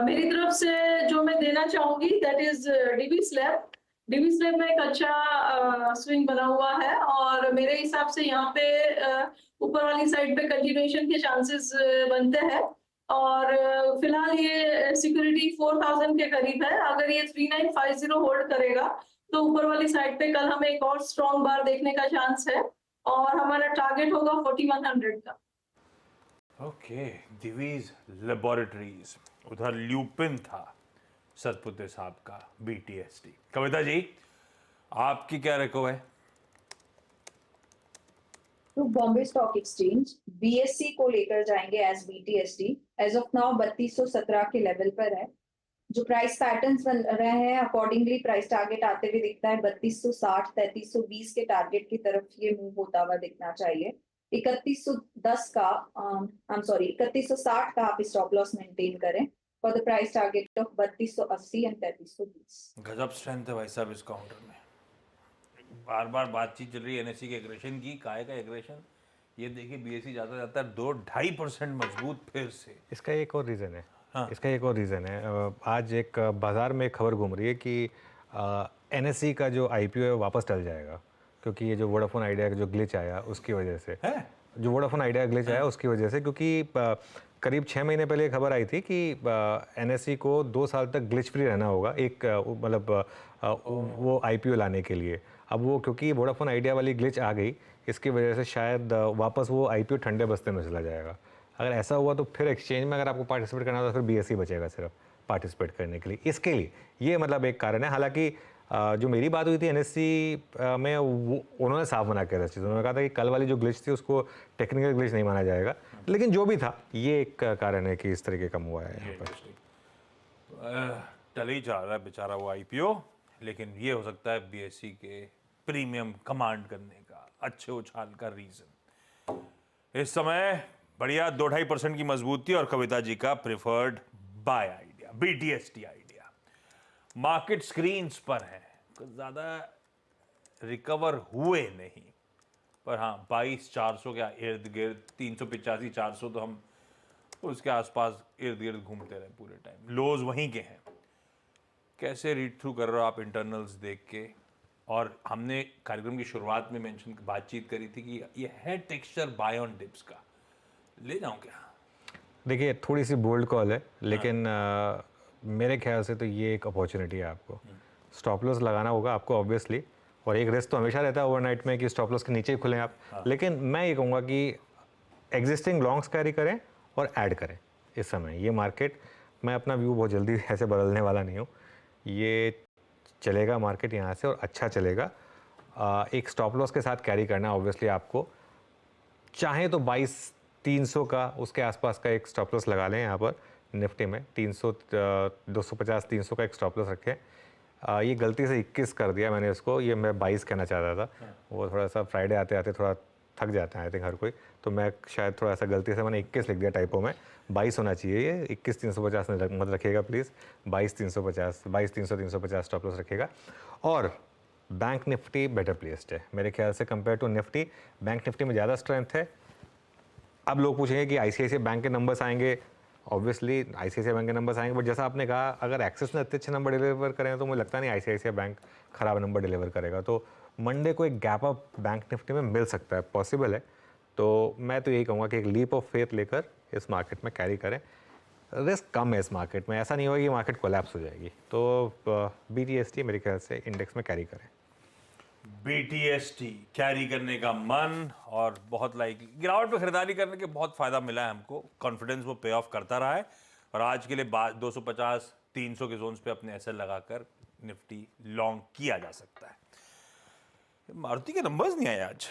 मेरी तरफ से जो मैं देना चाहूंगी that is DB slab. DB slab में एक अच्छा स्विंग बना हुआ है और मेरे हिसाब से यहाँ पे ऊपर वाली साइड पे कंटिन्यूएशन के चांसेस बनते हैं। और फिलहाल ये सिक्योरिटी 4000 के करीब है। अगर ये 3950 होल्ड करेगा तो ऊपर वाली साइड पे कल हमें एक और स्ट्रॉन्ग बार देखने का चांस है और हमारा टारगेट होगा 4100 का। ओके, दिवीज लेबोरेटरीज, उधर ल्यूपिन था सतपुते साहब का BTST। कविता जी आपकी क्या रेको है? तो बॉम्बे स्टॉक एक्सचेंज BSE को लेकर जाएंगे as BTST। As of now 3217 के लेवल पर है। जो प्राइस पैटर्न्स बन रहे हैं अकॉर्डिंगली प्राइस टारगेट आते हुए दिखता है 3260 3320 के टारगेट की तरफ ये मूव होता हुआ दिखना चाहिए। 3110 का 3160 का आप स्टॉप लॉस मेंटेन करें for the price target of 3280 and 3320। गजब स्ट्रेंथ है भाई साहब इस काउंटर में। बार बार बातचीत चल रही है NSE के एग्रेशन की, काय का एग्रेशन। ये देखिए BSE जाता 2-2.5% मजबूत फिर से। इसका एक और रीज़न है। हाँ। इसका एक और रीज़न है। आज एक बाज़ार में खबर घूम रही है कि NSE का जो IPO है वापस टल जाएगा, क्योंकि ये जो वोडाफोन आइडिया का जो ग्लिच आया उसकी वजह से है? जो वोडाफोन आइडिया ग्लिच आया उसकी वजह से, क्योंकि करीब 6 महीने पहले खबर आई थी कि NSE को 2 साल तक ग्लिच फ्री रहना होगा, एक मतलब वो IPO लाने के लिए। अब वो क्योंकि वोडाफोन आइडिया वाली ग्लिच आ गई, इसकी वजह से शायद वापस वो IPO ठंडे बस्ते में चला जाएगा। अगर ऐसा हुआ तो फिर एक्सचेंज में अगर आपको पार्टिसिपेट करना हो तो फिर BSE बचेगा सिर्फ पार्टिसिपेट करने के लिए। इसके लिए ये मतलब एक कारण है। हालांकि जो मेरी बात हुई थी NSE में उन्होंने साफ मना किया था चीज़। उन्होंने कहा था कि कल वाली जो ग्लिच थी उसको टेक्निकल ग्लिच नहीं माना जाएगा, लेकिन जो भी था ये एक कारण है कि इस तरीके का हुआ है यहाँ पर। टल ही जा रहा है बेचारा वो IPO, लेकिन ये हो सकता है BSE के प्रीमियम कमांड करने का, अच्छे उछाल का रीज़न। इस समय बढ़िया 2-2.5% की मजबूती और कविता जी का preferred buy idea, BTST idea. Market screens पर है, कुछ ज़्यादा रिकवर हुए नहीं, पर हाँ 22,400 के इर्द गिर्द, 385-400 तो हम उसके आसपास इर्द गिर्द घूमते रहे पूरे टाइम। लोज वहीं के हैं। कैसे रीड थ्रू कर रहे हो आप इंटरनल्स देख के? और हमने कार्यक्रम की शुरुआत में बातचीत करी थी कि ये है टेक्सचर बाय ऑन डिप्स का, ले जाऊं क्या? देखिए थोड़ी सी बोल्ड कॉल है, लेकिन मेरे ख्याल से तो ये एक अपॉर्चुनिटी है आपको। स्टॉप लॉस लगाना होगा आपको ऑब्वियसली, और एक रिस्क तो हमेशा रहता है ओवरनाइट में कि स्टॉप लॉस के नीचे ही खुलें आप। लेकिन मैं ये कहूँगा कि एग्जिस्टिंग लॉन्ग्स कैरी करें और ऐड करें इस समय। ये मार्केट, मैं अपना व्यू बहुत जल्दी ऐसे बदलने वाला नहीं हूँ, ये चलेगा मार्केट यहाँ से और अच्छा चलेगा। एक स्टॉप लॉस के साथ कैरी करना ऑब्वियसली आपको। चाहें तो 22,300 का, उसके आसपास का एक स्टॉप लॉस लगा लें यहाँ पर निफ्टी में। 250-300 का एक स्टॉप लॉस रखें। ये गलती से 21 कर दिया मैंने इसको, ये मैं 22 कहना चाह रहा था। वो थोड़ा सा फ्राइडे आते आते थोड़ा थक जाते हैं आई थिंक हर कोई, तो मैं शायद थोड़ा सा गलती से मैंने 21 लिख दिया टाइपो में। 22 होना चाहिए ये, 21,350 मत रखिएगा प्लीज़। 22,350, 22,350 स्टॉप लॉस रखिएगा। और बैंक निफ्टी बेटर प्लेस्ड है मेरे ख्याल से compare to Nifty. Bank Nifty में ज़्यादा स्ट्रेंथ है। अब लोग पूछेंगे कि ICICI बैंक के नंबर्स आएंगे, ऑब्वियसली ICICI बैंक के नंबर्स आएंगे, बट जैसा आपने कहा अगर एक्सिस ने अच्छे नंबर डिलीवर करें तो मुझे लगता नहीं ICICI बैंक ख़राब नंबर डिलीवर करेगा। तो मंडे को एक गैप अप बैंक निफ्टी में मिल सकता है, पॉसिबल है। तो मैं तो यही कहूँगा कि एक लीप ऑफ फेथ लेकर इस मार्केट में कैरी करें। रिस्क कम है इस मार्केट में, ऐसा नहीं होगा कि मार्केट कोलैप्स हो जाएगी। तो BTST मेरे ख्याल से इंडेक्स में कैरी करें। BTST कैरी करने का मन, और बहुत लाइकली गिरावट पे खरीदारी करने के बहुत फायदा मिला है हमको। कॉन्फिडेंस वो पे ऑफ करता रहा है, और आज के लिए 250-300 के जोन्स पे अपने एसएल लगाकर निफ्टी लॉन्ग किया जा सकता है। मारुति के नंबर्स नहीं आए आज।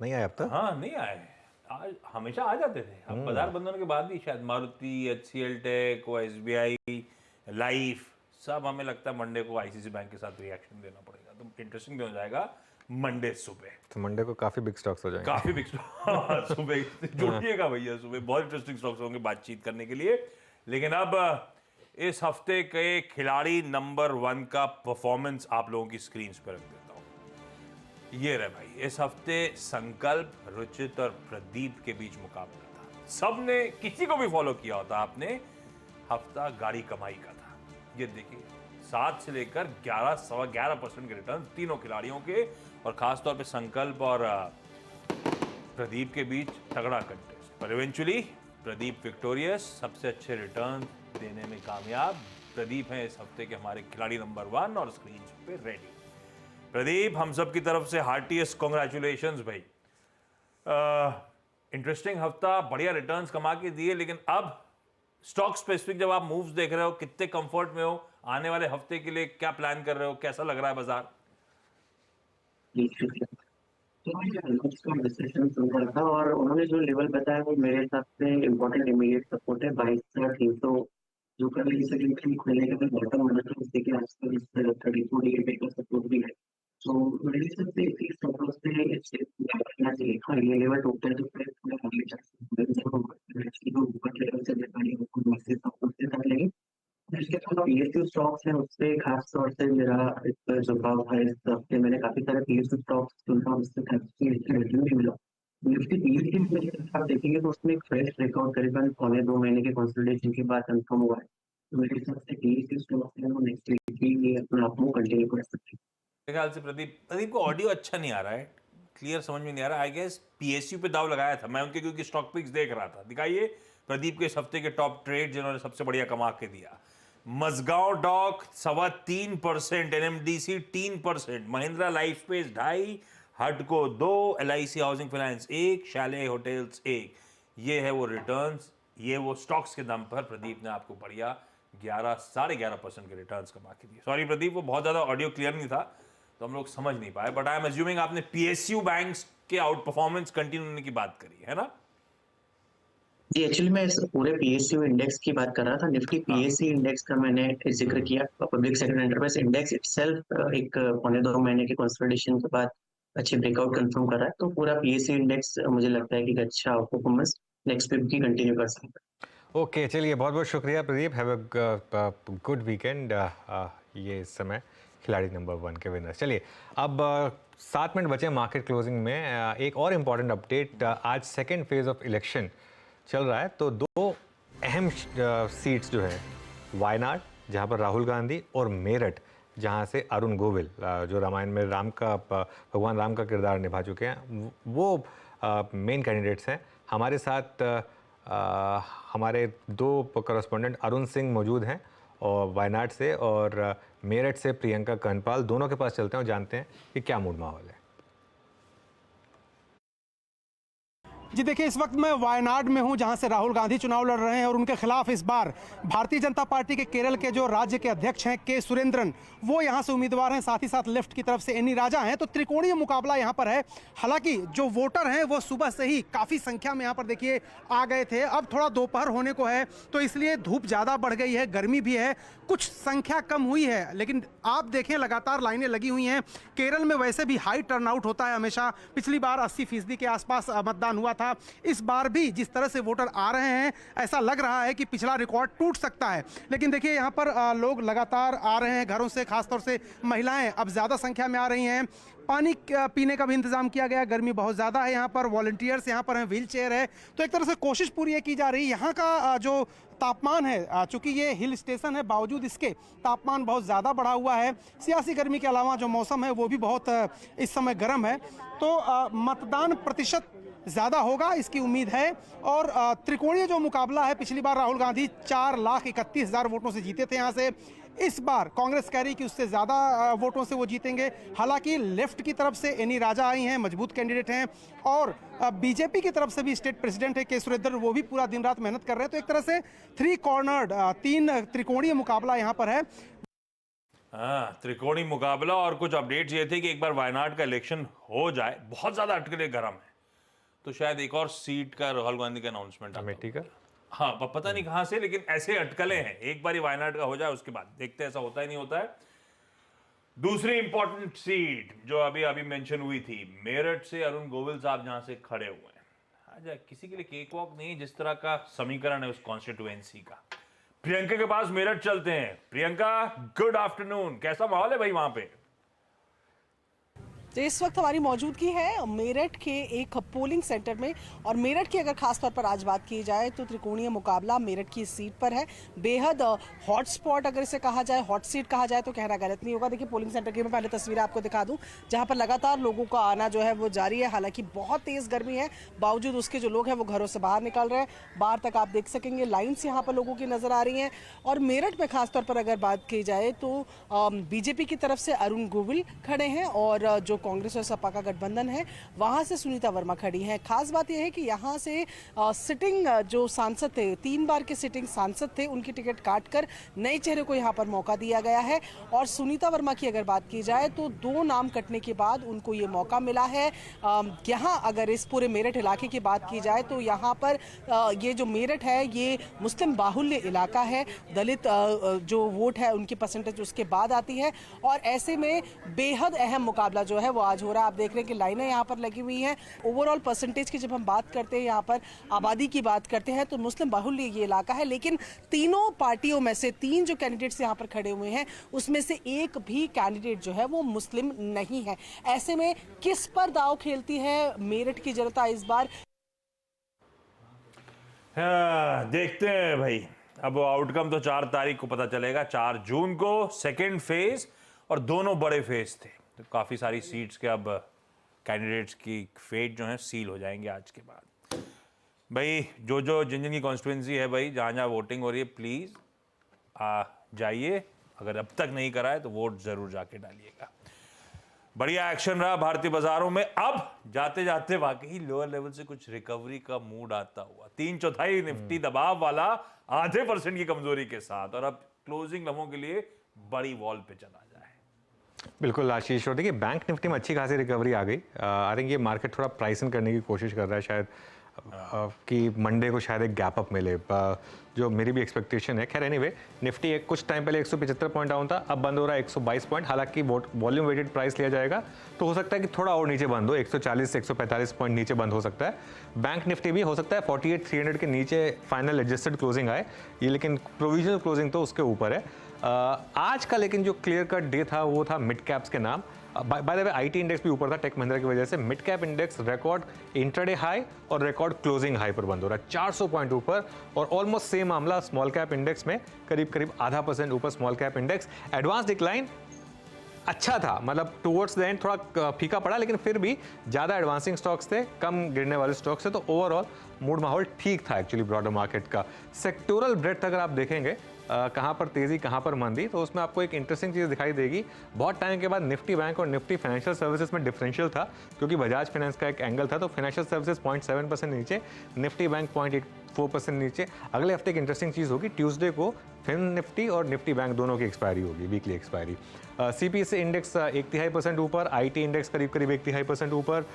नहीं आए अब तक? हाँ नहीं आए, आज हमेशा आ जाते थे। अब बाजार बंद होने के बाद ही शायद Maruti, HCL tech, SBI life, सब हमें लगता है मंडे को ICICI बैंक के साथ रिएक्शन देना पड़ेगा। तो इंटरेस्टिंग भी हो जाएगा मंडे सुबह। तो मंडे को काफ़ी बिग स्टॉक्स हो जाएंगे। काफ़ी बिग स्टॉक सुबह जुड़िएगा भैया, सुबह बहुत इंटरेस्टिंग स्टॉक्स होंगे बातचीत करने के लिए। लेकिन अब इस हफ्ते के खिलाड़ी नंबर 1 का परफॉर्मेंस आप लोगों की स्क्रीन पर रख देता हूँ। ये रहे भाई, इस हफ्ते संकल्प, रुचित और प्रदीप के बीच मुकाबला था। सबने, किसी को भी फॉलो किया होता आपने, हफ्ता गाड़ी कमाई का था। ये देखिए 7 से लेकर 11-11.25% के रिटर्न तीनों खिलाड़ियों के, और खासतौर पे संकल्प और प्रदीप के बीच तगड़ा कंटेस्ट। पर इवेंचुअली प्रदीप विक्टोरियस, सबसे अच्छे रिटर्न देने में कामयाब। प्रदीप हैं इस हफ्ते के हमारे खिलाड़ी नंबर 1 और स्क्रीन पे रेडी। प्रदीप, हम सब की तरफ से हार्टीएस्ट कॉन्ग्रेचुलेशंस भाई। इंटरेस्टिंग हफ्ता, बढ़िया रिटर्न्स कमा के दिए, लेकिन अब स्टॉक स्पेसिफिक जब आप मूव्स देख रहे हो, कितने कंफर्ट में हो? आने वाले हफ्ते के लिए क्या प्लान कर रहे हो? कैसा लग रहा है बाजार? डिस्कशन चल रहा था और उन्होंने जो लेवल बताया वो मेरे हिसाब से इम्पोर्टेंट इमीडिएट सपोर्ट है। 22,300 जो कभी सेकंड खुलने का बॉटम होना था, उसके के आसपास 34 का सपोर्ट भी है। तो मेरे हिसाब से एक स्टॉप लॉस पे रखना चाहिए। हाँ, ये लेवल टूटता है तो फिर थोड़ा आगे जा सकते हैं, ऊपर लेवल से कर लेंगे। इसके अलावा PSU स्टॉक्स हैं, उससे खास तौर से मेरा एक झुकाव है। इस हफ्ते मैंने काफी सारे PSU स्टॉक्स चुना, उससे काफी रिटर्न भी मिला। निफ्टी PSU में आप देखेंगे तो उसमें एक फ्रेश ब्रेकआउट करीबन 1.25 महीने के कंसोलिडेशन के बाद कंफर्म हुआ है। तो मेरे हिसाब से PSU स्टॉक्स हैं वो नेक्स्ट वीक भी अपना आप कंटिन्यू कर सकते हैं। मेरे ख्याल से प्रदीप को ऑडियो अच्छा नहीं आ रहा है, क्लियर समझ में नहीं आ रहा। आई गेस PSU पे दाव लगाया था मैं उनके, क्योंकि स्टॉक पिक्स देख रहा था। दिखाइए प्रदीप के इस हफ्ते के टॉप ट्रेड जिन्होंने सबसे बढ़िया कमा के दिया। Mazagon dock 3.25%, NMDC 3%, Mahindra life space 2.5%, हडको 2%, LIC housing finance 1%, Chalet hotels 1%। ये है वो रिटर्न्स, ये वो स्टॉक्स के दम पर प्रदीप ने आपको बढ़िया 11-11.5% के रिटर्न्स कमा के दिए। सॉरी प्रदीप, वो बहुत ज्यादा ऑडियो क्लियर नहीं था तो हम लोग समझ नहीं पाए, बट आई एम अज्यूमिंग आपने PSU बैंक्स के आउट परफॉर्मेंस कंटिन्यू होने की बात करी है ना? जी, एक्चुअली मैं इस पूरे PSU इंडेक्स की बात कर रहा था। निफ्टी PSU इंडेक्स का मैंने जिक्र किया। Public sector enterprise index itself एक 1.25 महीने के कंसोलिडेशन के बाद अच्छे ब्रेकआउट कंफर्म कर रहा है, तो पूरा पीएसयू इंडेक्स मुझे लगता है कि एक अच्छा परफॉर्मेंस नेक्स्ट वीक भी कंटिन्यू कर सकता है। ओके, चलिए बहुत बहुत शुक्रिया Pradeep. Have a good weekend. ये इस समय खिलाड़ी नंबर 1 के विनर। चलिए अब 7 मिनट बचे मार्केट क्लोजिंग में। एक और इम्पॉर्टेंट अपडेट, आज सेकेंड फेज ऑफ इलेक्शन चल रहा है, तो 2 अहम सीट्स जो है, वायनाड जहाँ पर राहुल गांधी और मेरठ जहाँ से अरुण गोविल, जो रामायण में भगवान राम का किरदार निभा चुके हैं, वो मेन कैंडिडेट्स हैं। हमारे साथ हमारे 2 करस्पॉन्डेंट अरुण सिंह मौजूद हैं और वायनाड से, और मेरठ से प्रियंका कर्णपाल। दोनों के पास चलते हैं और जानते हैं कि क्या मूड माहौल है। जी देखिए, इस वक्त मैं वायनाड में हूं जहां से राहुल गांधी चुनाव लड़ रहे हैं और उनके खिलाफ इस बार भारतीय जनता पार्टी के केरल के जो राज्य के अध्यक्ष हैं के सुरेंद्रन, वो यहां से उम्मीदवार हैं। साथ ही साथ लेफ्ट की तरफ से एनी राजा हैं। तो त्रिकोणीय मुकाबला यहां पर है। हालांकि जो वोटर हैं वो सुबह से ही काफ़ी संख्या में यहां पर देखिए आ गए थे। अब थोड़ा दोपहर होने को है तो इसलिए धूप ज़्यादा बढ़ गई है, गर्मी भी है, कुछ संख्या कम हुई है, लेकिन आप देखें लगातार लाइनें लगी हुई हैं। केरल में वैसे भी हाई टर्नआउट होता है हमेशा। पिछली बार 80% के आसपास मतदान हुआ था। इस बार भी जिस तरह से वोटर आ रहे हैं, ऐसा लग रहा है कि पिछला रिकॉर्ड टूट सकता है। लेकिन देखिए यहाँ पर लोग लगातार आ रहे हैं घरों से, खासतौर से महिलाएं अब ज़्यादा संख्या में आ रही हैं। पानी पीने का भी इंतजाम किया गया। गर्मी बहुत ज़्यादा है यहाँ पर। वॉलंटियर्स यहाँ पर हैं, व्हील चेयर है। तो एक तरह से कोशिश पूरी ये की जा रही है। यहाँ का जो तापमान है, चूँकि ये हिल स्टेशन है, बावजूद इसके तापमान बहुत ज़्यादा बढ़ा हुआ है। सियासी गर्मी के अलावा जो मौसम है वो भी बहुत इस समय गर्म है। तो मतदान प्रतिशत ज़्यादा होगा इसकी उम्मीद है। और त्रिकोणीय जो मुकाबला है, पिछली बार राहुल गांधी 4,31,000 वोटों से जीते थे यहाँ से। इस बार कांग्रेस कह रही कि उससे ज़्यादा वोटों से वो जीतेंगे। हालांकि लेफ्ट की तरफ से एनी राजा आई हैं, मजबूत कैंडिडेट हैं, और बीजेपी की तरफ से भी स्टेट प्रेसिडेंट है के सुरेंद्रन, वो भी पूरा दिन रात मेहनत कर रहे हैं। तो एक तरह से 3 त्रिकोणीय मुकाबला यहाँ पर है। हाँ, त्रिकोणीय मुकाबला। और कुछ अपडेट्स ये थे कि एक बार वायनाड का इलेक्शन हो जाए, बहुत ज़्यादा अटकलें गर्म है, तो शायद एक और सीट का राहुल गांधी का अनाउंसमेंट अमेठी का, हाँ पता नहीं कहां से, लेकिन ऐसे अटकलें हैं। एक बार ही वायनाड का हो जाए, उसके बाद देखते हैं ऐसा होता ही नहीं होता है। दूसरी इंपॉर्टेंट सीट जो अभी मेंशन हुई थी, मेरठ से अरुण गोविल साहब जहां से खड़े हुए हैं। अच्छा, किसी के लिए केक वॉक नहीं, जिस तरह का समीकरण है उस कॉन्स्टिट्यूएंसी का। प्रियंका के पास मेरठ चलते हैं। Priyanka, good afternoon. कैसा माहौल है भाई वहां पे? तो इस वक्त हमारी मौजूदगी है मेरठ के एक पोलिंग सेंटर में, और मेरठ की अगर खास तौर पर आज बात की जाए तो त्रिकोणीय मुकाबला मेरठ की सीट पर है। बेहद हॉट स्पॉट अगर इसे कहा जाए, हॉट सीट कहा जाए तो कहना गलत नहीं होगा। देखिए पोलिंग सेंटर की मैं पहले तस्वीरें आपको दिखा दूं, जहां पर लगातार लोगों का आना जो है वो जारी है। हालांकि बहुत तेज गर्मी है, बावजूद उसके जो लोग हैं वो घरों से बाहर निकल रहे हैं। बाहर तक आप देख सकेंगे लाइन्स यहाँ पर लोगों की नजर आ रही हैं। और मेरठ में खासतौर पर अगर बात की जाए तो बीजेपी की तरफ से अरुण गोविल खड़े हैं, और जो कांग्रेस और सपा का गठबंधन है वहां से सुनीता वर्मा खड़ी हैं। खास बात यह है कि यहां से सिटिंग जो सांसद थे, 3 बार के सिटिंग सांसद थे, उनकी टिकट काटकर नए चेहरे को यहां पर मौका दिया गया है। और सुनीता वर्मा की अगर बात की जाए तो 2 नाम कटने के बाद उनको ये मौका मिला है। यहाँ अगर इस पूरे मेरठ इलाके की बात की जाए तो यहाँ पर ये जो मेरठ है ये मुस्लिम बाहुल्य इलाका है। दलित जो वोट है उनकी परसेंटेज उसके बाद आती है, और ऐसे में बेहद अहम मुकाबला जो है वो आज हो रहा है। आप देख रहे हैं कि लाइनें यहाँ पर लगी हुई हैं। ओवरऑल परसेंटेज की जब हम बात करते हैं, यहाँ पर आबादी की बात करते हैं, तो मुस्लिम बाहुल्य ये इलाका है। लेकिन तीनों पार्टियों में से 3 जो कैंडिडेट्स यहाँ पर खड़े हुए हैं उसमें से एक भी कैंडिडेट जो है वो मुस्लिम नहीं है। ऐसे में किस पर दाव खेलती है मेरठ की जनता इस बार? हाँ, देखते हैं भाई। अब आउटकम तो 4 तारीख को पता चलेगा, 4 जून को सेकेंड फेज, और दोनों बड़े फेज थे। तो काफ़ी सारी सीट्स के अब कैंडिडेट्स की फेट जो है सील हो जाएंगे आज के बाद। भाई जिन की कॉन्स्टिट्यूंसी है भाई, जहाँ जहाँ वोटिंग हो रही है, प्लीज़ जाइए। अगर अब तक नहीं करा है तो वोट ज़रूर जाके डालिएगा। बढ़िया एक्शन रहा भारतीय बाजारों में। अब जाते जाते वाकई लोअर लेवल से कुछ रिकवरी का मूड आता हुआ। 3/4 निफ्टी दबाव वाला, आधे % की कमजोरी के साथ, और अब क्लोजिंग लम्हों के लिए बड़ी वॉल पे चला जाए। बिल्कुल आशीष, और देखिए बैंक निफ्टी में अच्छी खासी रिकवरी आ गई। आई थिंक ये मार्केट थोड़ा प्राइस इन करने की कोशिश कर रहा है शायद। कि मंडे को शायद एक गैप अप मिले, जो मेरी भी एक्सपेक्टेशन है। खैर एनीवे, निफ्टी कुछ टाइम पहले 175 पॉइंट डाउन था, अब बंद हो रहा है 122 पॉइंट। हालांकि वॉल्यूम वेटेड प्राइस लिया जाएगा तो हो सकता है कि थोड़ा और नीचे बंद हो, 140 से 145 पॉइंट नीचे बंद हो सकता है। बैंक निफ्टी भी हो सकता है 48,300 के नीचे फाइनल एडजस्टेड क्लोजिंग आए ये, लेकिन प्रोविजनल क्लोजिंग तो उसके ऊपर है। आज का लेकिन जो क्लियर कट डे था वो था मिड कैप्स के नाम। By the way IT index भी ऊपर था टेक महिंद्रा की वजह से। Mid cap index record intraday high और रिकॉर्ड क्लोजिंग हाई पर बंद हो रहा है, 400 पॉइंट ऊपर। और ऑलमोस्ट सेम मामला स्मॉल कैप इंडेक्स में, करीब करीब 0.5% ऊपर small cap index. Advance decline अच्छा था, मतलब टुवर्ड्स द एंड थोड़ा फीका पड़ा, लेकिन फिर भी ज़्यादा एडवांसिंग स्टॉक्स थे, कम गिरने वाले स्टॉक्स थे, तो ओवरऑल मूड माहौल ठीक था एक्चुअली ब्रॉडर मार्केट का। सेक्टोरल ब्रेड्थ अगर आप देखेंगे कहाँ पर तेज़ी कहाँ पर मंदी, तो उसमें आपको एक इंटरेस्टिंग चीज़ दिखाई देगी। बहुत टाइम के बाद निफ्टी बैंक और निफ्टी फाइनेंशियल सर्विसेज में डिफरेंशियल था, क्योंकि बजाज फाइनेंस का एक एंगल था। तो फाइनेंशियल सर्विसेज 0.7% नीचे, निफ्टी बैंक 0.84% नीचे। अगले हफ्ते एक इंटरेस्टिंग चीज़ होगी, ट्यूसडे को फिन निफ्टी और निफ्टी बैंक दोनों की एक्सपायरी होगी, वीकली एक्सपायरी। सीपीएसई इंडेक्स 1/3% ऊपर, आईटी इंडेक्स करीब करीब 1/3% ऊपर।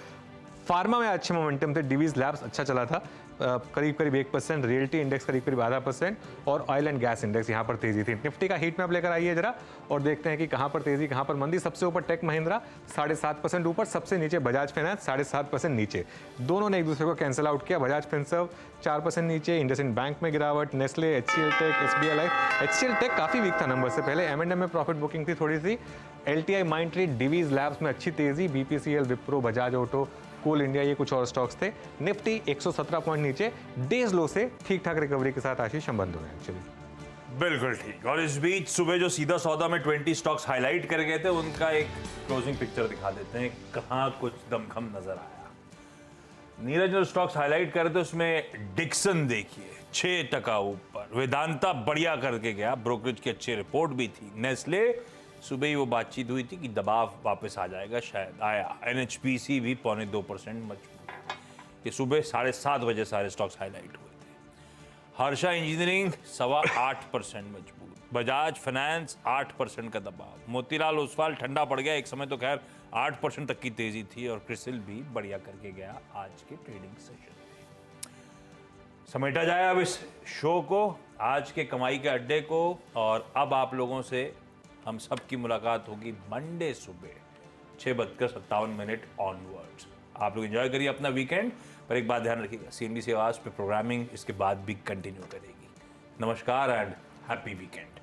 फार्मा में अच्छे मोमेंटम थे, डिवीज लैब्स अच्छा चला था करीब करीब 1%, रियल्टी इंडेक्स करीब करीब 0.5% और ऑयल एंड गैस इंडेक्स यहाँ पर तेजी थी। निफ्टी का हीट मैप लेकर आइए जरा और देखते हैं कि कहाँ पर तेजी कहाँ पर मंदी। सबसे ऊपर टेक महिंद्रा 7.5% ऊपर, सबसे नीचे बजाज फाइनेंस 7.5% नीचे। दोनों ने एक दूसरे को कैंसिल आउट किया। बजाज फिनसर्व 4% नीचे, इंडसइंड बैंक में गिरावट, Nestle, HCL tech, SBI life. HCL tech काफ़ी वीक था नंबर से पहले, एम&एम में प्रॉफिट बुकिंग थी थोड़ी सी। एलटीआई माइंडट्री, डिवीज लैब्स में अच्छी तेजी, BPCL, Wipro, Bajaj auto, coal India, ये कुछ और स्टॉक्स थे। निफ्टी 117 पॉइंट नीचे, डेज लो से ठीक ठाक रिकवरी के साथ आशीष हम बंद हुए एक्चुअली। बिल्कुल ठीक। और इस बीच सुबह जो सीधा सौदा में 20 स्टॉक्स हाईलाइट कर गए थे, उनका एक क्लोजिंग पिक्चर दिखा देते हैं, कहाँ कुछ दमखम नजर आया। नीरज जो स्टॉक्स हाईलाइट कर रहे थे उसमें डिक्सन देखिए 6% ऊपर, वेदांता बढ़िया करके गया, ब्रोकरेज की अच्छी रिपोर्ट भी थी। नेस्ले सुबह ही वो बातचीत हुई थी कि दबाव वापस आ जाएगा, शायद आया। एनएचपीसी भी 0.2% मजबूत। ये सुबह 7:30 बजे सारे स्टॉक्स हाईलाइट हुए थे। हर्षा इंजीनियरिंग 8.25% मजबूत। बजाज फाइनेंस 8% का दबाव। मोतीलाल ओसवाल ठंडा पड़ गया, एक समय तो खैर 8% तक की तेजी थी। और क्रिसिल भी बढ़िया करके गया आज के ट्रेडिंग सेशन में। समेटा जाए अब इस शो को, आज के कमाई के अड्डे को, और अब आप लोगों से हम सब की मुलाकात होगी मंडे सुबह 6:57 ऑनवर्ड्स। आप लोग एंजॉय करिए अपना वीकेंड, पर एक बात ध्यान रखिएगा, CNBC आवाज पे प्रोग्रामिंग इसके बाद भी कंटिन्यू करेगी। नमस्कार एंड हैप्पी वीकेंड।